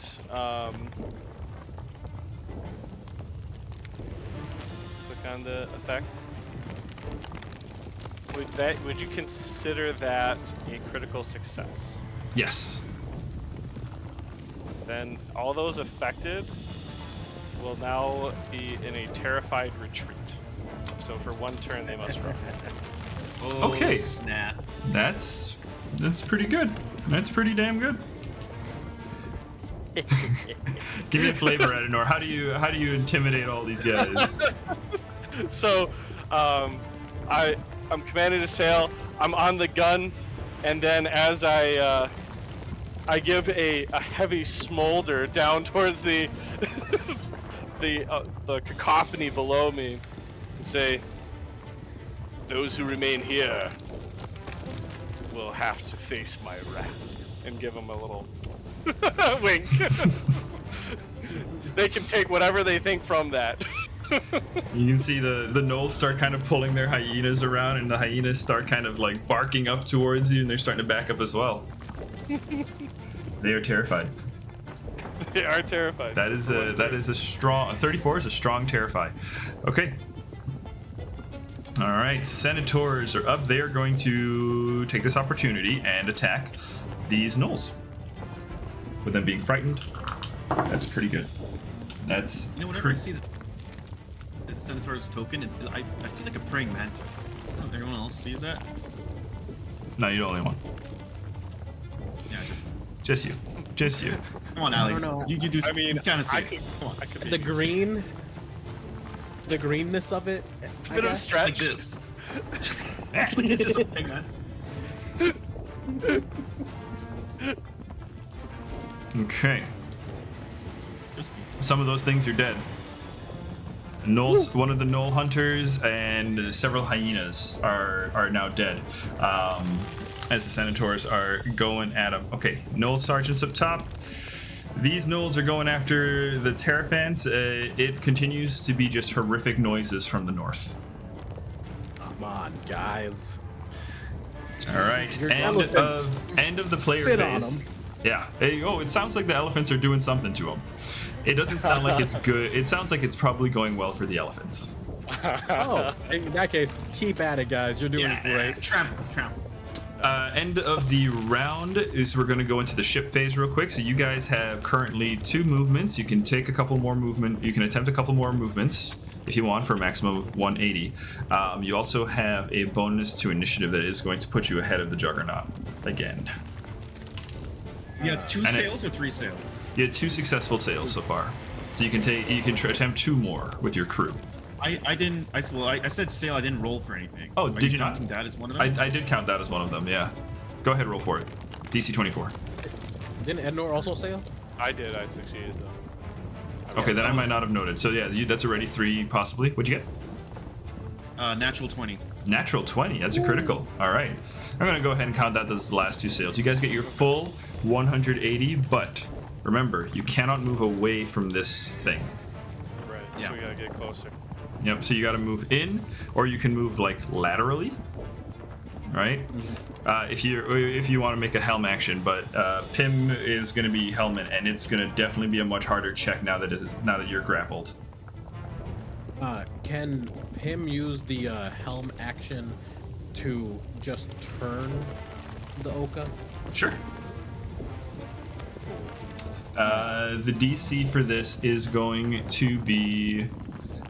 click on the effect. Would you consider that a critical success? Yes. Then all those affected will now be in a terrified retreat. So for one turn they must roll. Oh, Okay. snap. That's pretty good. That's pretty damn good. Give me a flavor, Adenor. How do you intimidate all these guys? So, I'm commanded to sail. I'm on the gun, and then as I give a heavy smolder down towards the the cacophony below me, and say, "Those who remain here will have to face my wrath," and give them a little wink. They can take whatever they think from that. You can see the gnolls start kind of pulling their hyenas around, and the hyenas start kind of like barking up towards you, and they're starting to back up as well. They are terrified. They are terrified. That is a strong 34 is a strong terrify. Okay. All right, Centaurs are up. They are going to take this opportunity and attack these gnolls. With them being frightened, that's pretty good. That's You know, whenever I see the Centaur's token, I see like a praying mantis. I don't know if anyone else sees that. No, you're the only one. Yeah, Just you. come on, Ali. don't know. You do. I mean, you kind of see I it. could, Come on. I could The maybe- greenness of it. It's a bit of a Like stretch. this. It's just a praying mantis. Okay. Just Some of those things are dead. Gnolls, one of the gnoll hunters and several hyenas are now dead. As the Centaurs are going at them. Okay, gnoll sergeants up top. These gnolls are going after the Terraphants. It continues to be just horrific noises from the north. Come on, guys. All right, Your end elephants. of the player Sit on phase. 'em. Yeah. Hey, oh, it sounds like the elephants are doing something to them. It doesn't sound like it's good. It sounds like it's probably going well for the elephants. Oh, in that case, keep at it, guys. You're doing great. Trample. End of the round is we're going to go into the ship phase real quick. So you guys have currently 2 movements. You can take a couple more movement. You can attempt a couple more movements if you want for a maximum of 180. You also have a bonus to initiative that is going to put you ahead of the Juggernaut again. You had 2 And it- sails or 3 sails? You had 2 successful sails so far. So you can attempt 2 more with your crew. I said sail. I didn't roll for anything. Oh, Are did you not? counting that as one of them? I did count that as one of them. Yeah. Go ahead, roll for it. DC 24. Didn't Ednor also sail? I did. I succeeded though. Okay, then I that might was- not have noted. So yeah, that's already 3 possibly. What'd you get? Natural 20. Natural 20. That's a critical. All right. I'm gonna go ahead and count that as the last 2 sails. You guys get your full 180, but remember, you cannot move away from this thing. Right. Yeah. So we gotta get closer. Yep. So you got to move in, or you can move like laterally. right? If you want to make a helm action, but Pim is going to be helmet, and it's going to definitely be a much harder check now that you're grappled. Can Pim use the helm action to just turn the Oka? Sure. The DC for this is going to be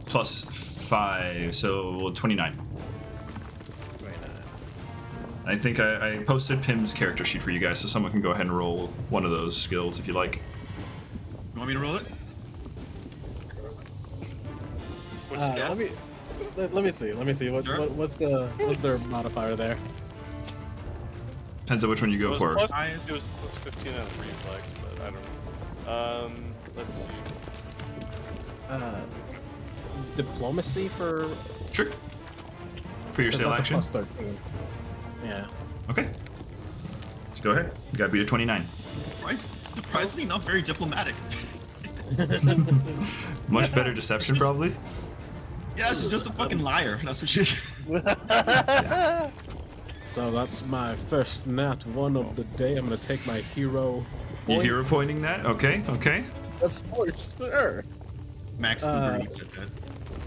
+5, so 29. I think I posted Pim's character sheet for you guys, so someone can go ahead and roll one of those skills if you like. You want me to roll it? Let me see. Sure. What's their modifier there? Depends on which one you go for. It was plus 15 on reflex, but I don't know. Let's see. Diplomacy for. Sure. For your sail action. Plus 13. Yeah. Okay. Let's go ahead. You gotta beat a 29. Surprisingly, not very diplomatic. Much better deception, probably. Yeah, she's just a fucking liar. That's what she is. So that's my first nat 1 of the day. I'm gonna take my hero. You hero pointing that? Okay. Of course, sure. Max Uber Eats at that.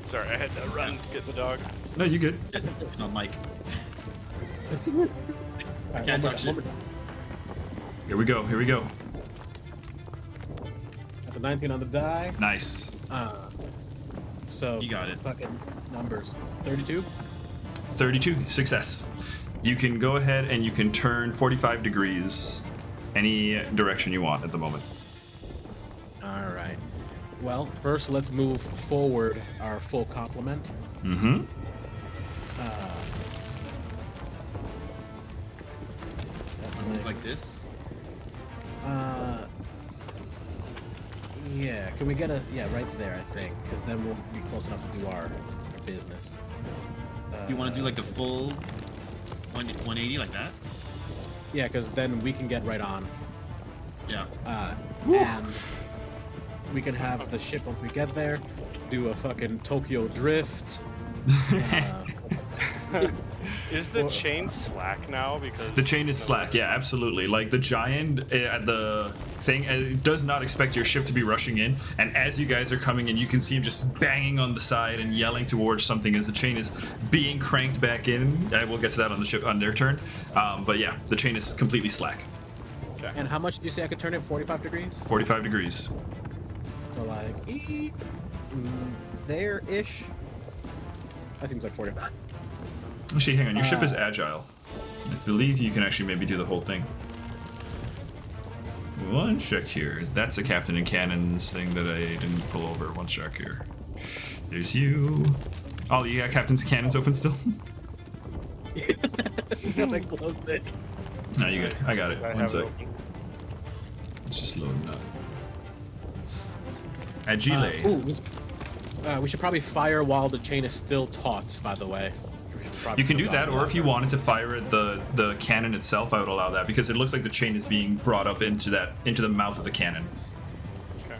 Sorry, I had to run get the dog. No, you good. It's on mic. Alright, Can't one touch more it. time. Here we go. Got the 19 on the die. Nice. So You got it. Fucking numbers. 32. 32, success. You can go ahead and you can turn 45 degrees any direction you want at the moment. All right. Well, first let's move forward our full complement. Mm-hmm. Like this? Yeah. Can we get a right there? I think, because then we'll be close enough to do our business. You want to do like the full 180 like that? Yeah, because then we can get right on. Yeah. And we can have the ship once we get there. Do a fucking Tokyo drift. Is the chain slack now? Because The chain is slack, yeah, absolutely. Like the giant at the thing it does not expect your ship to be rushing in, and as you guys are coming in, you can see him just banging on the side and yelling towards something as the chain is being cranked back in. We'll get to that on the ship on their turn, but yeah, the chain is completely slack. Okay. And how much did you say I could turn it? 45 degrees? 45 degrees. So like there-ish. That seems like 45. Actually, hang on, your ship is agile. I believe you can actually maybe do the whole thing. One check here. That's a captain and cannons thing that I didn't pull over. One check here. There's you. Oh, you got captains and cannons open still? I closed it. No, you good. I got it. I One have it sec. open. It's just loading up. Agile. We should probably fire while the chain is still taut, by the way. You can do that, or if you wanted to fire at the cannon itself, I would allow that because it looks like the chain is being brought up into the mouth of the cannon. Okay.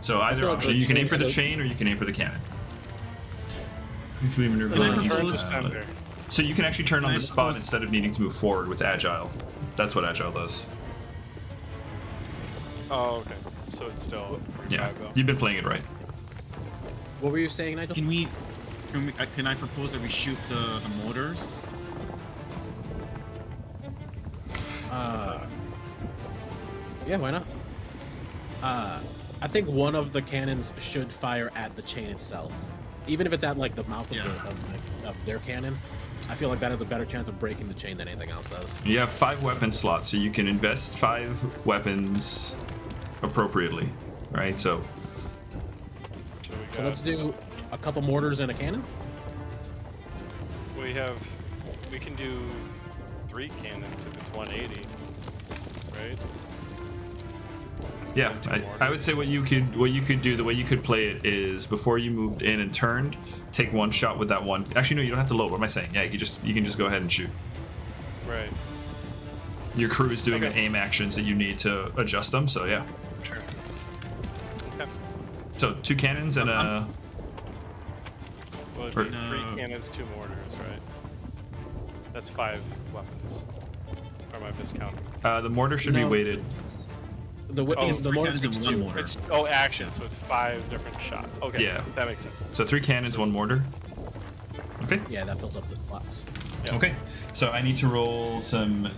So either feel like option, the you can aim chain for the is- chain or you can aim for the cannon. You can even then reverse turn to to center. So you can actually turn on Can I the spot propose- instead of needing to move forward with agile. That's what agile does. Oh, okay. So it's still Yeah, 45 though. you've been playing it right. What were you saying, Nigel? Can I propose that we shoot the motors? Yeah, why not? I think one of the cannons should fire at the chain itself, even if it's at like the mouth of, Yeah. of their cannon. I feel like that has a better chance of breaking the chain than anything else does. You have 5 weapon slots, so you can invest 5 weapons appropriately, right? So So So let's do a couple mortars and a cannon. we can do 3 cannons if it's 180, right? yeah, Two I would say what you could do, the way you could play it is before you moved in and turned, take one shot with that one. Actually, no, you don't have to load. What am I saying? Yeah, you can just go ahead and shoot. Right. Your crew is doing Okay. the aim actions that you need to adjust them. So yeah. Sure. Okay. So 2 cannons and a. Well, it'd Or- be 3 cannons, 2 mortars, right? That's 5 weapons. Or am I miscounting? The mortar should be No. weighted. The It's the 3 mortar cannons and takes 1 two. mortar. It's action, so it's 5 different shots. Okay, Yeah. that makes sense. So 3 cannons, 1 mortar. Okay. Yeah, that fills up the slots. Yeah. Okay. So I need to roll some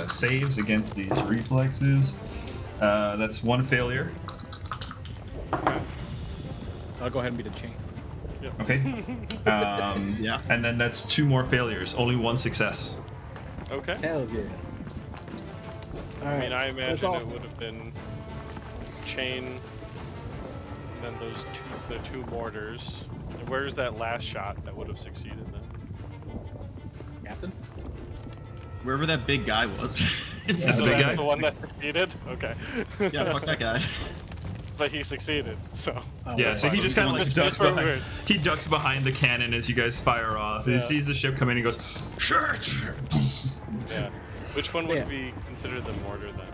saves against these reflexes. That's 1 failure. Okay. I'll go ahead and be the chain. Yep. Okay. Yeah. And then that's 2 more failures. Only 1 success. Okay. Hell yeah. All I right. mean, I that's imagine all. it would have been chain, and then the 2 mortars. And where's that last shot that would have succeeded then? Captain. Wherever that big guy was. That's So the big that's guy? the one that succeeded? Okay. Yeah, fuck that guy. But he succeeded, so. Oh, Yeah, so he just kind of like Just ducks for behind. weird. He ducks behind the cannon as you guys fire off. He Yeah. sees the ship come in and goes, "Shit!" Yeah. Which one would Yeah. be considered the mortar then?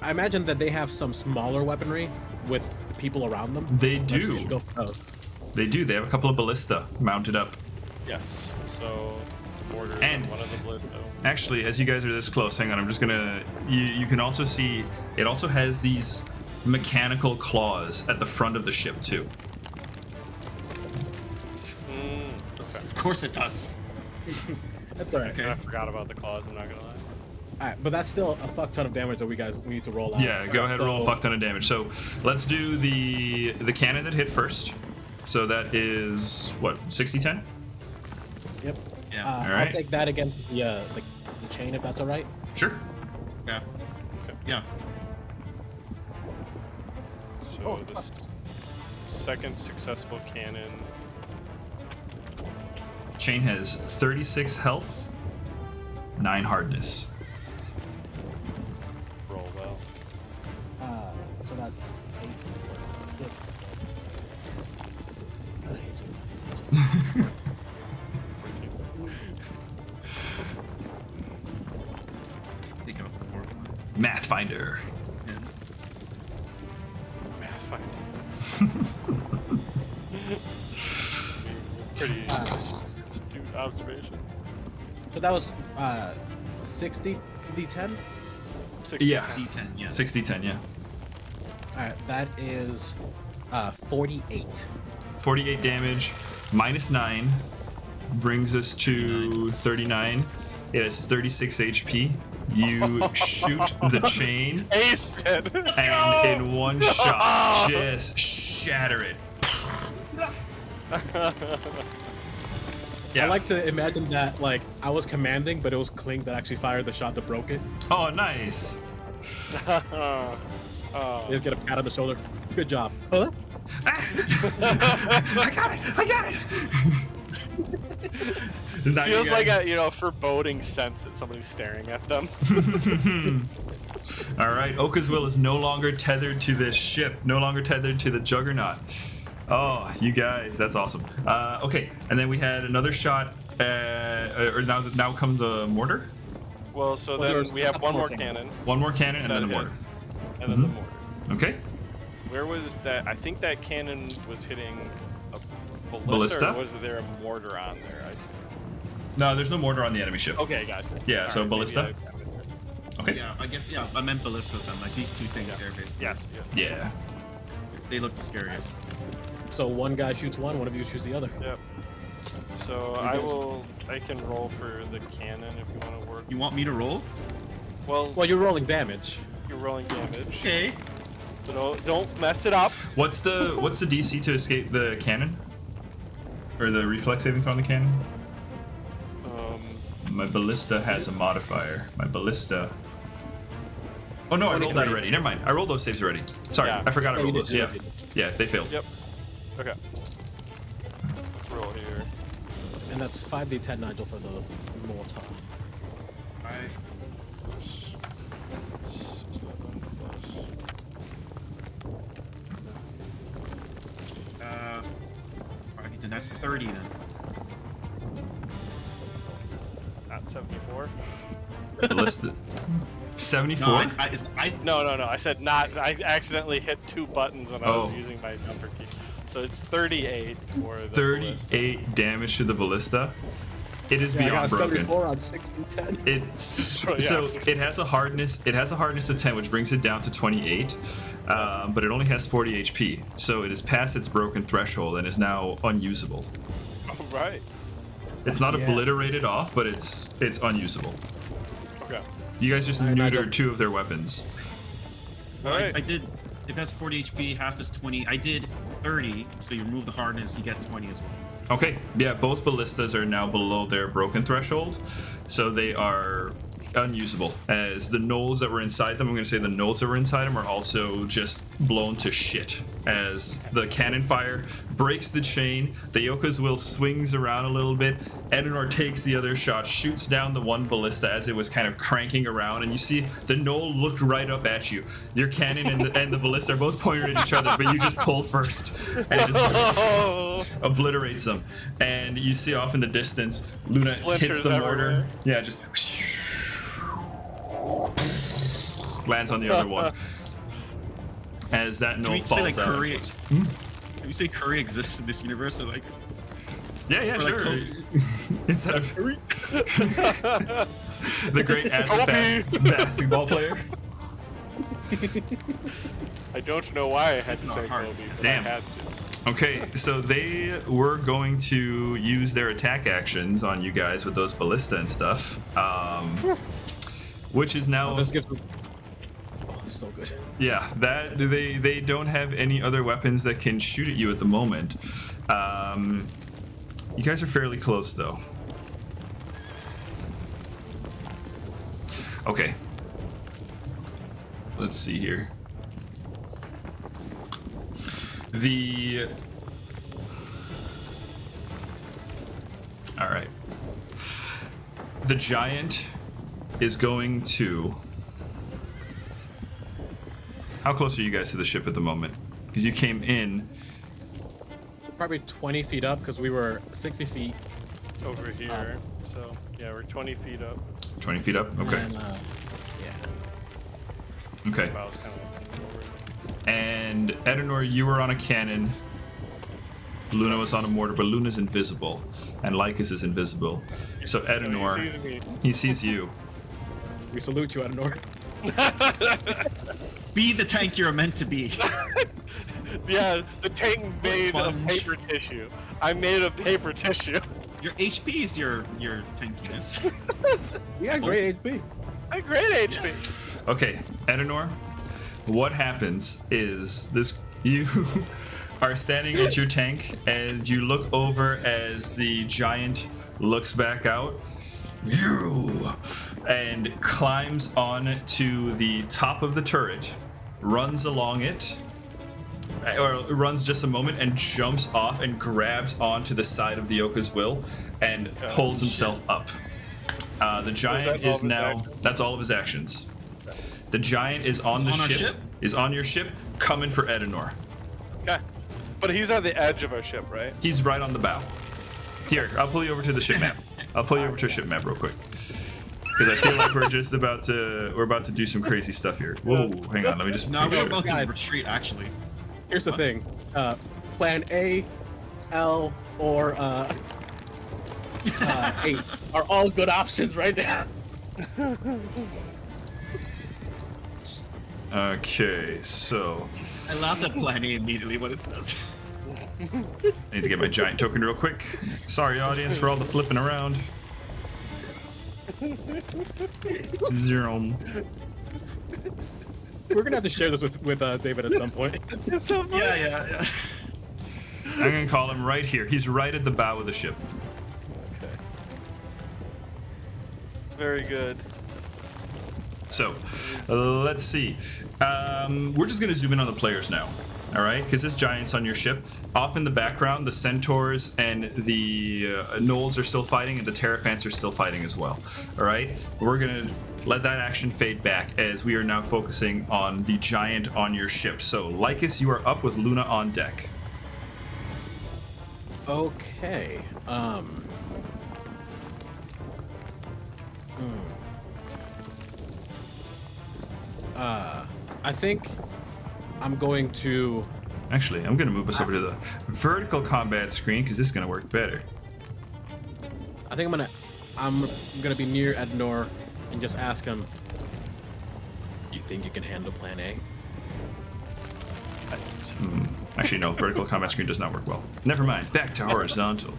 I imagine that they have some smaller weaponry with people around them. They Let's do. just go for those. They do. They have a couple of ballista mounted up. Yes. So, mortar And- and one of the ballista. Actually, as you guys are this close, hang on. I'm just gonna. You can also see it also has these mechanical claws at the front of the ship too. Okay. Of course it does. That's all right. Okay. I forgot about the claws, I'm not gonna lie. All right, but that's still a fuck ton of damage that we need to roll out. Yeah, go ahead and roll a fuck ton of damage. So let's do the cannon that hit first. So that is what 60-10. Yep. Yeah. I'll Alright. take that against the chain if that's all right. Sure. Yeah. Yeah. So Oh, this second successful cannon. Chain has 36 health, 9 hardness. Roll well. So that's 8 plus 6. Think of 4. Mathfinder. Yeah. Pretty astute observation. So that was 60 d10. 60. Yeah. D10, yeah. 60-10, yeah. All right, that is 48. 48 damage, minus 9, brings us to 39. It has 36 HP. You shoot the chain, Ace it! and in one shot, just shatter it. Yeah. I like to imagine that like I was commanding, but it was Clink that actually fired the shot that broke it. Oh, nice. Oh. You just get a pat on the shoulder. Good job. Huh? I got it! I got it! Now you Feels guys- like a foreboding sense that somebody's staring at them. All right, Oka's will is no longer tethered to this ship, no longer tethered to the Juggernaut. Oh, you guys, that's awesome. Okay, and then we had another shot. Or now comes the mortar. Well, so Well, then there's we a have couple one more more cannon, One more cannon and then the Okay. mortar. and then the mortar. Okay. Where was that? I think that cannon was hitting a ballista, Ballista? or was there a mortar on there? No, there's no mortar on the enemy ship. Okay, gotcha. Yeah, All so maybe ballista? Okay. Yeah, I guess, yeah, I meant ballistas then, like these 2 things there, basically. Yes. Yeah. Yeah. They look the scariest. So one guy shoots one of you shoots the other. Yep. So I can roll for the cannon if you want to work. You want me to roll? Well, Well, you're rolling damage. you're rolling damage. Okay. So don't mess it up. What's the DC to escape the cannon? Or the reflex saving throw on the cannon? My ballista has a modifier. My ballista. Oh no, I rolled that already. Never mind. I rolled those saves already. Sorry, Yeah. I forgot I Yeah, you rolled did, those. you Yeah. did. Yeah, they failed. Yep. Okay. Let's roll here. And that's 5d10, Nigel, for the Molotov. 5. Then that's 30 then. Not 74. Ballista. 74? No, No. I said not. I accidentally hit 2 buttons when I was Oh. using my number key. So it's 38 for the 38 damage to the ballista. It is Yeah, I beyond got a broken. 74 on 6d10. It ballista. so it has a hardness. It has a hardness of 10, which brings it down to 28. But it only has 40 HP, so it is past its broken threshold and is now unusable. All right. It's not Yeah. obliterated off, but it's unusable. Okay. You guys just I imagine- neutered 2 of their weapons. Well, Alright. I did. If that's 40 HP, half is 20. I did 30, so you remove the hardness, you get 20 as well. Okay, yeah, both ballistas are now below their broken threshold, so they are unusable. As the gnolls that were inside them, I'm going to say the gnolls that were inside them are also just blown to shit. As the cannon fire breaks the chain, the Yoka's will swings around a little bit. Edenor takes the other shot, shoots down the one ballista as it was kind of cranking around, and you see the gnoll looked right up at you. Your cannon and the ballista are both pointed at each other, but you just pull first, and it just Oh, obliterates them. And you see off in the distance, Luna hits Splinters the mortar. everywhere. Yeah, just lands on the other one. As that Can gnoll we say falls like out. curry? Can we say curry exists in this universe? Or like, Yeah, or like sure. Kobe? Instead of the great Kobe. basketball player. I don't know why I had It's to not say hard. Kobe, but Damn. I had to. Okay, so they were going to use their attack actions on you guys with those ballista and stuff, which is now This gives us... Oh, so good. yeah. That they don't have any other weapons that can shoot at you at the moment. You guys are fairly close though. Okay. Let's see here. All right. The giant is going to. How close are you guys to the ship at the moment? Because you came in. Probably 20 feet up because we were 60 feet. Over here. So, yeah, we're 20 feet up. 20 feet up? Okay. And, yeah. Okay. Wow, it's kind of over. And Edenor, you were on a cannon. Luna was on a mortar, but Luna's invisible. And Lycus is invisible. So Edenor, So he sees me. he sees you. We salute you, Adenor. Be the tank you're meant to be. Yeah, the tank made of sponge. paper tissue. I made of paper tissue. Your HP is your tankiness. You got great HP. I great HP. Okay, Edenor, what happens is this: you are standing at your tank, and you look over as the giant looks back out, and climbs on to the top of the turret, runs along it, or runs just a moment, and jumps off and grabs onto the side of the Yoka's will and pulls himself up. The giant all is of his now. actions? That's all of his actions. The giant is on the on our ship, ship? is on your ship, coming for Edenor. Okay. But he's on the edge of our ship, right? He's right on the bow. Here, I'll pull you over to the ship map. I'll pull you over to a ship map real quick. Because I feel like we're about to do some crazy stuff here. Whoa, hang on, let me just No, make we're sure. about to Guys. retreat actually. Here's the thing. Plan A, L, or 8 are all good options right now. Okay, so I laughed at Plan A immediately when it says. I need to get my giant token real quick. Sorry, audience, for all the flipping around. 0. We're gonna have to share this with David at some point. Yeah. I'm gonna call him right here. He's right at the bow of the ship. Okay. Very good. So, let's see. We're just gonna zoom in on the players now, all right? Because this giant's on your ship. Off in the background, the Centaurs and the gnolls are still fighting, and the Terraphants are still fighting as well. All right? We're gonna let that action fade back as we are now focusing on the giant on your ship. So, Lycus, you are up with Luna on deck. Okay. I think I'm going to Actually, I'm gonna move us over to the vertical combat screen because this is gonna work better. I think I'm gonna be near Ednor and just ask him, you think you can handle plan A? Actually, no, vertical combat screen does not work well. Never mind, back to horizontal.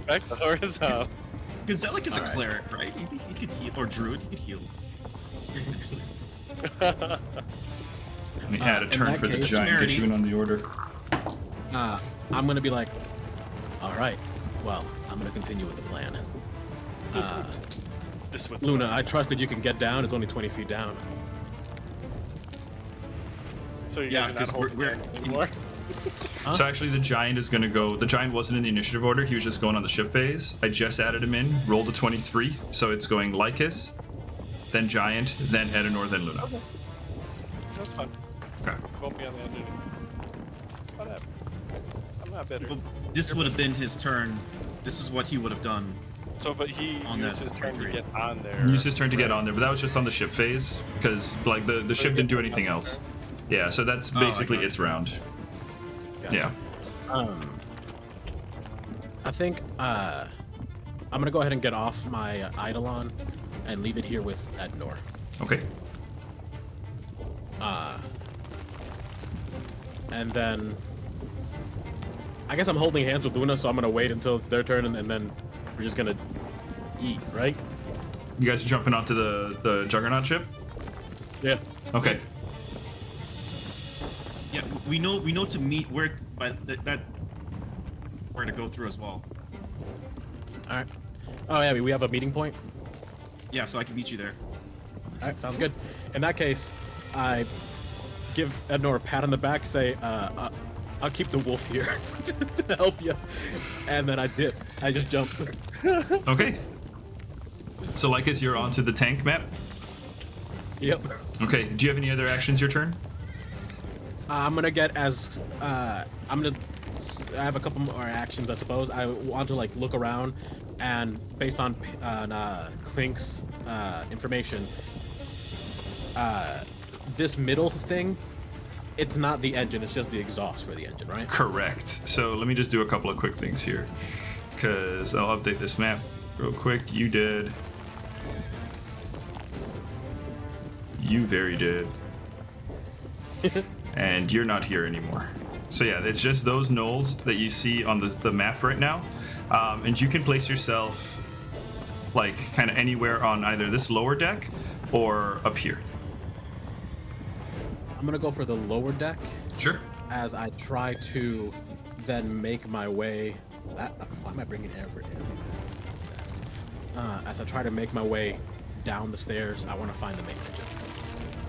Back to horizontal. Gazelic is a cleric, right? He could heal, or druid, he could heal. Let me add a in turn that for the case, giant Severity. issuing on the order. I'm gonna be like, all right, well, I'm gonna continue with the plan. This one's Luna, I trust that you can get down. It's only 20 feet down. So you Yeah, guys are not 'cause holding we're- back anymore. Huh? So actually, the giant is gonna go. The giant wasn't in the initiative order. He was just going on the ship phase. I just added him in. Rolled a 23, so it's going Lycus, then giant, then Edenor, then Luna. That's fine. Okay. Vote me on the end. Whatever. I'm not bitter. Well, this would have been his turn. This is what he would have done. So, but he On used that his turn to 23. get on there. Used his turn to get on there, but that was just on the ship phase because like the ship didn't do anything else. Yeah, so that's I basically got it. its round. Gotcha. Yeah. I think I'm gonna go ahead and get off my Eidolon and leave it here with Ednor. Okay. And then I guess I'm holding hands with Luna, so I'm gonna wait until it's their turn, and then we're just gonna eat, right? You guys are jumping onto the Juggernaut ship. Yeah. Okay. Yeah, we know to meet where, but that where to go through as well. All right. Oh yeah, we have a meeting point. Yeah, so I can meet you there. All right, sounds good. In that case, I give Ednor a pat on the back, say, I'll keep the wolf here to help you, and then I dip. I just jump. Okay. So Lycus, you're onto the tank map. Yep. Okay. Do you have any other actions your turn? I'm gonna get as I have a couple more actions, I suppose. I want to like look around, and based on Clink's information, this middle thing, it's not the engine; it's just the exhaust for the engine, right? Correct. So let me just do a couple of quick things here, because I'll update this map real quick. You did. You very did. And you're not here anymore. So yeah, it's just those gnolls that you see on the map right now. And you can place yourself like kind of anywhere on either this lower deck or up here. I'm gonna go for the lower deck Sure. as I try to then make my way. Why am I bringing air for him? As I try to make my way down the stairs, I want to find the main engine.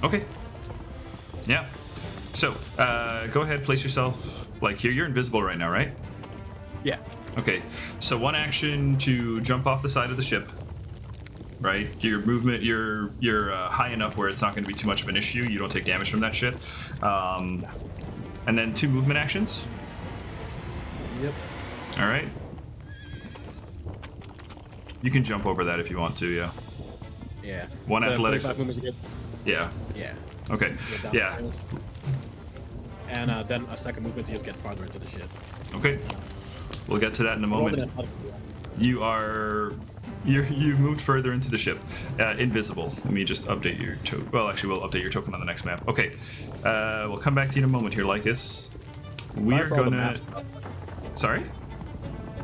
Okay. Yeah. So go ahead, place yourself like here. You're invisible right now, right? Yeah. Okay, so one action to jump off the side of the ship, right? Your movement, you're high enough where it's not going to be too much of an issue. You don't take damage from that shit. And then 2 movement actions. Yep. All right. You can jump over that if you want to. Yeah. Yeah. One So athletics. 45 movements again? Yeah. Yeah. Okay. Get down Yeah. the stairs. And then a second movement to just get farther into the ship. Okay. We'll get to that in a moment. You moved further into the ship, invisible. Let me just update your token. Well, actually, we'll update your token on the next map. Okay, we'll come back to you in a moment here, Lycus. We're for all the gonna. maps. Sorry?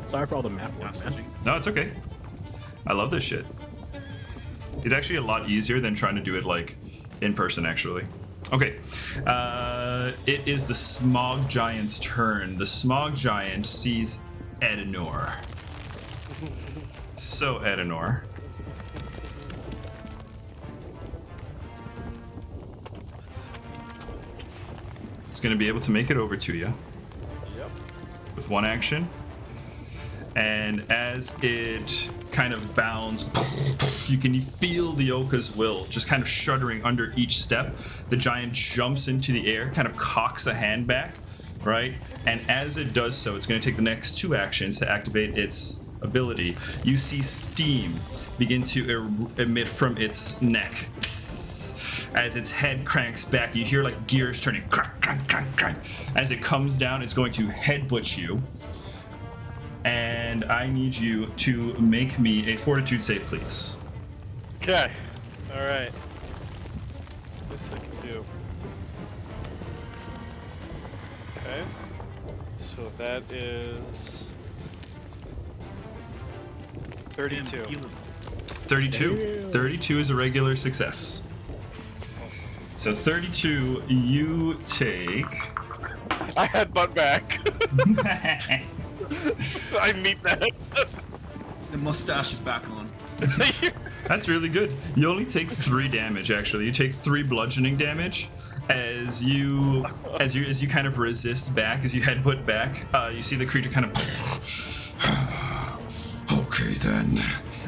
Sorry for all the map work, man. No, it's okay. I love this shit. It's actually a lot easier than trying to do it like in person, actually. Okay, it is the Smog Giant's turn. The Smog Giant sees Edenor. So, Edenor. It's going to be able to make it over to you Yep. with one action. And as it kind of bounds, you can feel the Oka's will just kind of shuddering under each step. The giant jumps into the air, kind of cocks a hand back, right? And as it does so, it's going to take the next 2 actions to activate its ability. You see steam begin to emit from its neck. as its head cranks back. You hear like gears turning, crank, crank, crank, crank. As it comes down, it's going to headbutt you. And I need you to make me a fortitude save, please. Okay. All right. This I can do. Okay. So that is 32. 32. 32 is a regular success. So 32, you take... I had butt back. I meet that. The mustache is back on. That's really good. You only take 3 damage, actually. You take 3 bludgeoning damage as you kind of resist back, as you headbutt back. You see the creature kind of... Okay, then.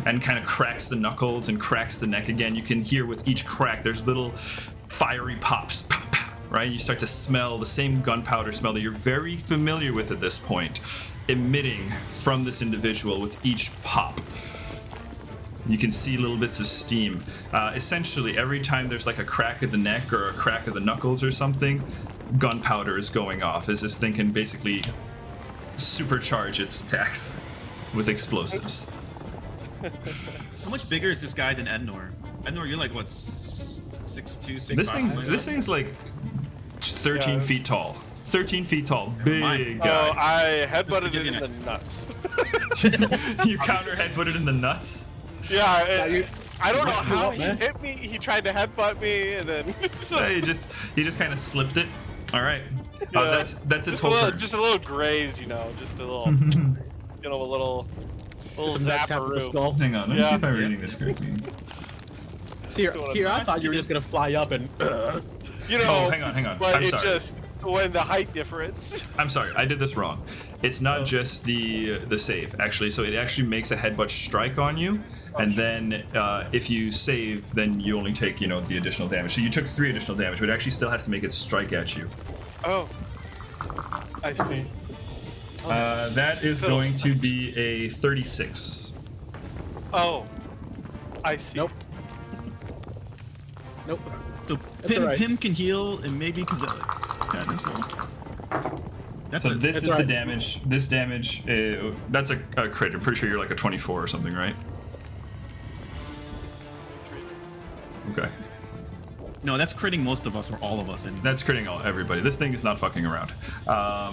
And kind of cracks the knuckles and cracks the neck again. You can hear with each crack, there's little fiery pops. Pop, pop, right? You start to smell the same gunpowder smell that you're very familiar with at this point, emitting from this individual with each pop. You can see little bits of steam. Essentially, every time there's like a crack of the neck or a crack of the knuckles or something, gunpowder is going off, as this thing can basically supercharge its attacks with explosives. How much bigger is this guy than Ednor? Ednor, you're like what, 6'2", 6'5"? This thing's like 13 Yeah. feet tall. 13 feet tall, big mind. Oh, guy. I headbutted Just to it give in you the an- nuts. You counter headbutted in the nuts. Yeah, you- I don't know you how up, he man. hit me. He tried to headbutt me, and then He just kind of slipped it. All right. Yeah. That's its just a whole little, turn. just a little graze, you know, just a little, a little Tap with the zapperoo. skull. Hang on, let me see Yeah. if I'm reading this correctly. See, here I thought you were just gonna fly up and. You know, Oh, hang on. but I'm it sorry. just when the height difference. I'm sorry, I did this wrong. It's not just the save, actually. So it actually makes a headbutt strike on you, and then if you save, then you only take, the additional damage. So you took 3 additional damage, but it actually still has to make it strike at you. Oh, I see. That is Fiddle going to be a 36. Oh, I see. Nope. Nope. So That's alright. Pim can heal, and maybe because that's So a, this is the alright. damage. This damage, that's a crit. I'm pretty sure you're like a 24 or something, right? Okay. no, that's critting most of us or all of us. And That's critting everybody. This thing is not fucking around. Yeah,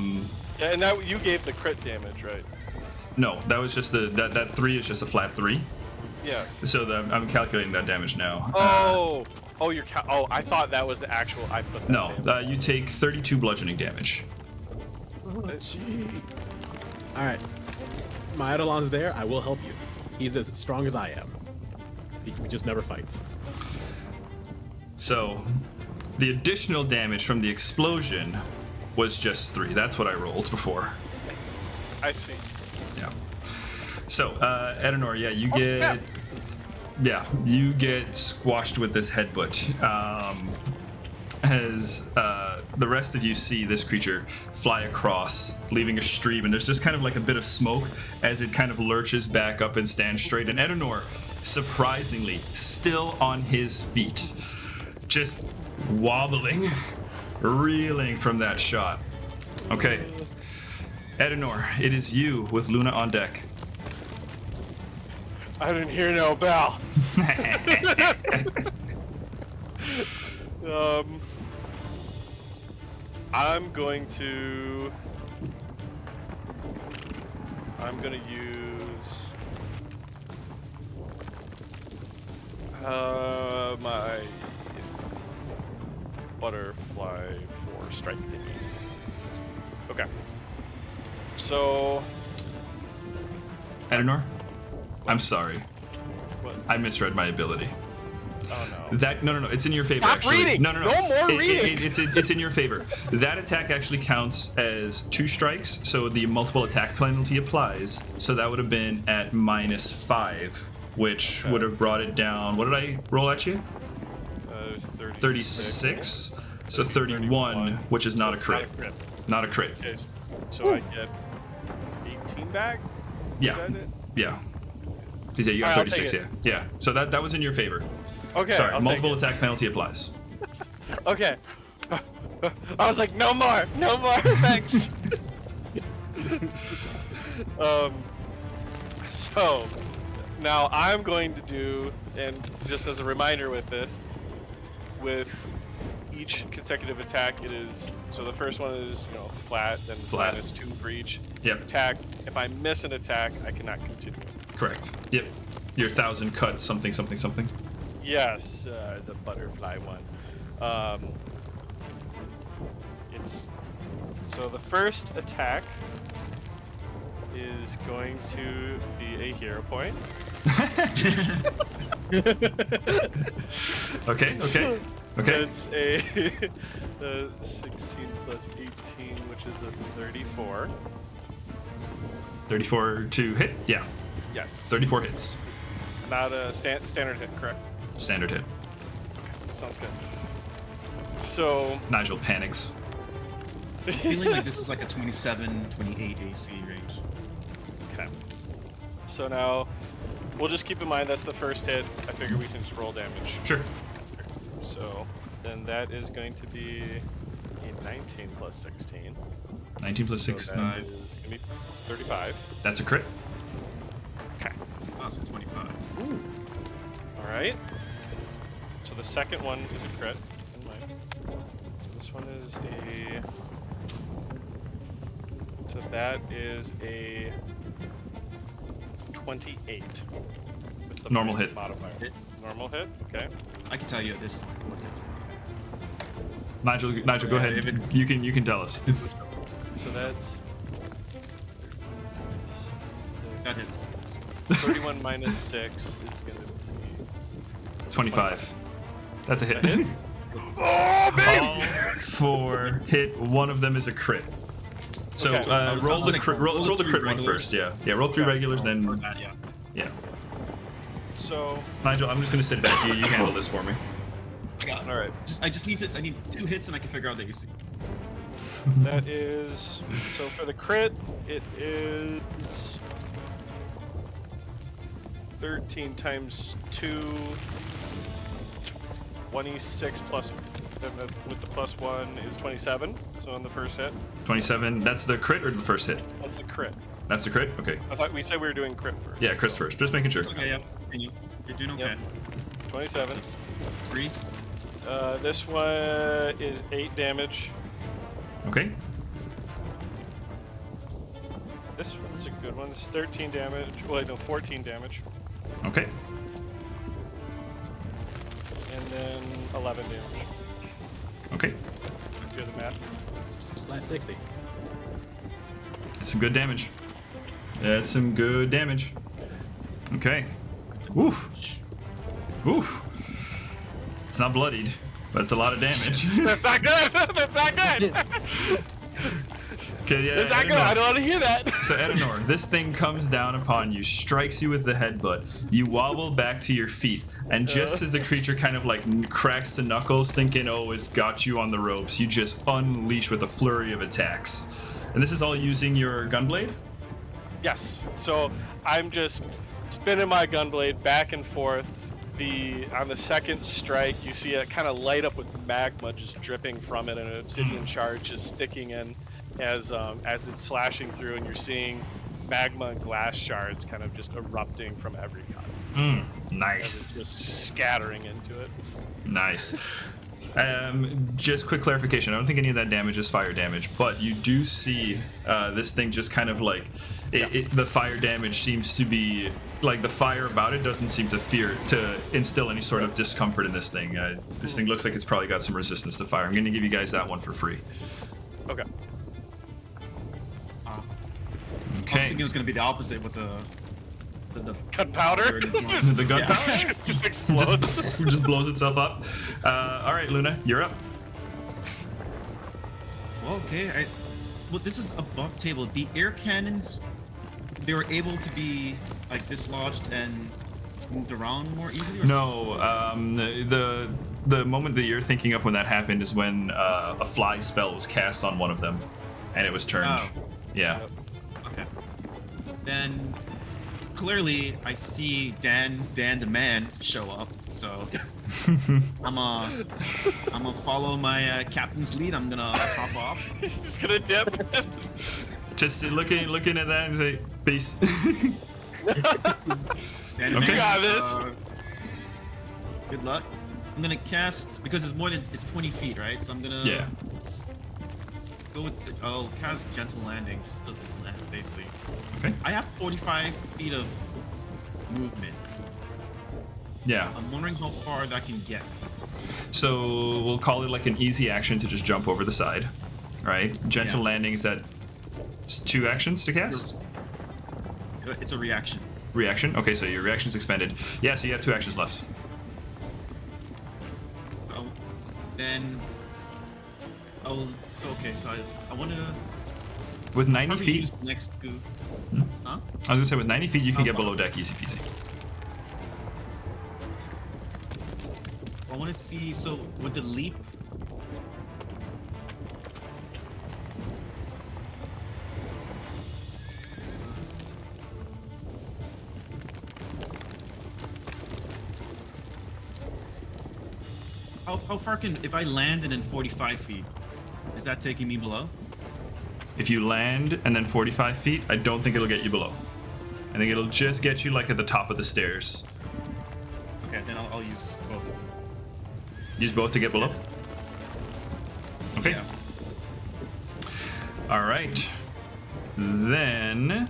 and that you gave the crit damage, right? No, that was just that 3 is just a flat 3. Yes. So I'm calculating that damage now. Oh, oh, I thought that was the actual. I put that. No, damage. you take 32 bludgeoning damage. All right. My Eidolon's there. I will help you. He's as strong as I am. He just never fights. So the additional damage from the explosion was just 3. That's what I rolled before. I see. Yeah. So, Edenor, yeah, you Oh, get... yeah. Yeah, you get squashed with this headbutt. As the rest of you see this creature fly across, leaving a stream, and there's just kind of like a bit of smoke as it kind of lurches back up and stands straight. And Edenor, surprisingly, still on his feet, just wobbling, reeling from that shot. Okay, Edenor, it is you with Luna on deck. I didn't hear no bell. I'm going to use my butterfly for strike thingy. Okay. So Edenor, I'm sorry. what? I misread my ability. Oh no. That no, it's in your favor. Stop actually. reading! No. No more reading! It's in your favor. That attack actually counts as 2 strikes, so the multiple attack penalty applies. So that would have been at -5, which would have brought it down. What did I roll at you? It was 36. So 31, which is not a it's crit. Not a crit. Okay, so I get 18 back? Yeah. Is that it? Yeah. Because you got Alright, I'll 36. take Yeah. Yeah. So that was in your favor. Okay. Sorry. I'll Multiple take it. attack penalty applies. Okay. I was like, no more, thanks. So now I'm going to do, and just as a reminder with this, with each consecutive attack, it is, so the first one is, flat, then it's Flat. -2 for each Yep. attack. If I miss an attack, I cannot continue. Correct. Yep. Your 1,000 cut something. Yes, the butterfly one. It's, so the first attack is going to be a hero point. Okay. It's a 16 plus 18, which is a 34. 34 to hit? Yeah. Yes. 34 hits. Not a standard hit, correct? Standard hit. Sounds good. So Nigel panics. I'm feeling like this is like a 27, 28 AC range. okay. So now we'll just keep in mind that's the first hit. I figure we can just roll damage. Sure. So then that is going to be a 19 plus 16. 19 plus So 6. that is going to be 35. That's a crit. Okay. Oh, so 25. All right. So the second one is a crit. Never mind. So this one is a. So that is a 28. With the Normal hit. modifier. Hit. Normal hit. Okay. I can tell you this. Nigel, go ahead. David. You can tell us. So that's That hits. 31 minus 6 is going to be 25. That's a hit. hit. Oh, baby! All 4 hit. One of them is a crit. So Okay. roll the like, crit. Roll the three crit one regulars. first. Yeah. Roll 3 Okay. regulars, Or then that, yeah. yeah. So, Nigel, I'm just gonna sit back. You handle this for me. I got it. all right. I need 2 hits and I can figure out the AC. That is, so for the crit, it is 13 times 2, 26 plus, then with the plus 1 is 27. So on the first hit, 27. That's the crit or the first hit? that's the crit. That's the crit. Okay. I thought we said we were doing crit first. Yeah, crit's first. Just making sure. Okay, yeah. Continue. You're doing okay. Yep. 27. Breathe. This one is 8 damage. Okay. This one's a good one. It's 13 damage. Well, no, 14 damage. Okay. And then 11 damage. Okay. Do the math. Last 60. That's some good damage. That's some good damage. Okay. Oof. Oof. It's not bloodied, but it's a lot of damage. That's not good! That's not good! Okay, yeah. That's not good! I don't want to hear that! So Edenor, this thing comes down upon you, strikes you with the headbutt. You wobble back to your feet, and just as the creature kind of like cracks the knuckles, thinking, "Oh, it's got you on the ropes," you just unleash with a flurry of attacks. And this is all using your gunblade? Yes. So I'm just spinning my gunblade back and forth. On the second strike, you see it kind of light up with magma just dripping from it, and an obsidian shard just sticking in as it's slashing through, and you're seeing magma and glass shards kind of just erupting from every cut. As it's Nice. just scattering into it. Nice. Just quick clarification. I don't think any of that damage is fire damage, but you do see this thing just kind of like the fire damage seems to be like the fire about it doesn't seem to instill any sort of discomfort in this thing. This thing looks like it's probably got some resistance to fire. I'm going to give you guys that one for free. Okay. I was Okay. thinking it was going to be the opposite with the Gunpowder? The gunpowder Just explodes. just blows itself up. All right, Luna, you're up. Well, okay. Well, this is above table. The air cannons, they were able to be like dislodged and moved around more easily. Or No, the moment that you're thinking of when that happened is when a fly spell was cast on one of them, and it was turned. Oh. Yeah. Okay. Then clearly I see Dan the man show up. so I'm gonna follow my captain's lead. I'm gonna hop off. He's just gonna dip. Just looking at that and say, peace. And Okay. You got this. Good luck. I'm gonna cast because it's 20 feet, right? So I'm gonna Yeah. go with. I'll cast Gentle Landing just to land safely. Okay. I have 45 feet of movement. Yeah. I'm wondering how far that can get. So we'll call it like an easy action to just jump over the side, right? Gentle Yeah. landing, is that 2 actions to cast? It's a reaction. Reaction? Okay, so your reaction's expended. Yeah, so you have 2 actions left. Oh, then. Oh, so okay. So I want to With 90 probably feet, use next to. Huh? I was gonna say with 90 feet, you can How get far? below deck easy peasy. I want to see. So with the leap. How far can if I land and then 45 feet? Is that taking me below? If you land and then 45 feet, I don't think it'll get you below. I think it'll just get you like at the top of the stairs. Okay, then I'll use both. Use both to get below? Okay. Yeah. All right. Then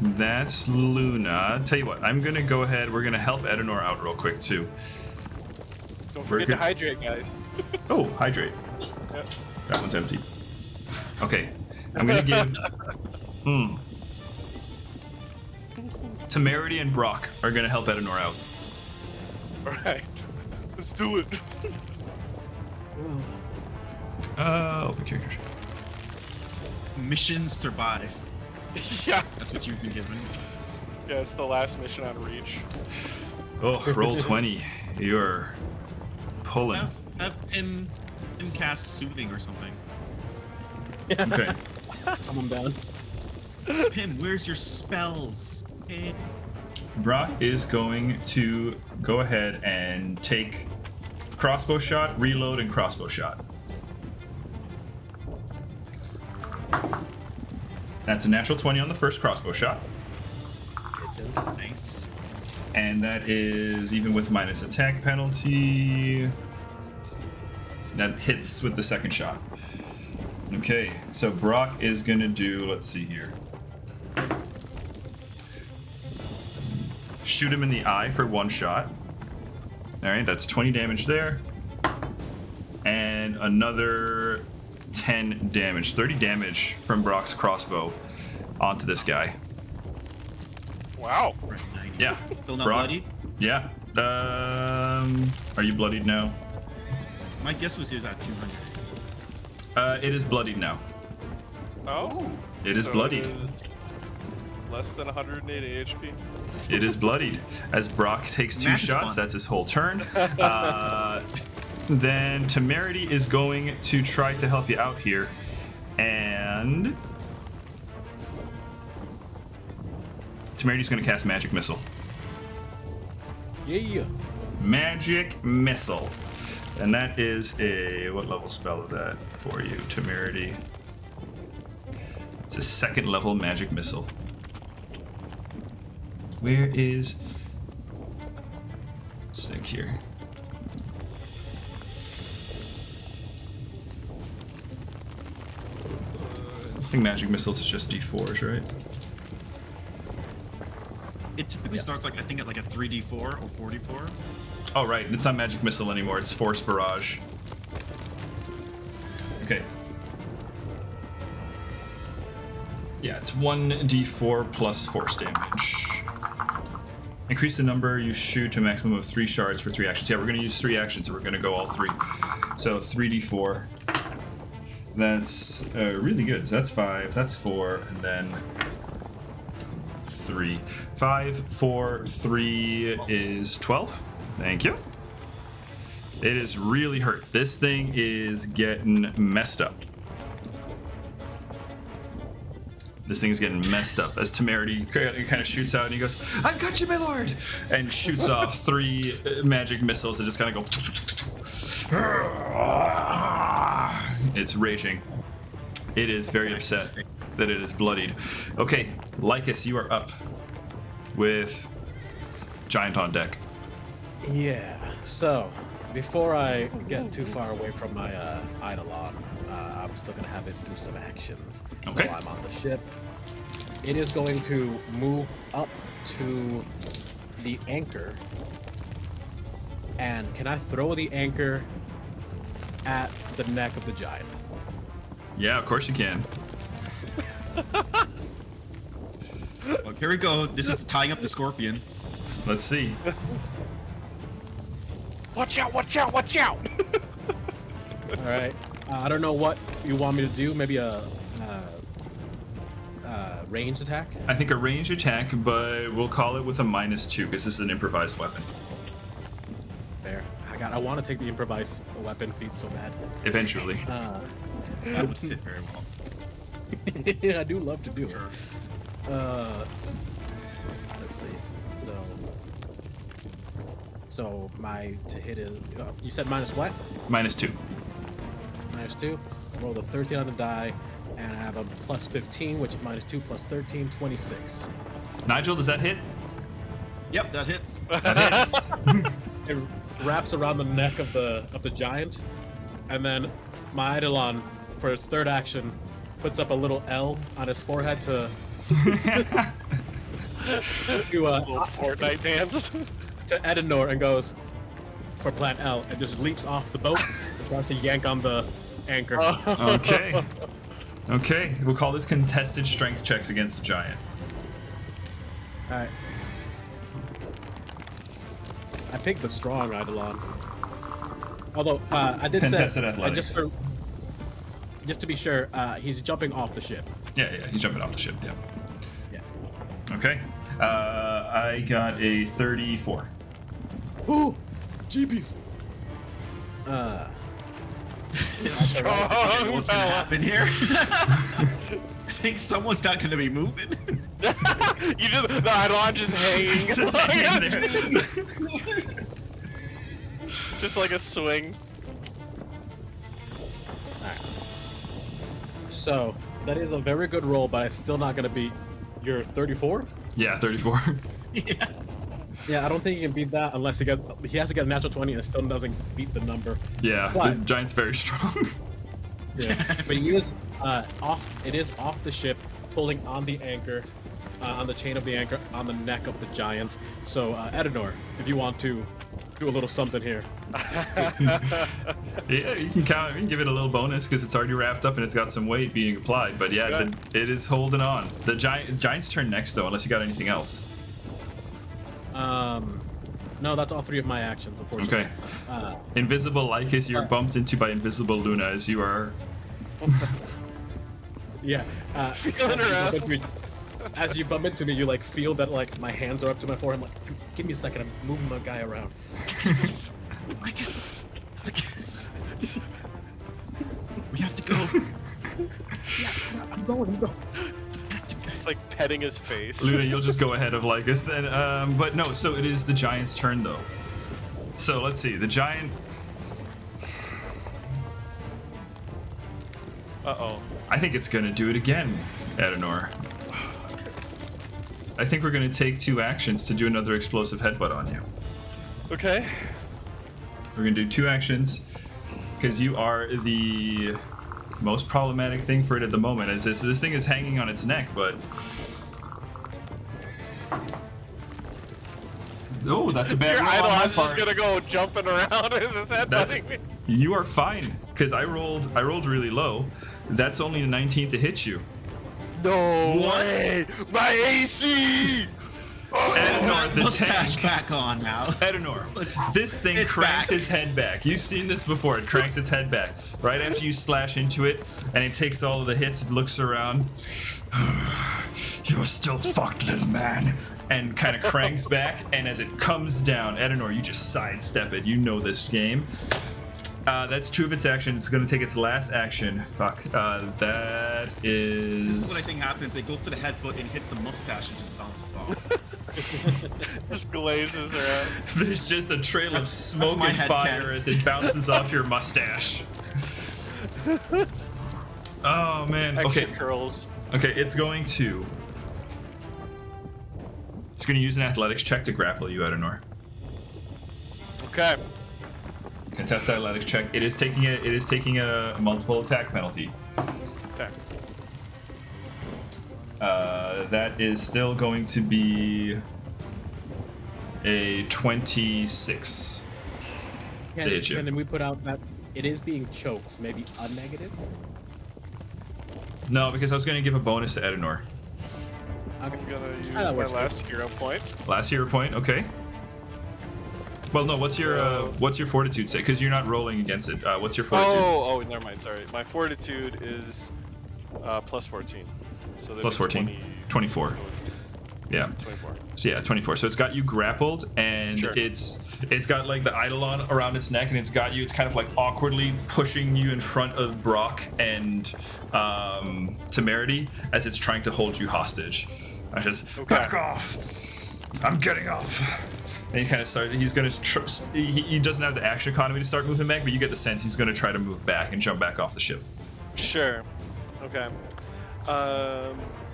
that's Luna. Tell you what, I'm gonna go ahead. We're gonna help Edenor out real quick too. Don't We're forget to good. hydrate, guys. Oh, hydrate. Yep. That one's empty. Okay. I'm gonna give. Temerity and Brock are gonna help Edenor out. All right, let's do it. Open character sheet. Mission survive. Yeah, That's what you've been given. yeah, it's the last mission on Reach. Oh, roll 20. You're pulling. Have him cast soothing or something. Okay. I'm down. Pim, where's your spells? Pim. Brock is going to go ahead and take crossbow shot, reload, and crossbow shot. That's a natural 20 on the first crossbow shot. Nice. And that is even with minus attack penalty. That hits with the second shot. Okay, so Brock is gonna do, let's see here. Shoot him in the eye for 1 shot. Alright, that's 20 damage there. And another 10 damage. 30 damage from Brock's crossbow onto this guy. Wow. Right, 90. Yeah. Still not Brock? bloody? Yeah. Are you bloodied now? My guess was he was at 200. It is bloodied now. Oh. It is bloodied. It is less than 180 HP. It is bloodied. As Brock takes 2 Match is shots, fun. that's his whole turn. Then Temerity is going to try to help you out here. And Temerity's going to cast Magic Missile. Yeah. Magic Missile. And that is a... What level spell is that for you, Temerity? It's a 2nd level Magic Missile. Where is... Let's think here. I think Magic Missiles is just D4s, right? It typically starts like I think at like a 3d4 or 4d4. Oh, right. It's not Magic Missile anymore. It's Force Barrage. Okay. Yeah, it's 1d4 plus force damage. Increase the number you shoot to a maximum of 3 shards for 3 actions. Yeah, we're going to use 3 actions, so we're going to go all 3. So 3d4. That's really good. So that's 5, that's 4, and then 3. 5, 4, 3 is 12. Thank you. It is really hurt. This thing is getting messed up. This thing's getting messed up as Temerity kind of shoots out and he goes, "I've got you, my lord!" and shoots off 3 magic missiles that just kind of go. It's raging. It is very upset that it is bloodied. Okay, Lycus, you are up with Giant on deck. Yeah. So, before I get too far away from my Eidolon, I'm still gonna have it do some actions Okay. while I'm on the ship. It is going to move up to the anchor. And can I throw the anchor at the neck of the giant? Yeah, of course you can. Well, here we go. This is tying up the scorpion. Let's see. Watch out! Watch out! Watch out! All right. I don't know what you want me to do. Maybe a ranged attack. I think a range attack, but we'll call it with a -2 because this is an improvised weapon. There. I want to take the improvised weapon feat so bad. Eventually. That would fit very well. Yeah, I do love to do it. Let's see. So my to hit is. You said minus what? -2. Minus 2. Roll the 13 on the die, and I have a plus 15, which is -2 plus 13, 26. Nigel, does that hit? Yep, that hits. That hits. It wraps around the neck of the giant, and then my Eidolon, for his third action, puts up a little L on his forehead to Little Fortnite dance. to Edenor and goes for plan L and just leaps off the boat and tries to yank on the anchor. Okay. Okay, we'll call this contested strength checks against the giant. All right. I picked the strong Eidolon. Although I did Contested say athletics. just to be sure, he's jumping off the ship. Yeah, he's jumping off the ship, yeah. Yeah. Okay. I got a 34. Ooh, jeebies. Strong What's gonna fella. happen here? I think someone's not gonna be moving. You just the Eidolon just hanging. Just hanging there. Just like a swing. So that is a very good roll, but I'm still not gonna beat your 34. Yeah, 34. Yeah. Yeah, I don't think he can beat that unless he has to get a natural 20 and it still doesn't beat the number. Yeah, the But- giant's very strong. Yeah, but he is off. It is off the ship, pulling on the anchor, on the chain of the anchor, on the neck of the giant. So, Edenor, if you want to do a little something here. Yeah, you can count. You can give it a little bonus because it's already wrapped up and it's got some weight being applied. But yeah, Good. it is holding on. The giant's turn next though, unless you got anything else. No, that's all 3 of my actions, unfortunately. Okay. Invisible Lycus, you're bumped into by Invisible Luna as you are. Yeah. Feeling her ass. As you bump into me, you like feel that like my hands are up to my forehead. I'm like, give me a second. I'm moving my guy around. I guess. We have to go. Yeah, I'm going. It's like petting his face. Luna, you'll just go ahead of Lycus then. But no, so it is the giant's turn though. So let's see. The giant. Uh-oh. I think it's gonna do it again, Edenor. I think we're gonna take 2 actions to do another explosive headbutt on you. Okay. We're gonna do 2 actions because you are the most problematic thing for it at the moment. As this thing is hanging on its neck, but oh, that's a bad Your roll on my Eidolon's just part. gonna go jumping around as his head That's butting me. you are fine because I rolled really low. That's only a 19 to hit you. No What? way! My AC! Edenor, the Mustache tank. back on now. Edenor, this thing It's cranks back. its head back. You've seen this before. It cranks its head back. Right after you slash into it, and it takes all of the hits, it looks around. You're still fucked, little man. And kind of cranks back, and as it comes down, Edenor, you just sidestep it. You know this game. That's two of its actions. It's going to take its last action. Fuck. That is... This is what I think happens. It goes to the headbutt and hits the mustache and just bounces off. Just glazes around. There's just a trail of smoke my and head fire canon. as it bounces off your mustache. Oh, man. Extra Okay. curls. Okay, it's going to use an athletics check to grapple you, Edenor. Okay. Contest athletics check. It is taking a multiple attack penalty. Okay. That is still going to be a 26. Yeah, Did you? and then we put out that it is being choked, so maybe a negative. No, because I was going to give a bonus to Edenor. I'm gonna use that my works. last hero point. Last hero point, okay. Well, no. What's your fortitude say? Because you're not rolling against it. What's your fortitude? Oh, never mind. Sorry. My fortitude is plus 14. So Plus 14. 24. Yeah. 24. So yeah, 24. So it's got you grappled, and Sure. it's got like the eidolon around its neck, and it's got you. It's kind of like awkwardly pushing you in front of Brock and Temerity as it's trying to hold you hostage. I just Okay. back off. I'm getting off. And he kind of started. He's gonna. He doesn't have the action economy to start moving back, but you get the sense he's gonna try to move back and jump back off the ship. Sure. Okay.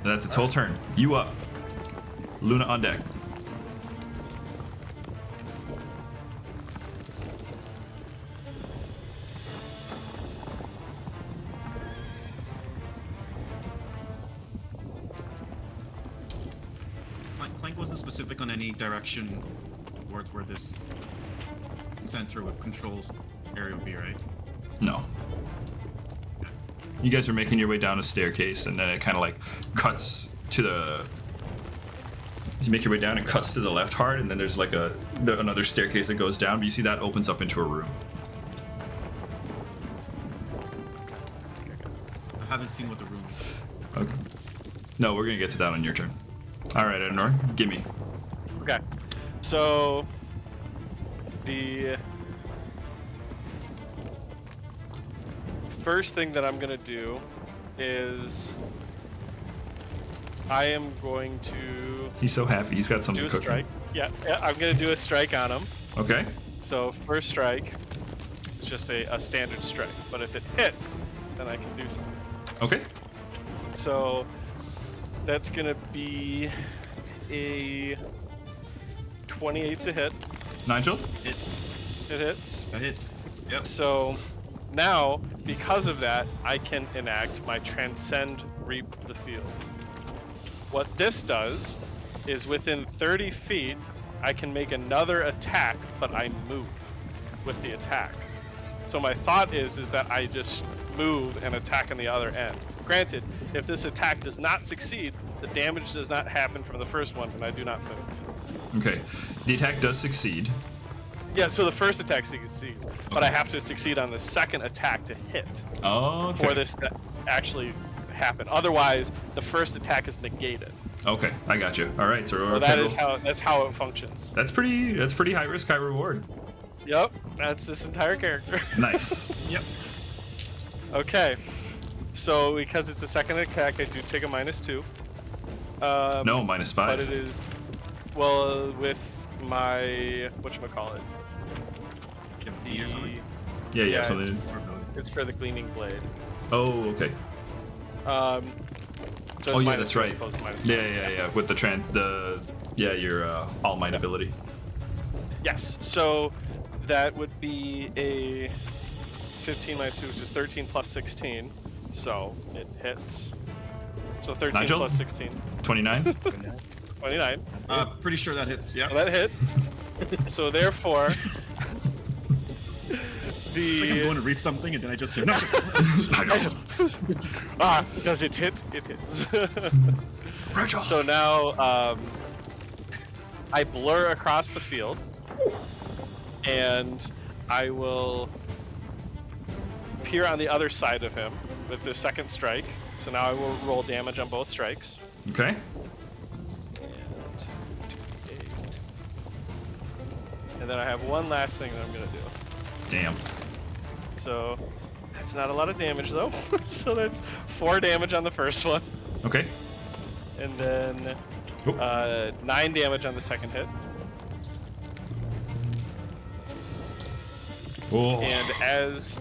That's its whole turn. You up. Luna on deck. Clank wasn't specific on any direction towards where this center with controls area would be, right? No. You guys are making your way down a staircase, and then it kind of like cuts to the. You make your way down and cuts to the left hard, and then there's like another staircase that goes down. But you see that opens up into a room. I haven't seen what the room is. Okay. No, we're gonna get to that on your turn. All right, Edenor, gimme. Okay. So the first thing that I'm gonna do is I am going to He's so happy. He's got something do a cooking. strike. Yeah, I'm gonna do a strike on him. Okay. So first strike is just a standard strike, but if it hits, then I can do something. Okay. So that's gonna be a 28 to hit. Nigel. It It hits. that hits. Yep. So now, because of that, I can enact my Transcend Reap the Field. What this does is within 30 feet, I can make another attack, but I move with the attack. So my thought is that I just move and attack on the other end. Granted, if this attack does not succeed, the damage does not happen from the first one, and I do not move. Okay. The attack does succeed. Yeah, so the first attack succeeds, but I have to succeed on the second attack to hit Oh, okay. for this to actually happen. Otherwise, the first attack is negated. Okay, I got you. All right, so So that's how it functions. That's pretty high risk, high reward. Yep, that's this entire character. Nice. Yep. Okay, so because it's a second attack, I do take a -2. No, -5. But it is, well, with my whatchamacallit. Give or something. Yeah, yeah, something. It's for the Gleaming Blade. Oh, okay. So Oh it's yeah, -2 that's as right. opposed to -5. Yeah. With your all might ability. Yes, so that would be a 15 -2, which is 13 plus 16. So it hits. So 13 Nigel? plus 16. 29. 29. Pretty sure that hits. Yeah. So that hits. So therefore, It's like I'm going to read something and then I just hear no. Does it hit? It hits. Rachel. So now I blur across the field, and I will appear on the other side of him with the second strike. So now I will roll damage on both strikes. Okay. And then I have one last thing that I'm gonna do. Damn. So that's not a lot of damage though. So that's 4 damage on the first one, Okay. and then Oh. 9 damage on the second hit. Oh. And as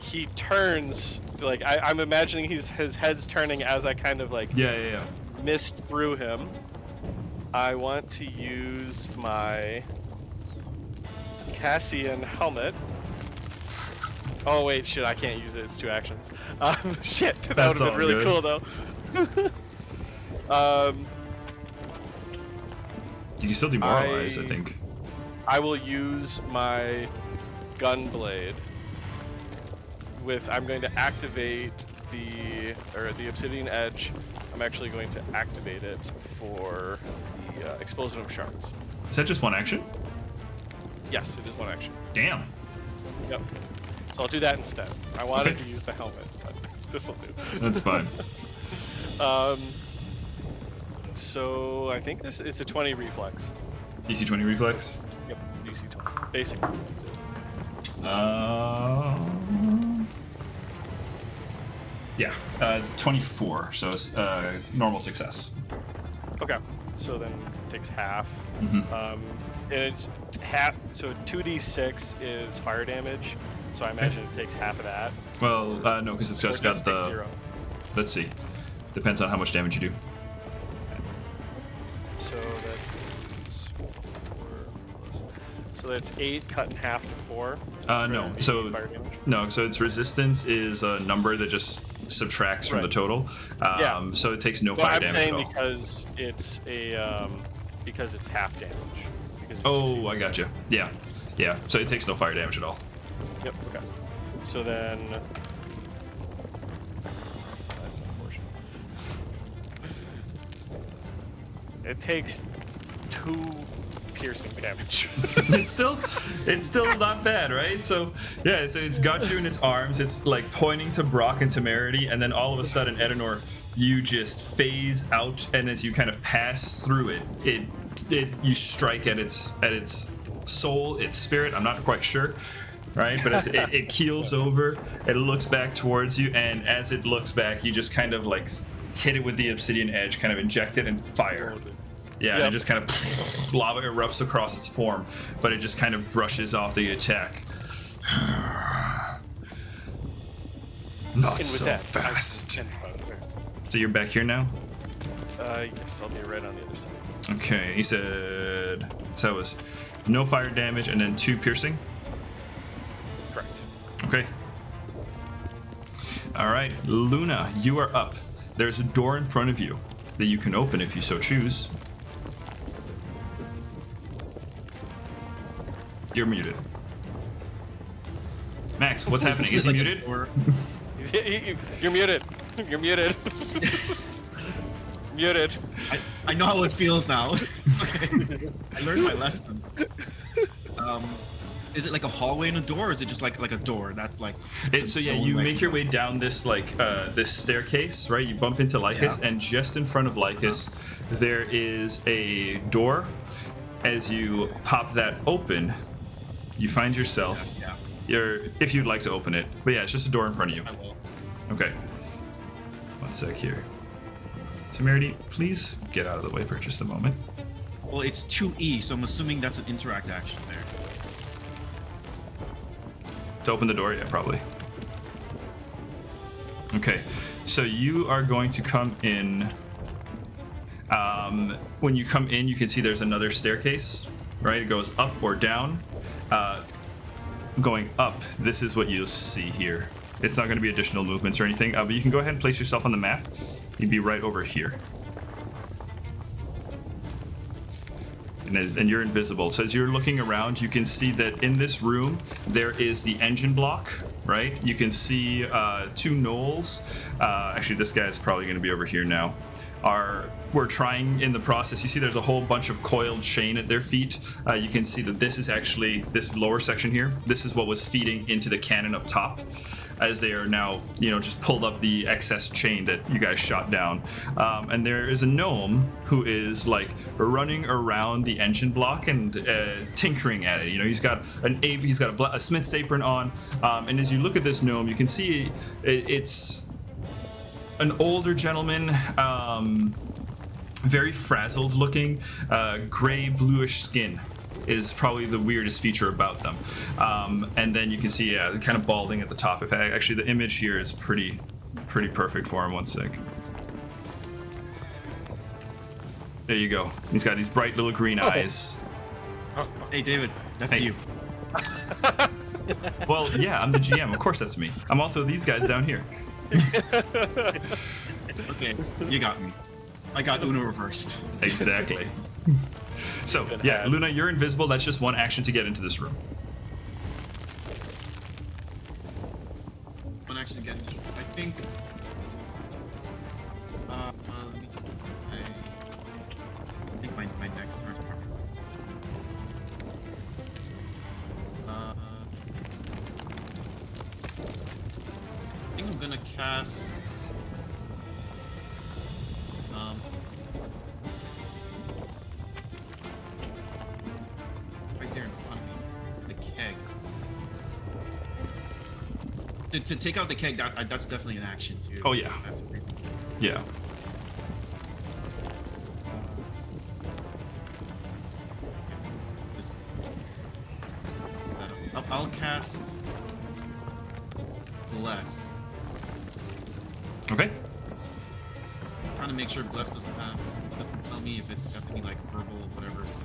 he turns, like I'm imagining his head's turning as I kind of like Yeah. missed through him. I want to use my Cassian helmet. Oh wait, shit! I can't use it. It's 2 actions. Shit, that That's would have been all really good. cool though. You can still demoralize, I think. I will use my gunblade. I'm going to activate the obsidian edge. I'm actually going to activate it for the explosion of shards. Is that just 1 action? Yes, it is 1 action. Damn. Yep. So I'll do that instead. I wanted Okay. to use the helmet, but this will do. That's fine. So I think it's a 20 reflex. DC 20 reflex. Yep, DC 20. Basically, that's it. Yeah, 24. So it's normal success. Okay, so then it takes half. Mhm. And it's half. So 2d6 is fire damage. So I imagine it takes half of that. Well, no, because it's Or just got take the. 0. Let's see. Depends on how much damage you do. So that's 4 so that's 8 cut in half to 4. No. for So fire damage. no. So its resistance is a number that just subtracts from the Right. total. Yeah. So it takes no Well, fire I'm damage saying at all. because it's a because it's half damage. Because it's Oh, 16. I got you. Yeah. Yeah. So it takes no fire damage at all. Yep. Okay. So then. That's unfortunate. It takes 2 piercing damage. it's still not bad, right? So yeah, so it's got you in its arms. It's like pointing to Brock and Temerity, and then all of a sudden, Edenor, you just phase out, and as you kind of pass through it you strike at its soul, its spirit. I'm not quite sure. Right, but as it keels over, it looks back towards you, and as it looks back, you just kind of like hit it with the obsidian edge, kind of inject it and fire. Yeah, and Yep. it just kind of lava erupts across its form, but it just kind of brushes off the attack. Not And with so that, fast. I- So you're back here now? yes, I'll be right on the other side. Okay, he said so that was no fire damage and then 2 piercing. Correct. Okay. All right, Luna, you are up. There's a door in front of you that you can open if you so choose. You're muted. Max, what's happening? Is he Like a muted? door. You're muted. You're muted. Muted. I know how it feels now. Okay. I learned my lesson. Is it like a hallway and a door, or is it just like a door? That's like. So yeah, going you like- make your way down this this staircase, right? You bump into Lycus, Yeah. and just in front of Lycus, there is a door. As you pop that open, you find yourself. Yeah, If you'd like to open it, but yeah, it's just a door in front of you. I will. Okay. 1 sec here. Temerity, please get out of the way for just a moment. Well, it's 2E, so I'm assuming that's an interact action there. To open the door, yeah, probably. Okay, so you are going to come in. When you come in, you can see there's another staircase, right? It goes up or down. Going up, this is what you'll see here. It's not going to be additional movements or anything, but you can go ahead and place yourself on the map. You'd be right over here. And you're invisible. So as you're looking around, you can see that in this room, there is the engine block, right? You can see 2 gnolls. Actually, this guy's probably going to be over here now. We're trying in the process. You see there's a whole bunch of coiled chain at their feet. You can see that this is actually, this lower section here, this is what was feeding into the cannon up top. as they are now, just pulled up the excess chain that you guys shot down. And there is a gnome who is like running around the engine block and tinkering at it. He's got a smith's apron on, and as you look at this gnome, you can see it's an older gentleman, very frazzled looking, gray bluish skin is probably the weirdest feature about them. And then you can see, kind of balding at the top. Actually, the image here is pretty perfect for him. One sec. There you go. He's got these bright little green eyes. Hey, David, that's you. Well, yeah, I'm the GM. Of course, that's me. I'm also these guys down here. Okay, you got me. I got Uno reversed. Exactly. So, yeah, Luna, you're invisible. That's just one action to get into this room. One action again. I think. I think my next turn is probably. I think I'm gonna cast. Right there in front of me, the keg. To take out the keg, that's definitely an action too. Oh, yeah. Yeah. I'll cast Bless. Okay. Trying to make sure Bless doesn't tell me if it's definitely like verbal or whatever. So.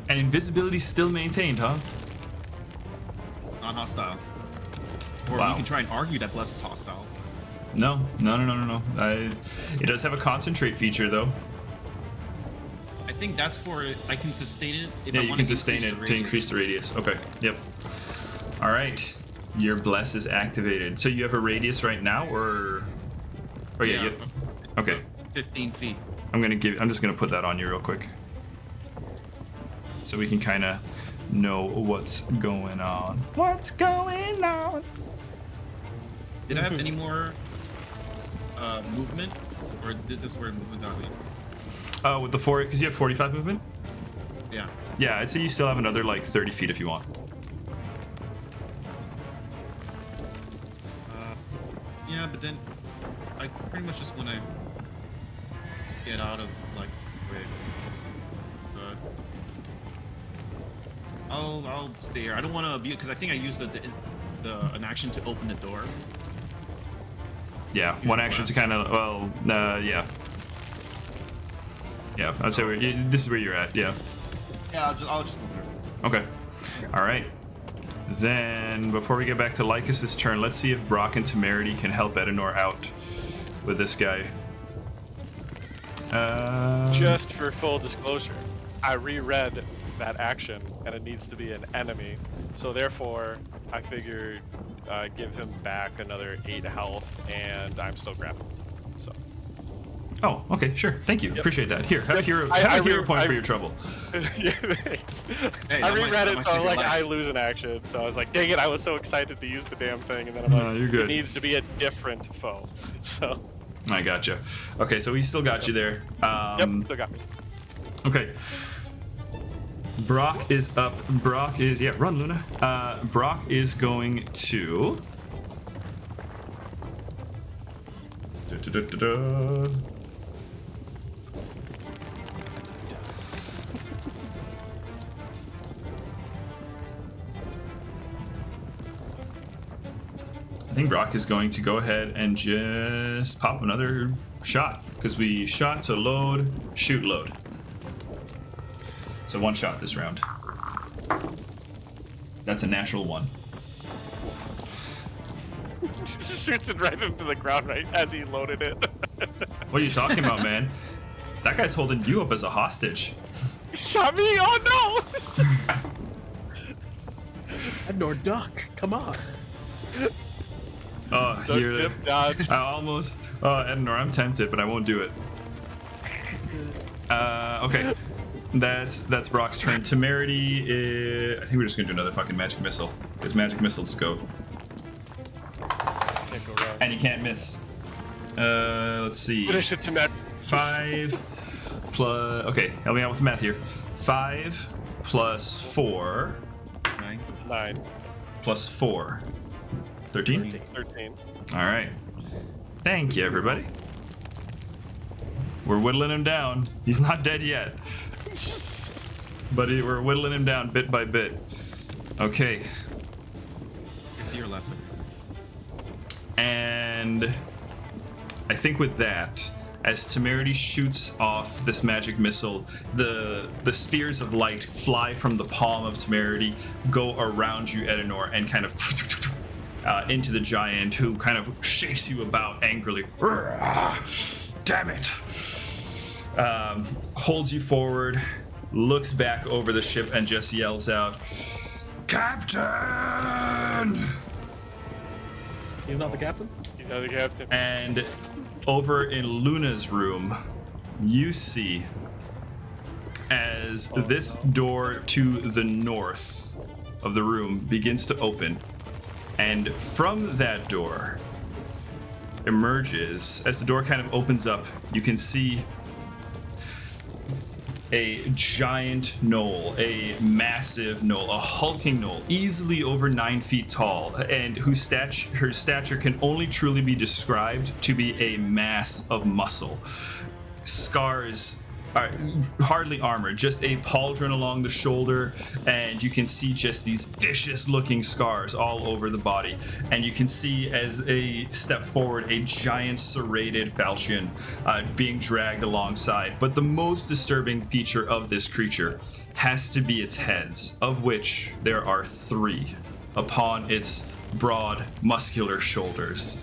And invisibility still maintained, huh? Non-hostile. Or Wow. you can try and argue that Bless is hostile. No. It does have a concentrate feature, though. I think that's for I can sustain it. If Yeah, I you want can to sustain it to radius. increase the radius. Okay. Yep. All right. Your bless is activated. So you have a radius right now, or? Oh yeah. Yeah. Okay. 15 feet. I'm just gonna put that on you real quick, so we can kind of know what's going on. What's going on? Did I have any more movement, or did this where movement got me? With the 4, because you have 45 movement. Yeah. Yeah, I'd say you still have another like 30 feet if you want. Yeah, but then I pretty much just want to get out of like way. But I'll stay here. I don't want to be because I think I used an action to open the door. Yeah, one action to kind of yeah. Yeah, I'd say this is where you're at. Yeah. Yeah, I'll just move here. Okay. All right. Then, before we get back to Lycus's turn, let's see if Brock and Temerity can help Edenor out with this guy. Just for full disclosure, I reread that action, and it needs to be an enemy. So therefore, I figured give him back another 8 health, and I'm still grappled. So. Oh, okay, sure. Thank you. Yep. Appreciate that. Here, have a hero point for your trouble. Yeah, thanks. Hey, I that reread might it, so save your like life. I lose an action. So I was like, dang it! I was so excited to use the damn thing, and then I'm like, No, you're good. it needs to be a different foe. So. I gotcha. Okay, so we still got you there. Yep, still got me. Okay. Brock is up. Brock is run, Luna. Brock is going to. I think Brock is going to go ahead and just pop another shot because we shot, so load, shoot, load. So one shot this round. That's a natural 1. Just shoots it right into the ground right as he loaded it. What are you talking about, man? That guy's holding you up as a hostage. He shot me! Oh no! Edenor, duck! Come on! Oh, Duck, here. dip, dodge. I almost Edinor, I'm tempted, but I won't do it. Okay. That's Brock's turn. Temerity, I think we're just gonna do another fucking magic missile. Because magic missiles go. Can't go wrong. And you can't miss. Let's see. Finish it to Matt. 5 plus. Okay, help me out with the math here. 5 plus 4 9. plus 4. 13? 13. All right. Thank you, everybody. We're whittling him down. He's not dead yet. But we're whittling him down bit by bit. Okay. 50 or less. And I think with that, as Temerity shoots off this magic missile, the spheres of light fly from the palm of Temerity, go around you, Edinor, and kind of into the giant, who kind of shakes you about angrily. Damn it! Holds you forward, looks back over the ship, and just yells out, "Captain!" He's not the captain? You know the captain. And over in Luna's room, you see as this door to the north of the room begins to open, and from that door emerges, as the door kind of opens up, you can see a giant gnoll, a massive gnoll, a hulking gnoll, easily over 9 feet tall, and her stature can only truly be described to be a mass of muscle. Scars are hardly armor, just a pauldron along the shoulder, and you can see just these vicious looking scars all over the body. And you can see, as a step forward, a giant serrated falchion being dragged alongside. But the most disturbing feature of this creature has to be its heads, of which there are 3 upon its broad muscular shoulders.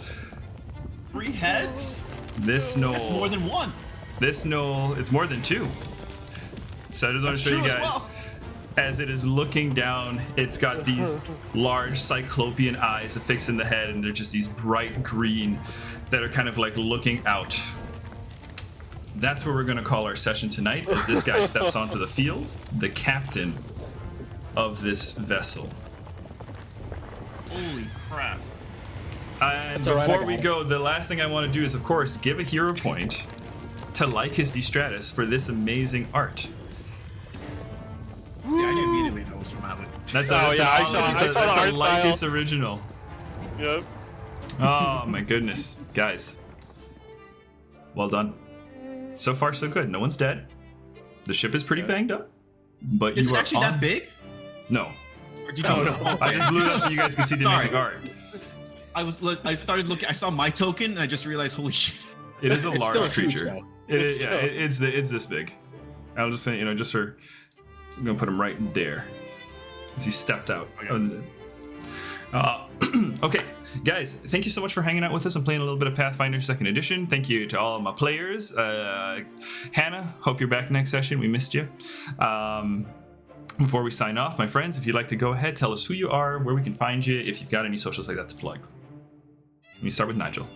3 heads? This gnoll, That's more than 1. This gnoll, it's more than 2. So I just want to show you guys. Well. As it is looking down, it's got these large cyclopean eyes affixed in the head, and they're just these bright green that are kind of like looking out. That's what we're going to call our session tonight, as this guy steps onto the field, the captain of this vessel. Holy crap. And all right, before I we got it. go, the last thing I want to do is, of course, give a hero point to Lycus Stratus for this amazing art. Yeah, I knew immediately that was from Alan. That's Oh, yeah, I saw that's the art a Lycus style. original. Yep. Oh my goodness, guys. Well done. So far, so good. No one's dead. The ship is pretty banged up, but Is you it are actually on. that big? No, Or did No, you no. I just blew it up so you guys can see the amazing art. I started looking. I saw my token, and I just realized, holy shit. It is a It's large still huge, creature. though. It is. Yeah, It's it's this big. I'll just say, just for. I'm gonna put him right there, as he stepped out. Okay, guys, thank you so much for hanging out with us and playing a little bit of Pathfinder 2nd Edition. Thank you to all of my players. Hannah, hope you're back next session. We missed you. Before we sign off, my friends, if you'd like to go ahead, tell us who you are, where we can find you, if you've got any socials like that to plug. Let me start with Nigel.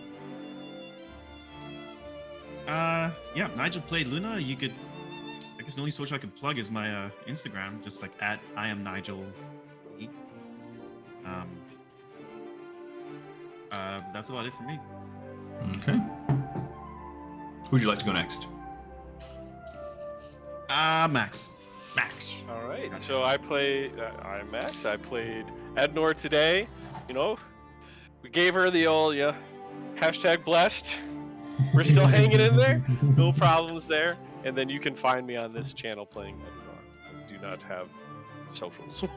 Yeah, Nigel played Luna. You could. I guess the only social I could plug is my Instagram, just like at I am Nigel. That's about it for me. Okay. Who'd you like to go next? Max. Max. All right. So I'm Max. I played Ednor today. We gave her the old hashtag blessed. We're still hanging in there. No problems there. And then you can find me on this channel playing Ednor. I do not have socials. I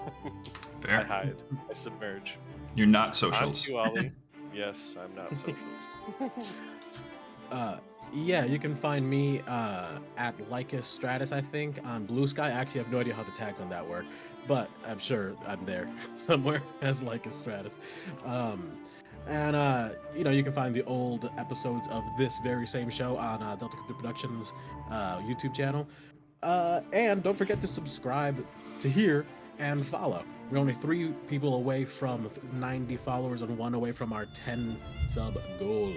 Fair. hide. I submerge. You're not I'm socials. Q Ollie. Yes, I'm not socialist. Yeah, you can find me at Lycus Stratus, I think, on Blue Sky. I actually have no idea how the tags on that work, but I'm sure I'm there somewhere as Lycus Stratus. And you can find the old episodes of this very same show on Delta Crypto Productions YouTube channel. And don't forget to subscribe to here and follow. We're only 3 people away from 90 followers and 1 away from our 10 sub goal.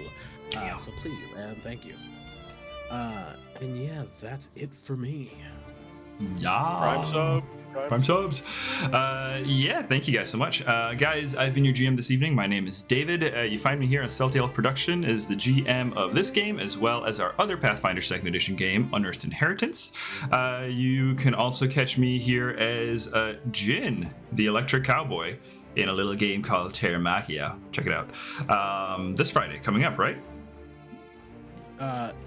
So please, and thank you. And yeah, that's it for me. Yeah. Prime sub. Prime subs. Yeah, thank you guys so much. Guys, I've been your GM this evening. My name is David. You find me here on Soundtale Production as the GM of this game, as well as our other Pathfinder 2nd Edition game, Unearthed Inheritance. You can also catch me here as Jin, the Electric Cowboy, in a little game called Terramachia. Check it out. This Friday, coming up, right?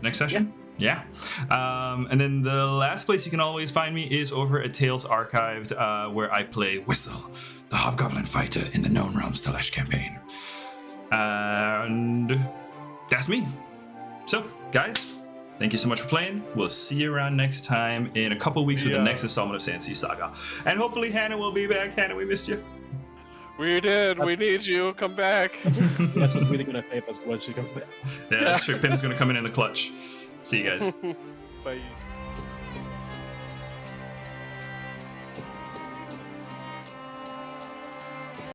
Next session? Yeah. And then the last place you can always find me is over at Tales Archived, where I play Whistle, the Hobgoblin fighter in the Known Realms Telesh campaign. And that's me. So, guys, thank you so much for playing. We'll see you around next time in a couple weeks with the next installment of Sandsea Saga. And hopefully Hannah will be back. Hannah, we missed you. We did. We need you. Come back. That's what we're gonna say when she comes back. Yeah, that's true. Pim's gonna come in the clutch. See you guys. Bye.